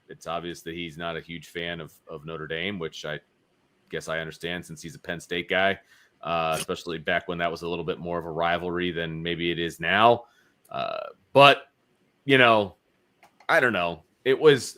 It's obvious that he's not a huge fan of Notre Dame, which I guess I understand since he's a Penn State guy, especially back when that was a little bit more of a rivalry than maybe it is now. But you know, I don't know. It was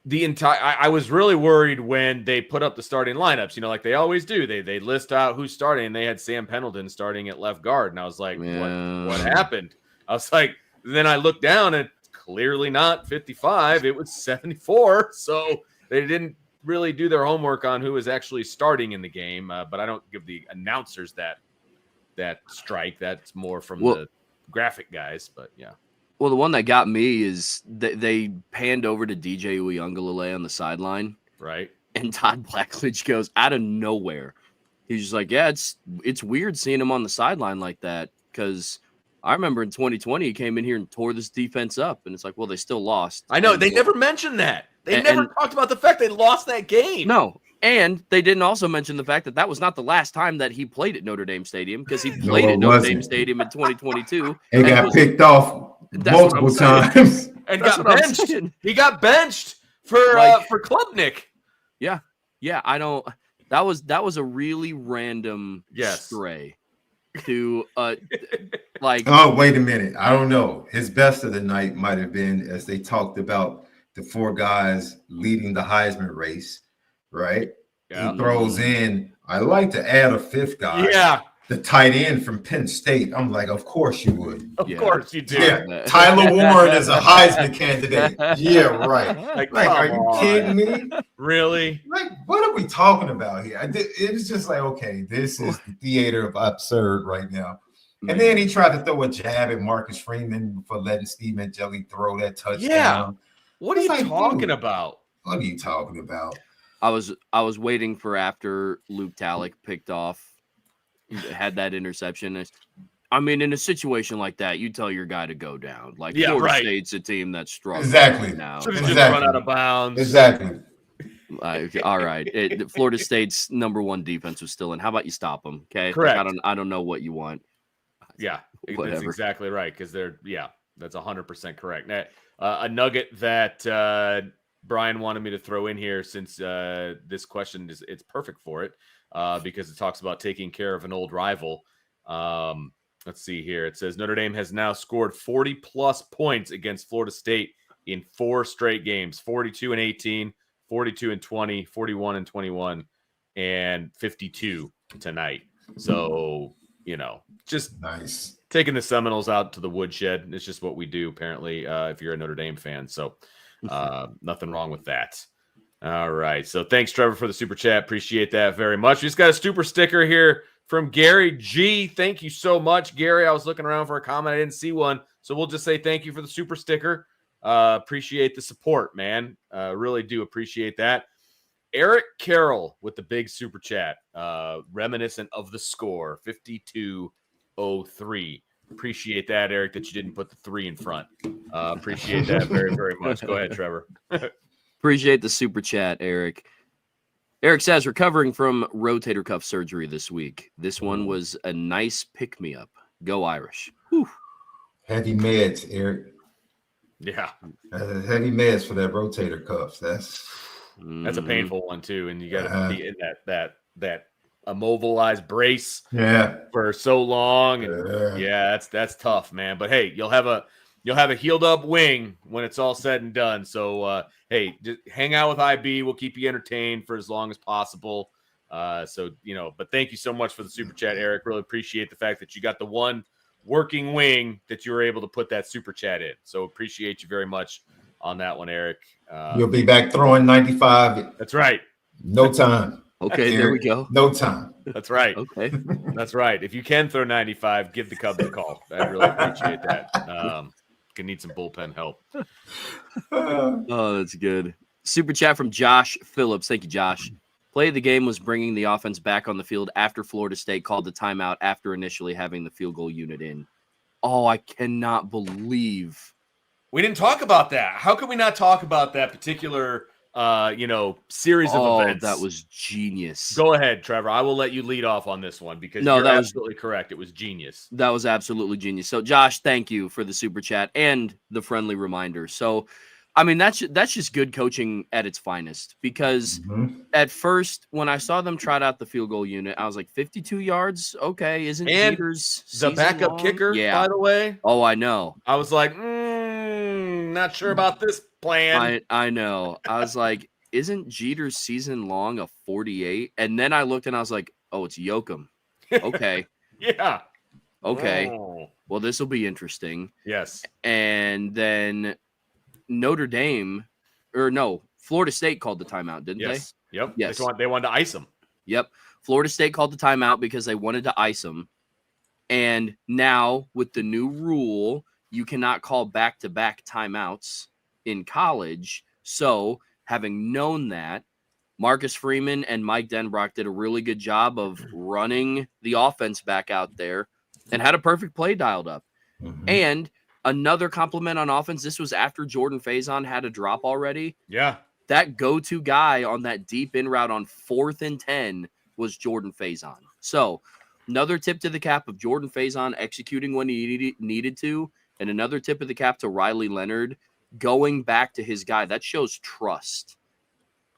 the entire. I was really worried when they put up the starting lineups. You know, like they always do. They list out who's starting. And they had Sam Pendleton starting at left guard, and I was like, what happened? I was like, then I looked down and it's clearly not 55. It was 74. So they didn't really do their homework on who was actually starting in the game. But I don't give the announcers that strike. That's more from the graphic guys. But yeah. Well, the one that got me is they panned over to DJ Uiagalelei on the sideline. Right. And Todd Blackledge goes out of nowhere. He's just like, yeah, it's weird seeing him on the sideline like that because I remember in 2020 he came in here and tore this defense up, and it's like, well, they still lost. I know they never mentioned that. They never talked about the fact they lost that game. No, and they didn't also mention the fact that was not the last time that he played at Notre Dame Stadium because he played at Notre Dame Stadium in 2022 and got picked off multiple times and got benched. He got benched for Klubnik. Yeah, I don't. That was a really random stray. To oh, wait a minute, I don't know. His best of the night might have been as they talked about the four guys leading the Heisman race, right? Yeah. He throws in, I like to add a fifth guy. Yeah. The tight end from Penn State. I'm like, of course you would. Of course you do. Yeah. Tyler Warren is a Heisman candidate. Yeah, right. Like are you kidding me? Really? Like, what are we talking about here? It was just like, okay, this is the theater of absurd right now. And then he tried to throw a jab at Marcus Freeman for letting Steve Angeli throw that touchdown. Yeah. What are you talking about? What are you talking about? I was waiting for after Luke Talek picked off, had that interception. I mean, in a situation like that, you tell your guy to go down. Like Florida State's a team that's strong. Exactly. Now. Should have just run out of bounds. Exactly. All right. Florida State's number one defense was still in. How about you stop them? Okay. Correct. Like, I don't know what you want. Yeah, Whatever. That's exactly right. Because that's 100% correct. Now, a nugget that Brian wanted me to throw in here since this question it's perfect for it because it talks about taking care of an old rival. Let's see here. It says Notre Dame has now scored 40 plus points against Florida State in 4 straight games, 42-18, 42-20, 41-21, and 52 tonight. So, just nice. Taking the Seminoles out to the woodshed. It's just what we do, apparently, if you're a Notre Dame fan. So nothing wrong with that. All right. So thanks, Trevor, for the super chat. Appreciate that very much. We just got a super sticker here from Gary G. Thank you so much, Gary. I was looking around for a comment. I didn't see one. So we'll just say thank you for the super sticker. Appreciate the support, man. Really do appreciate that. Eric Carroll with the big super chat, reminiscent of the score, 52-03. Appreciate that, Eric, that you didn't put the 3 in front. Appreciate that very, very much. Go ahead, Trevor. Appreciate the super chat, Eric. Eric says, recovering from rotator cuff surgery this week. This one was a nice pick-me-up. Go Irish. Whew. Heavy meds, Eric. Yeah. Heavy meds for that rotator cuff. That's a painful one, too. And you got to be in that immobilized brace for so long. And that's tough, man. But hey, you'll have a healed up wing when it's all said and done. So hey, just hang out with IB. We'll keep you entertained for as long as possible. So, but thank you so much for the super chat, Eric. Really appreciate the fact that you got the one working wing that you were able to put that super chat in. So appreciate you very much on that one, Eric. You'll be back throwing 95. That's right. No time. Okay, Eric, there we go. No time. That's right. Okay. That's right. If you can throw 95, give the Cubs a call. I really appreciate that. Can need some bullpen help. Oh, that's good. Super chat from Josh Phillips. Thank you, Josh. Play of the game was bringing the offense back on the field after Florida State called the timeout after initially having the field goal unit in. Oh, I cannot believe we didn't talk about that. How could we not talk about that particular series of events? That was genius. Go ahead, Trevor. I will let you lead off on this one because you're absolutely correct. It was genius. That was absolutely genius. So, Josh, thank you for the super chat and the friendly reminder. So, I mean, that's just good coaching at its finest because at first, when I saw them trot out the field goal unit, I was like, 52 yards? Okay, isn't Jeter's the backup long? kicker, Yeah. by the way? Oh, I know. I was like, not sure about this plan. I know. I was like, isn't Jeter's season long a 48? And then I looked and I was like, oh, it's Yoakum. Okay. Yeah. Okay. Oh. Well, this will be interesting. Yes. And then Florida State called the timeout, didn't they? Yep. Yes. They wanted to ice him. Yep. Florida State called the timeout because they wanted to ice him. And now with the new rule, you cannot call back-to-back timeouts in college. So having known that, Marcus Freeman and Mike Denbrock did a really good job of running the offense back out there and had a perfect play dialed up. And another compliment on offense, this was after Jordan Faison had a drop already. Yeah. That go-to guy on that deep in route on 4th and 10 was Jordan Faison. So another tip to the cap of Jordan Faison executing when he needed to, and another tip of the cap to Riley Leonard going back to his guy. That shows trust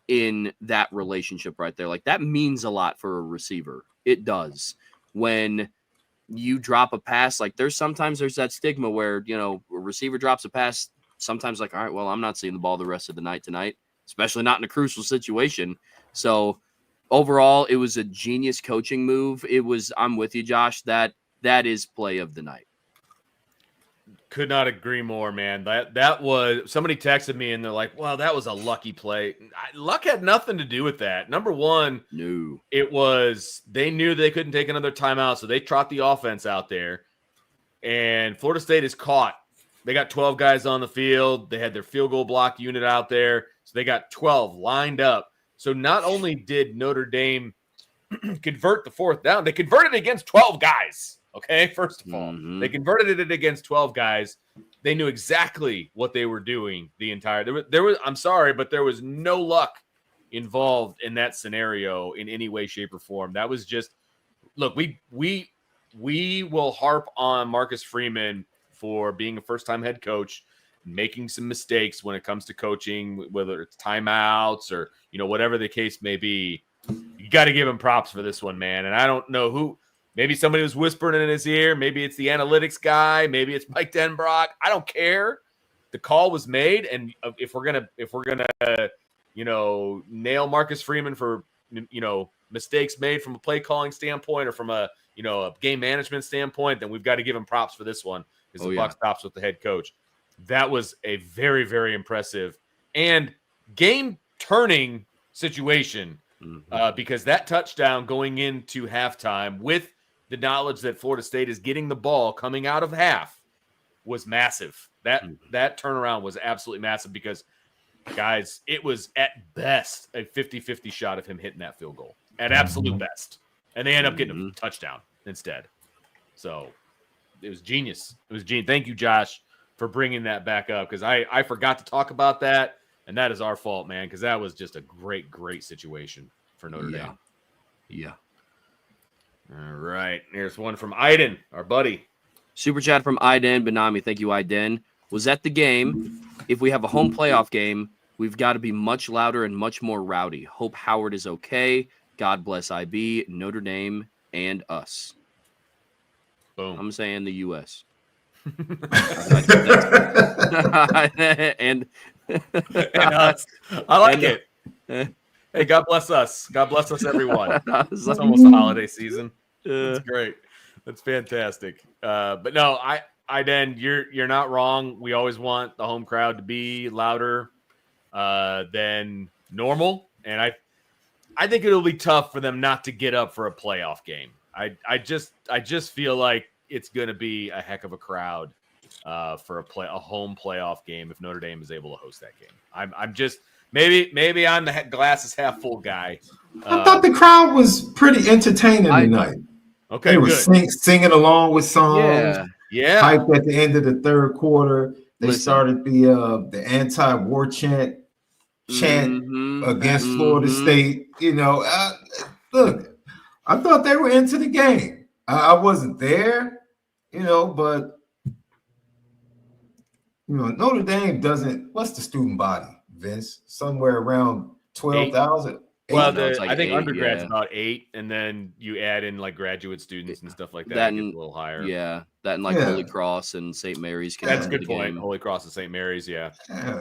in that relationship right there. Like, that means a lot for a receiver. It does. When you drop a pass, like there's that stigma where, a receiver drops a pass, sometimes like, all right, well, I'm not seeing the ball the rest of the night tonight, especially not in a crucial situation. So overall, it was a genius coaching move. I'm with you, Josh, that is play of the night. Could not agree more, man. That was, somebody texted me and they're like, well, that was a lucky play. Luck had nothing to do with that. Number one, no, it was, they knew they couldn't take another timeout, so they trot the offense out there. And Florida State is caught. They got 12 guys on the field. They had their field goal block unit out there. So they got 12 lined up. So not only did Notre Dame convert the fourth down, they converted against 12 guys. Okay, first of all, they converted it against 12 guys. They knew exactly what they were doing the entire. There was. I'm sorry, but there was no luck involved in that scenario in any way, shape, or form. That was just. Look, we will harp on Marcus Freeman for being a first-time head coach, making some mistakes when it comes to coaching, whether it's timeouts or whatever the case may be. You got to give him props for this one, man. And I don't know who. Maybe somebody was whispering in his ear. Maybe it's the analytics guy. Maybe it's Mike Denbrock. I don't care. The call was made, and if we're gonna nail Marcus Freeman for mistakes made from a play calling standpoint or from a game management standpoint, then we've got to give him props for this one because the buck stops with the head coach. That was a very, very impressive and game turning situation because that touchdown going into halftime with the knowledge that Florida State is getting the ball coming out of half was massive. That turnaround was absolutely massive because, guys, it was at best a 50-50 shot of him hitting that field goal. At absolute best. And they end up getting a touchdown instead. So it was genius. It was genius. Thank you, Josh, for bringing that back up because I forgot to talk about that, and that is our fault, man, because that was just a great, great situation for Notre Dame. Yeah. All right. Here's one from Aiden, our buddy. Super chat from Aiden Benami. Thank you, Aiden. Was at the game. If we have a home playoff game, we've got to be much louder and much more rowdy. Hope Howard is okay. God bless IB, Notre Dame, and us. Boom. I'm saying the U.S. and us. I like it. Hey, God bless us. God bless us, everyone. It's It's like, almost the holiday season. uh, That's great. That's fantastic. But no, Den, you're not wrong. We always want the home crowd to be louder than normal, and I think it'll be tough for them not to get up for a playoff game. I just feel like it's going to be a heck of a crowd for a home playoff game if Notre Dame is able to host that game. I'm just maybe I'm the glass is half full guy. I thought the crowd was pretty entertaining tonight. Okay, they were good. singing along with songs. yeah. Hyped at the end of the third quarter. They Listen. started the anti-war chant against Florida State. Look, I thought they were into the game. I wasn't there, but Notre Dame doesn't. What's the student body, Vince? Somewhere around 12,000. Well, like I think 8, undergrad's about 8, and then you add in like graduate students and stuff like that. That it gets a little higher. Yeah, that and like Holy Cross and St. Mary's. That's a good point. Holy Cross and St. Mary's, yeah.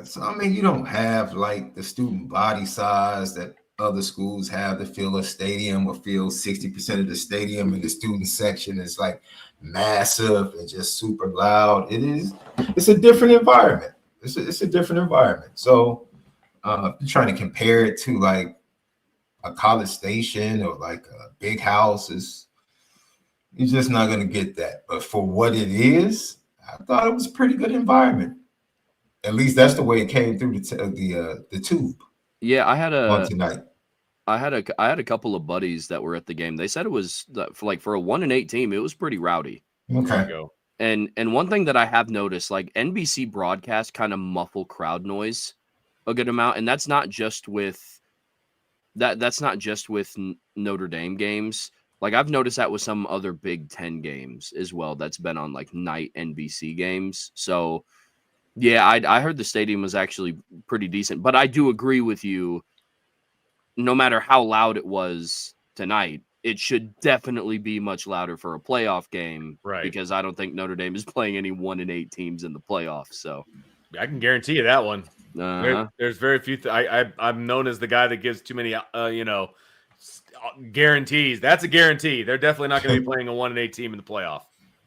So I mean, you don't have like the student body size that other schools have to fill a stadium or fill 60% of the stadium, and the student section is like massive and just super loud. It's a different environment. It's a different environment. So trying to compare it to like a College Station or like a big house you're just not going to get that. But for what it is, I thought it was a pretty good environment. At least that's the way it came through the tube. Yeah, I had tonight. I had a couple of buddies that were at the game. They said it was for a 1-8 team. It was pretty rowdy. Okay. And one thing that I have noticed, like NBC broadcasts kind of muffle crowd noise a good amount, and that's not just with Notre Dame games. Like I've noticed that with some other Big Ten games as well. That's been on like night NBC games. So yeah, I heard the stadium was actually pretty decent, but I do agree with you. No matter how loud it was tonight, it should definitely be much louder for a playoff game, right? Because I don't think Notre Dame is playing any 1-8 teams in the playoffs. So I can guarantee you that one. There's very few. I'm known as the guy that gives too many, guarantees. That's a guarantee. They're definitely not going to be playing a 1-8 team in the playoff.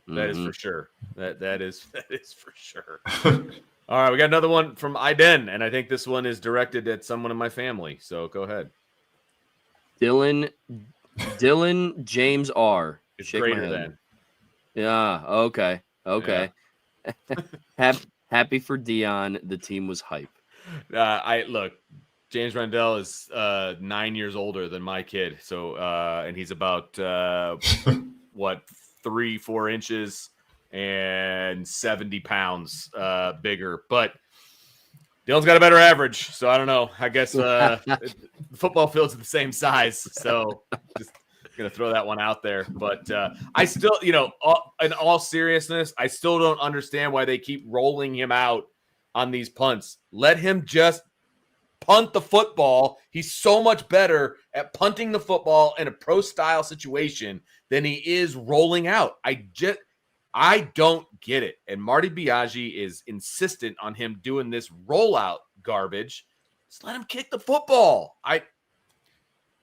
That is for sure. That is for sure. All right, we got another one from Iden, and I think this one is directed at someone in my family. So go ahead. Dylan James R. It's greater than. Yeah. Okay. Yeah. Happy for Dion. The team was hype. Look. James Randall is 9 years older than my kid, so and he's about 3-4 inches and 70 pounds bigger. But Dylan's got a better average, so I don't know. I guess the football field's the same size, so just gonna throw that one out there. But I still, in all seriousness, I still don't understand why they keep rolling him out on these punts. Let him just punt the football. He's so much better at punting the football in a pro style situation than he is rolling out. I don't get it. And Marty Biaggi is insistent on him doing this rollout garbage. Just let him kick the football. I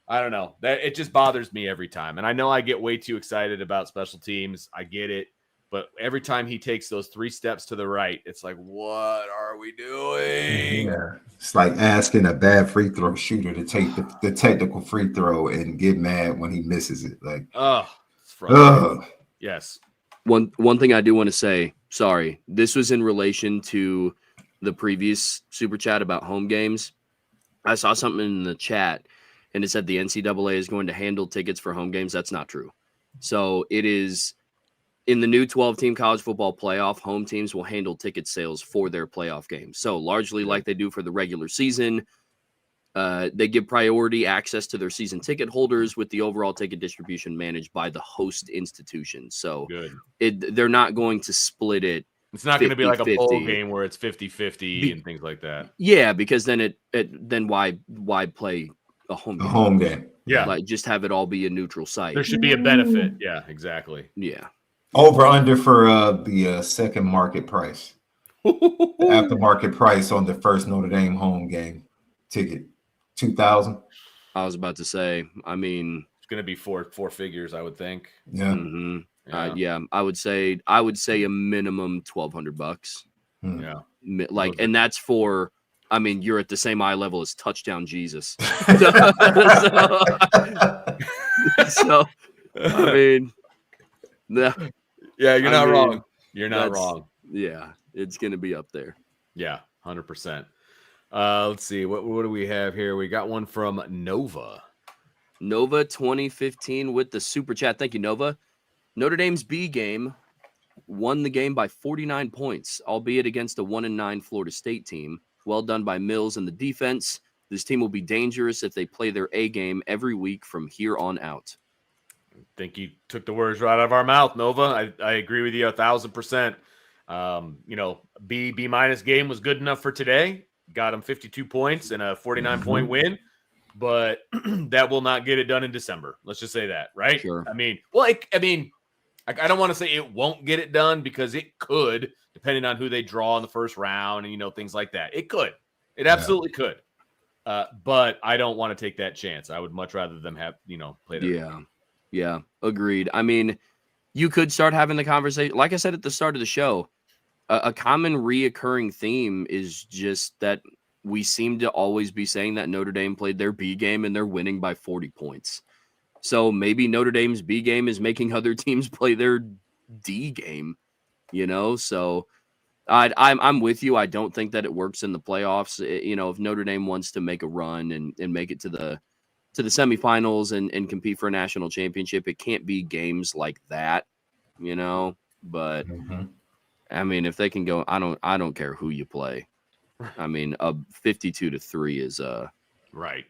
don't know. That it just bothers me every time. And I know I get way too excited about special teams. I get it. But every time he takes those 3 steps to the right, it's like, what are we doing? Yeah. It's like asking a bad free throw shooter to take the technical free throw and get mad when he misses it. Like, it's frustrating. Yes. One thing I do want to say, sorry, this was in relation to the previous super chat about home games. I saw something in the chat, and it said the NCAA is going to handle tickets for home games. That's not true. So it is. In the new 12-team college football playoff, home teams will handle ticket sales for their playoff games. So largely like they do for the regular season, they give priority access to their season ticket holders with the overall ticket distribution managed by the host institution. So they're not going to split it. It's not going to be like a bowl game where it's 50-50 and things like that. Yeah, because then then why play a home game? A home game. Yeah. Like just have it all be a neutral site. There should be a benefit. Yeah, exactly. Yeah. Over under for the second market price. The aftermarket price on the first Notre Dame home game ticket, 2,000. I was about to say, I mean, It's going to be four figures, I would think. Yeah. Yeah. I would say a minimum $1,200. Yeah. Like, and that's for, I mean, you're at the same eye level as Touchdown Jesus. So I mean, yeah, you're not wrong. You're not wrong. Yeah, it's going to be up there. Yeah, 100%. Let's see. What do we have here? We got one from Nova 2015 with the super chat. Thank you, Nova. Notre Dame's B game won the game by 49 points, albeit against a 1-9 Florida State team. Well done by Mills and the defense. This team will be dangerous if they play their A game every week from here on out. I think you took the words right out of our mouth, Nova. I agree with you 1,000%. B minus game was good enough for today. Got him 52 points and a 49-point win, but that will not get it done in December. Let's just say that, right? Sure. I don't want to say it won't get it done because it could, depending on who they draw in the first round and, things like that. It could. It absolutely could. But I don't want to take that chance. I would much rather them have, play their game. Yeah, agreed. I mean, you could start having the conversation. Like I said at the start of the show, a common reoccurring theme is just that we seem to always be saying that Notre Dame played their B game and they're winning by 40 points. So maybe Notre Dame's B game is making other teams play their D game, So I'm with you. I don't think that it works in the playoffs. If Notre Dame wants to make a run and make it to the semifinals and compete for a national championship, it can't be games like that, But I mean, if they can go, I don't care who you play. I mean, a 52-3 is right.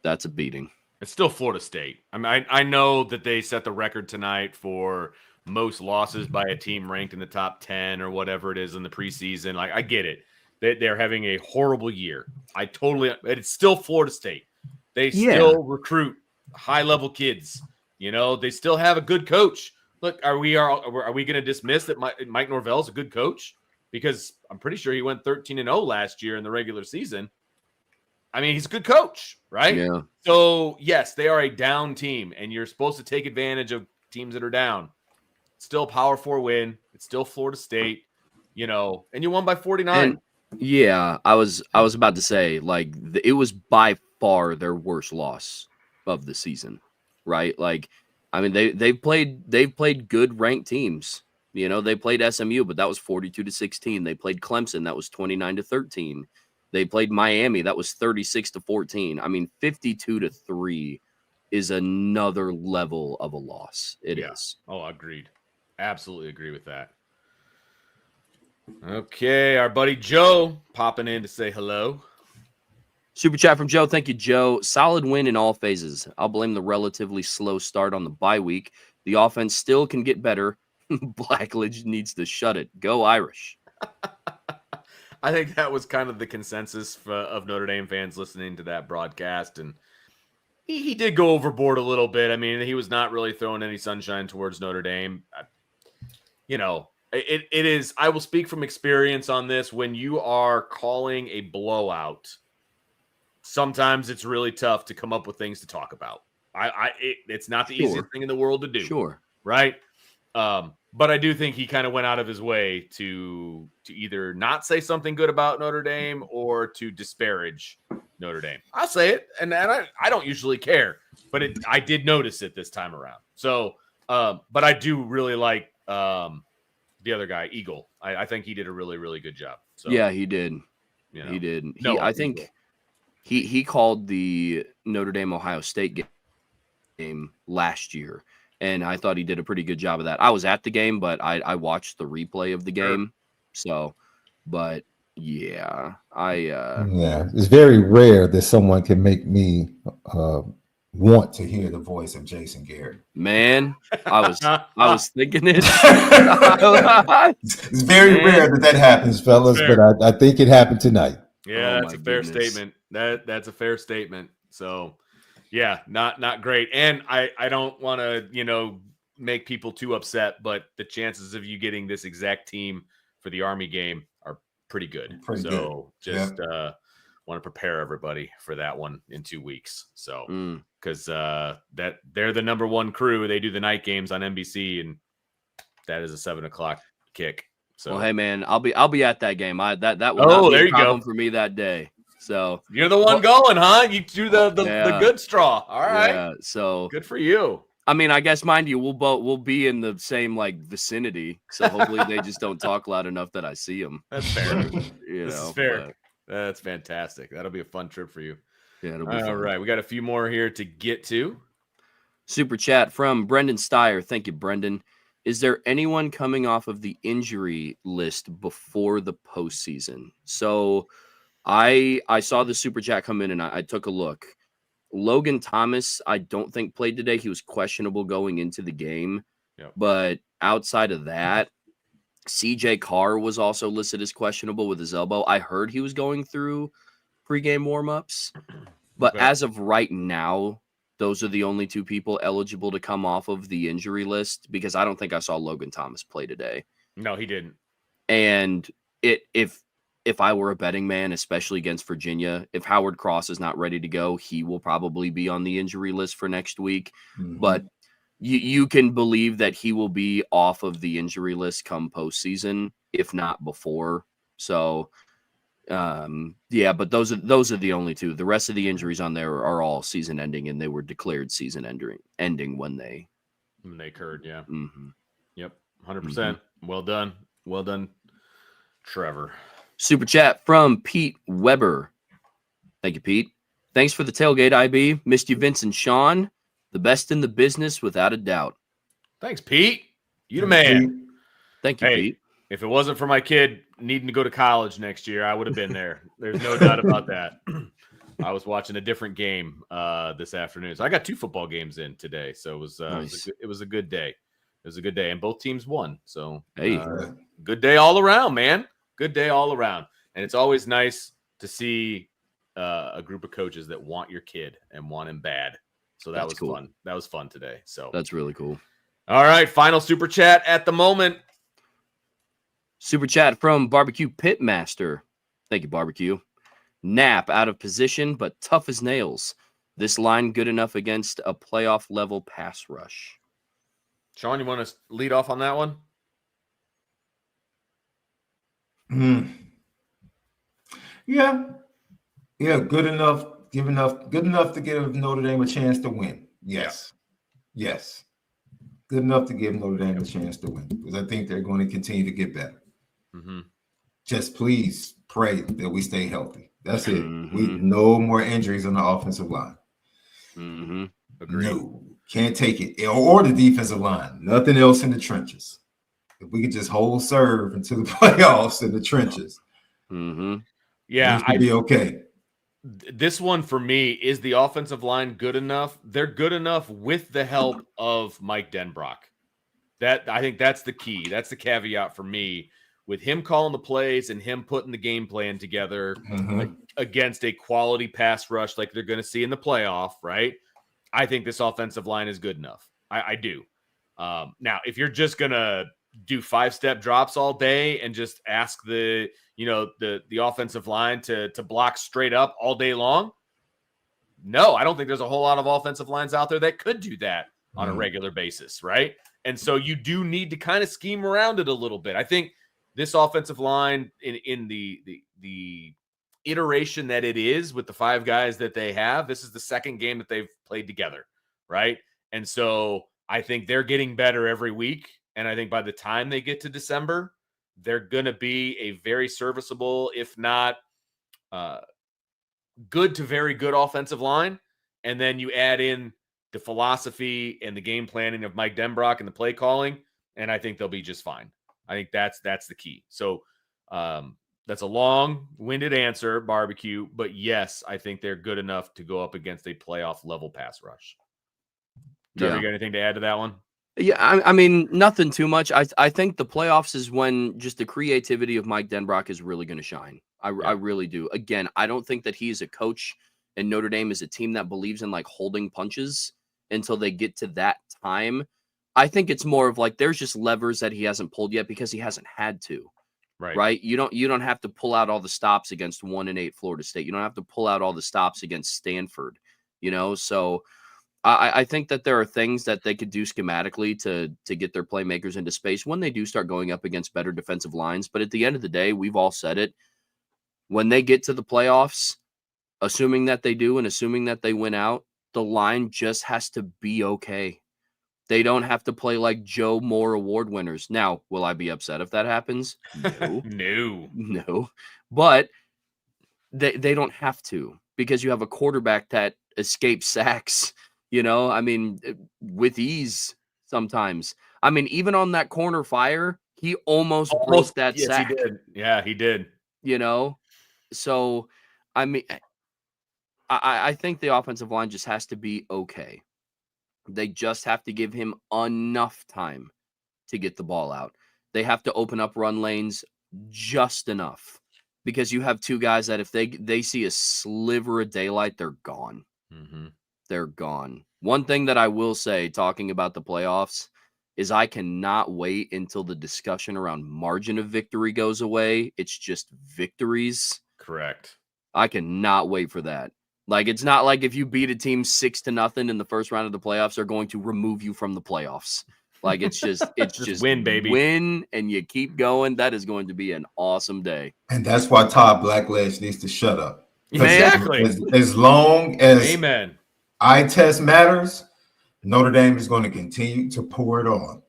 That's a beating. It's still Florida State. I mean, I know that they set the record tonight for most losses by a team ranked in the top 10 or whatever it is in the preseason. Like, I get it. They're having a horrible year. It's still Florida State. They still recruit high-level kids. They still have a good coach. Look, are we going to dismiss that Mike Norvell's a good coach? Because I'm pretty sure he went 13-0 last year in the regular season. I mean, he's a good coach, right? Yeah. So, yes, they are a down team, and you're supposed to take advantage of teams that are down. It's still a Power 4 win. It's still Florida State, and you won by 49. And, I was about to say, like, it was by far their worst loss of the season, right? Like, I mean, they've played good ranked teams. They played SMU, but that was 42-16. They played Clemson, that was 29-13. They played Miami, that was 36-14. I mean, 52-3 is another level of a loss. It is. Oh, agreed. Absolutely agree with that. Okay, our buddy Joe popping in to say hello. Super chat from Joe. Thank you, Joe. Solid win in all phases. I'll blame the relatively slow start on the bye week. The offense still can get better. Blackledge needs to shut it. Go Irish. I think that was kind of the consensus of Notre Dame fans listening to that broadcast. And he did go overboard a little bit. I mean, he was not really throwing any sunshine towards Notre Dame. It is, I will speak from experience on this. When you are calling a blowout, sometimes it's really tough to come up with things to talk about. It's not the easiest thing in the world to do. Sure. Right. But I do think he kind of went out of his way to either not say something good about Notre Dame or to disparage Notre Dame. I'll say it, and I don't usually care, but I did notice it this time around. So, but I do really like the other guy, Eagle. I think he did a really, really good job. So, yeah, he did. He did. I think he called the Notre Dame Ohio State game last year. And I thought he did a pretty good job of that. I was at the game, but I watched the replay of the game. So, but yeah, it's very rare that someone can make me want to hear the voice of Jason Garrett. Man, I was thinking it. It's very rare that happens, fellas, but I think it happened tonight. Yeah, that's a fair statement. That's a fair statement. So. Yeah, not great. And I don't want to, make people too upset, but the chances of you getting this exact team for the Army game are pretty good. want to prepare everybody for that one in 2 weeks. So because that they're the number one crew, they do the night games on NBC, and that is a 7:00 kick. So well, hey man, I'll be at that game. That will not be a problem for me that day. So you're the one going, huh? You do the good straw. All right. Yeah. So good for you. I mean, I guess, mind you, we'll be in the same like vicinity, so hopefully they just don't talk loud enough that I see them. That's fair. This is fair. That's fantastic. That'll be a fun trip for you. Yeah, it'll be all fun. Right. We got a few more here to get to. Super chat from Brendan Steyer. Thank you, Brendan. Is there anyone coming off of the injury list before the postseason? So I saw the super chat come in and I took a look. Logan Thomas, I don't think played today. He was questionable going into the game. Yep. But outside of that, CJ Carr was also listed as questionable with his elbow. I heard he was going through pregame warmups. But as of right now, those are the only two people eligible to come off of the injury list, because I don't think I saw Logan Thomas play today. No, he didn't. And if I were a betting man, especially against Virginia, if Howard Cross is not ready to go, he will probably be on the injury list for next week. Mhm. But you can believe that he will be off of the injury list come postseason, if not before. So, yeah, but those are the only two. The rest of the injuries on there are all season ending, and they were declared season ending when they occurred. Yeah. Mm-hmm. Yep. 100%. Well done, Trevor. Super chat from Pete Weber. Thank you, Pete. Thanks for the tailgate, IB. Missed you, Vince and Sean. The best in the business, without a doubt. Thanks, Pete. You the man. Thank you, hey, Pete. If it wasn't for my kid needing to go to college next year, I would have been there. There's no doubt about that. I was watching a different game this afternoon. So I got 2 football games in today. So it was Nice. it was a good day. It was a good day, and both teams won. So Hey. Good day all around, man. Good day all around. And it's always nice to see a group of coaches that want your kid and want him bad. So that was cool. fun. That was fun today. So That's really cool. all right, final super chat at the moment. Super chat from Barbecue Pitmaster. Thank you, Barbecue. Knapp out of position, but tough as nails. This line good enough against a playoff level pass rush. Sean, you want to lead off on that one? Yeah, good enough. Good enough to give Notre Dame a chance to win. Yes. Good enough to give Notre Dame a chance to win, because I think they're going to continue to get better. Mm-hmm. Just please pray that we stay healthy. That's it. Mm-hmm. We no more injuries on the offensive line. Mm-hmm. Agreed. No, can't take it. Or the defensive line. Nothing else in the trenches. If we could just hold serve into the playoffs in the trenches, Mm-hmm. Yeah, it should be okay. This one for me, is the offensive line good enough? They're good enough with the help of Mike Denbrock. I think that's the key. That's the caveat for me, with him calling the plays and him putting the game plan together against a quality pass rush like they're going to see in the playoff, right? I think this offensive line is good enough. I do. Now, if you're just going to do 5-step drops all day and just ask the offensive line to block straight up all day long, no, I don't think there's a whole lot of offensive lines out there that could do that on a regular basis, right? And so you do need to kind of scheme around it a little bit. I think this offensive line in the iteration that it is with the 5 guys that they have, this is the second game that they've played together, right? And so I think they're getting better every week. And I think by the time they get to December, they're going to be a very serviceable, if not good to very good offensive line. And then you add in the philosophy and the game planning of Mike Denbrock and the play calling, and I think they'll be just fine. I think that's the key. So that's a long-winded answer, Barbecue, but yes, I think they're good enough to go up against a playoff level pass rush. Trevor, you got anything to add to that one? Yeah, I mean, nothing too much. I think the playoffs is when just the creativity of Mike Denbrock is really going to shine. I really do. Again, I don't think that he's a coach, and Notre Dame is a team that believes in like holding punches until they get to that time. I think it's more of like there's just levers that he hasn't pulled yet because he hasn't had to. right? You don't have to pull out all the stops against 1-8 Florida State. You don't have to pull out all the stops against Stanford, So I think that there are things that they could do schematically to get their playmakers into space when they do start going up against better defensive lines. But at the end of the day, we've all said it. When they get to the playoffs, assuming that they do and assuming that they win out, the line just has to be okay. They don't have to play like Joe Moore award winners. Now, will I be upset if that happens? No. No. But they don't have to, because you have a quarterback that escapes sacks, with ease sometimes. Even on that corner fire, he almost broke that sack. He did. Yeah, he did. So, I think the offensive line just has to be okay. They just have to give him enough time to get the ball out. They have to open up run lanes just enough, because you have two guys that if they see a sliver of daylight, they're gone. Mm-hmm. They're gone. One thing that I will say, talking about the playoffs, is I cannot wait until the discussion around margin of victory goes away. It's just victories. Correct. I cannot wait for that. Like, it's not like if you beat a team 6-0 in the first round of the playoffs, they're going to remove you from the playoffs. Like, it's just win, baby. Win, and you keep going. That is going to be an awesome day. And that's why Todd Blackledge needs to shut up. Exactly. As long as Amen. eye test matters, Notre Dame is going to continue to pour it on.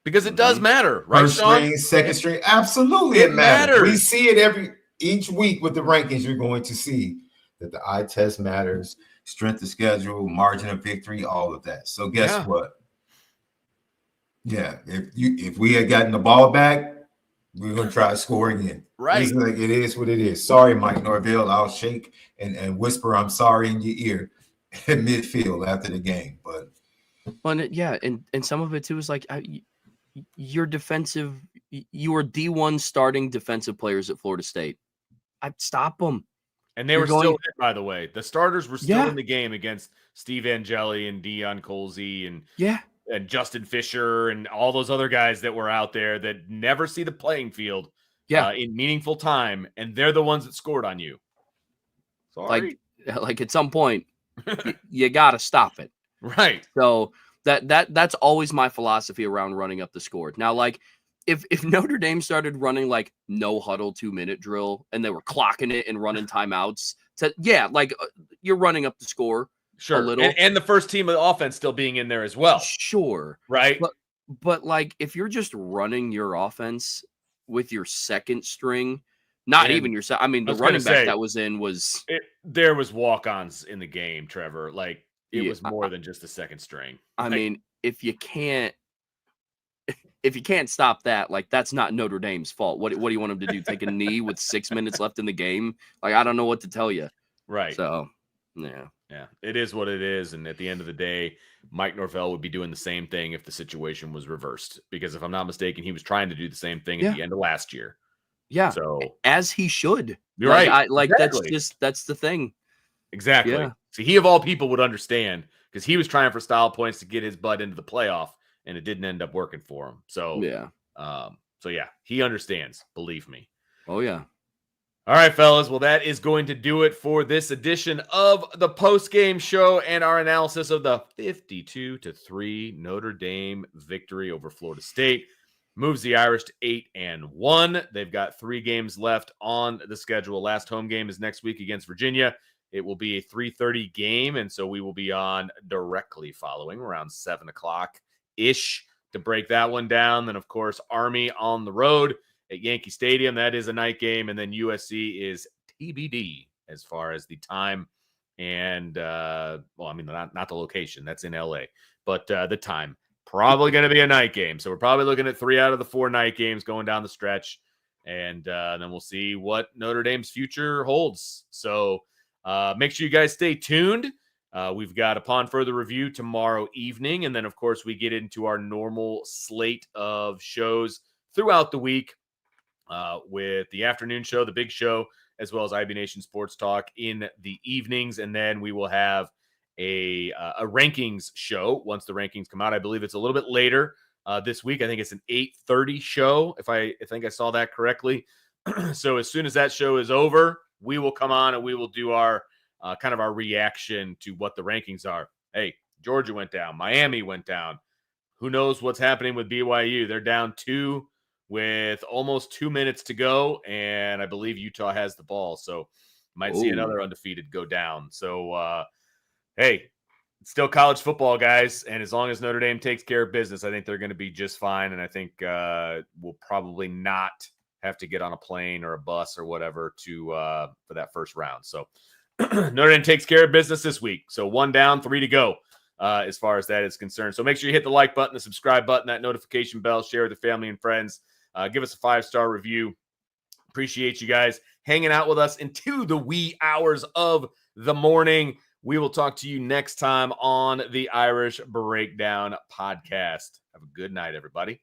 Because it does matter, right, First Sean? string, second string, absolutely it matters. We see it each week with the rankings. You're going to see that the eye test matters, strength of schedule, margin of victory, all of that. So guess what? Yeah, if we had gotten the ball back, we're gonna try to score again. Right. It's like, it is what it is. Sorry, Mike Norvell. I'll shake and whisper I'm sorry in your ear at midfield after the game. But and some of it too is like your defensive, you are D1 starting defensive players at Florida State. I'd stop them. And they were still in, by the way. The starters were still in the game against Steve Angeli and Deion Colsey and Justin Fisher and all those other guys that were out there that never see the playing field in meaningful time, and they're the ones that scored on you. Sorry. Like at some point, you got to stop it. Right. So that's always my philosophy around running up the score. Now, like, if Notre Dame started running like no huddle 2-minute drill and they were clocking it and running timeouts, you're running up the score a little. And the first team of offense still being in there as well. Sure. Right. But like, if you're just running your offense with your second string, even your the running back that was in was there was walk-ons in the game, Trevor. Like, it was more than just the second string. If you can't stop that, like, that's not Notre Dame's fault. What do you want them to do? Take a knee with 6 minutes left in the game? Like, I don't know what to tell you. Right. So, yeah. Yeah, it is what it is. And at the end of the day, Mike Norvell would be doing the same thing if the situation was reversed. Because if I'm not mistaken, he was trying to do the same thing at the end of last year. Yeah. So as he should. You're right. Exactly. That's the thing. Exactly. Yeah. See, he of all people would understand, because he was trying for style points to get his butt into the playoff, and it didn't end up working for him. So he understands. Believe me. Oh yeah. All right, fellas. Well, that is going to do it for this edition of the post-game show and our analysis of the 52-3 Notre Dame victory over Florida State. Moves the Irish to 8-1. They've got 3 games left on the schedule. Last home game is next week against Virginia. It will be a 3:30 game, and so we will be on directly following around 7 o'clock-ish to break that one down. Then, of course, Army on the road at Yankee Stadium. That is a night game. And then USC is TBD as far as the time and, not the location. That's in LA. But the time. Probably going to be a night game. So we're probably looking at 3 out of the 4 night games going down the stretch. And then we'll see what Notre Dame's future holds. So make sure you guys stay tuned. We've got Upon Further Review tomorrow evening. And then, of course, we get into our normal slate of shows throughout the week. With the afternoon show, the big show, as well as IB Nation Sports Talk in the evenings. And then we will have a rankings show once the rankings come out. I believe it's a little bit later this week. I think it's an 8:30 show, if I think I saw that correctly. So as soon as that show is over, we will come on and we will do our kind of our reaction to what the rankings are. Hey, Georgia went down. Miami went down. Who knows what's happening with BYU? They're down 2 with almost 2 minutes to go, and I believe Utah has the ball. So might see another undefeated go down. So, hey, it's still college football, guys. And as long as Notre Dame takes care of business, I think they're going to be just fine. And I think we'll probably not have to get on a plane or a bus or whatever for that first round. So Notre Dame takes care of business this week. So 1 down, 3 to go as far as that is concerned. So make sure you hit the like button, the subscribe button, that notification bell, share with your family and friends. Give us a 5-star review. Appreciate you guys hanging out with us into the wee hours of the morning. We will talk to you next time on the Irish Breakdown podcast. Have a good night, everybody.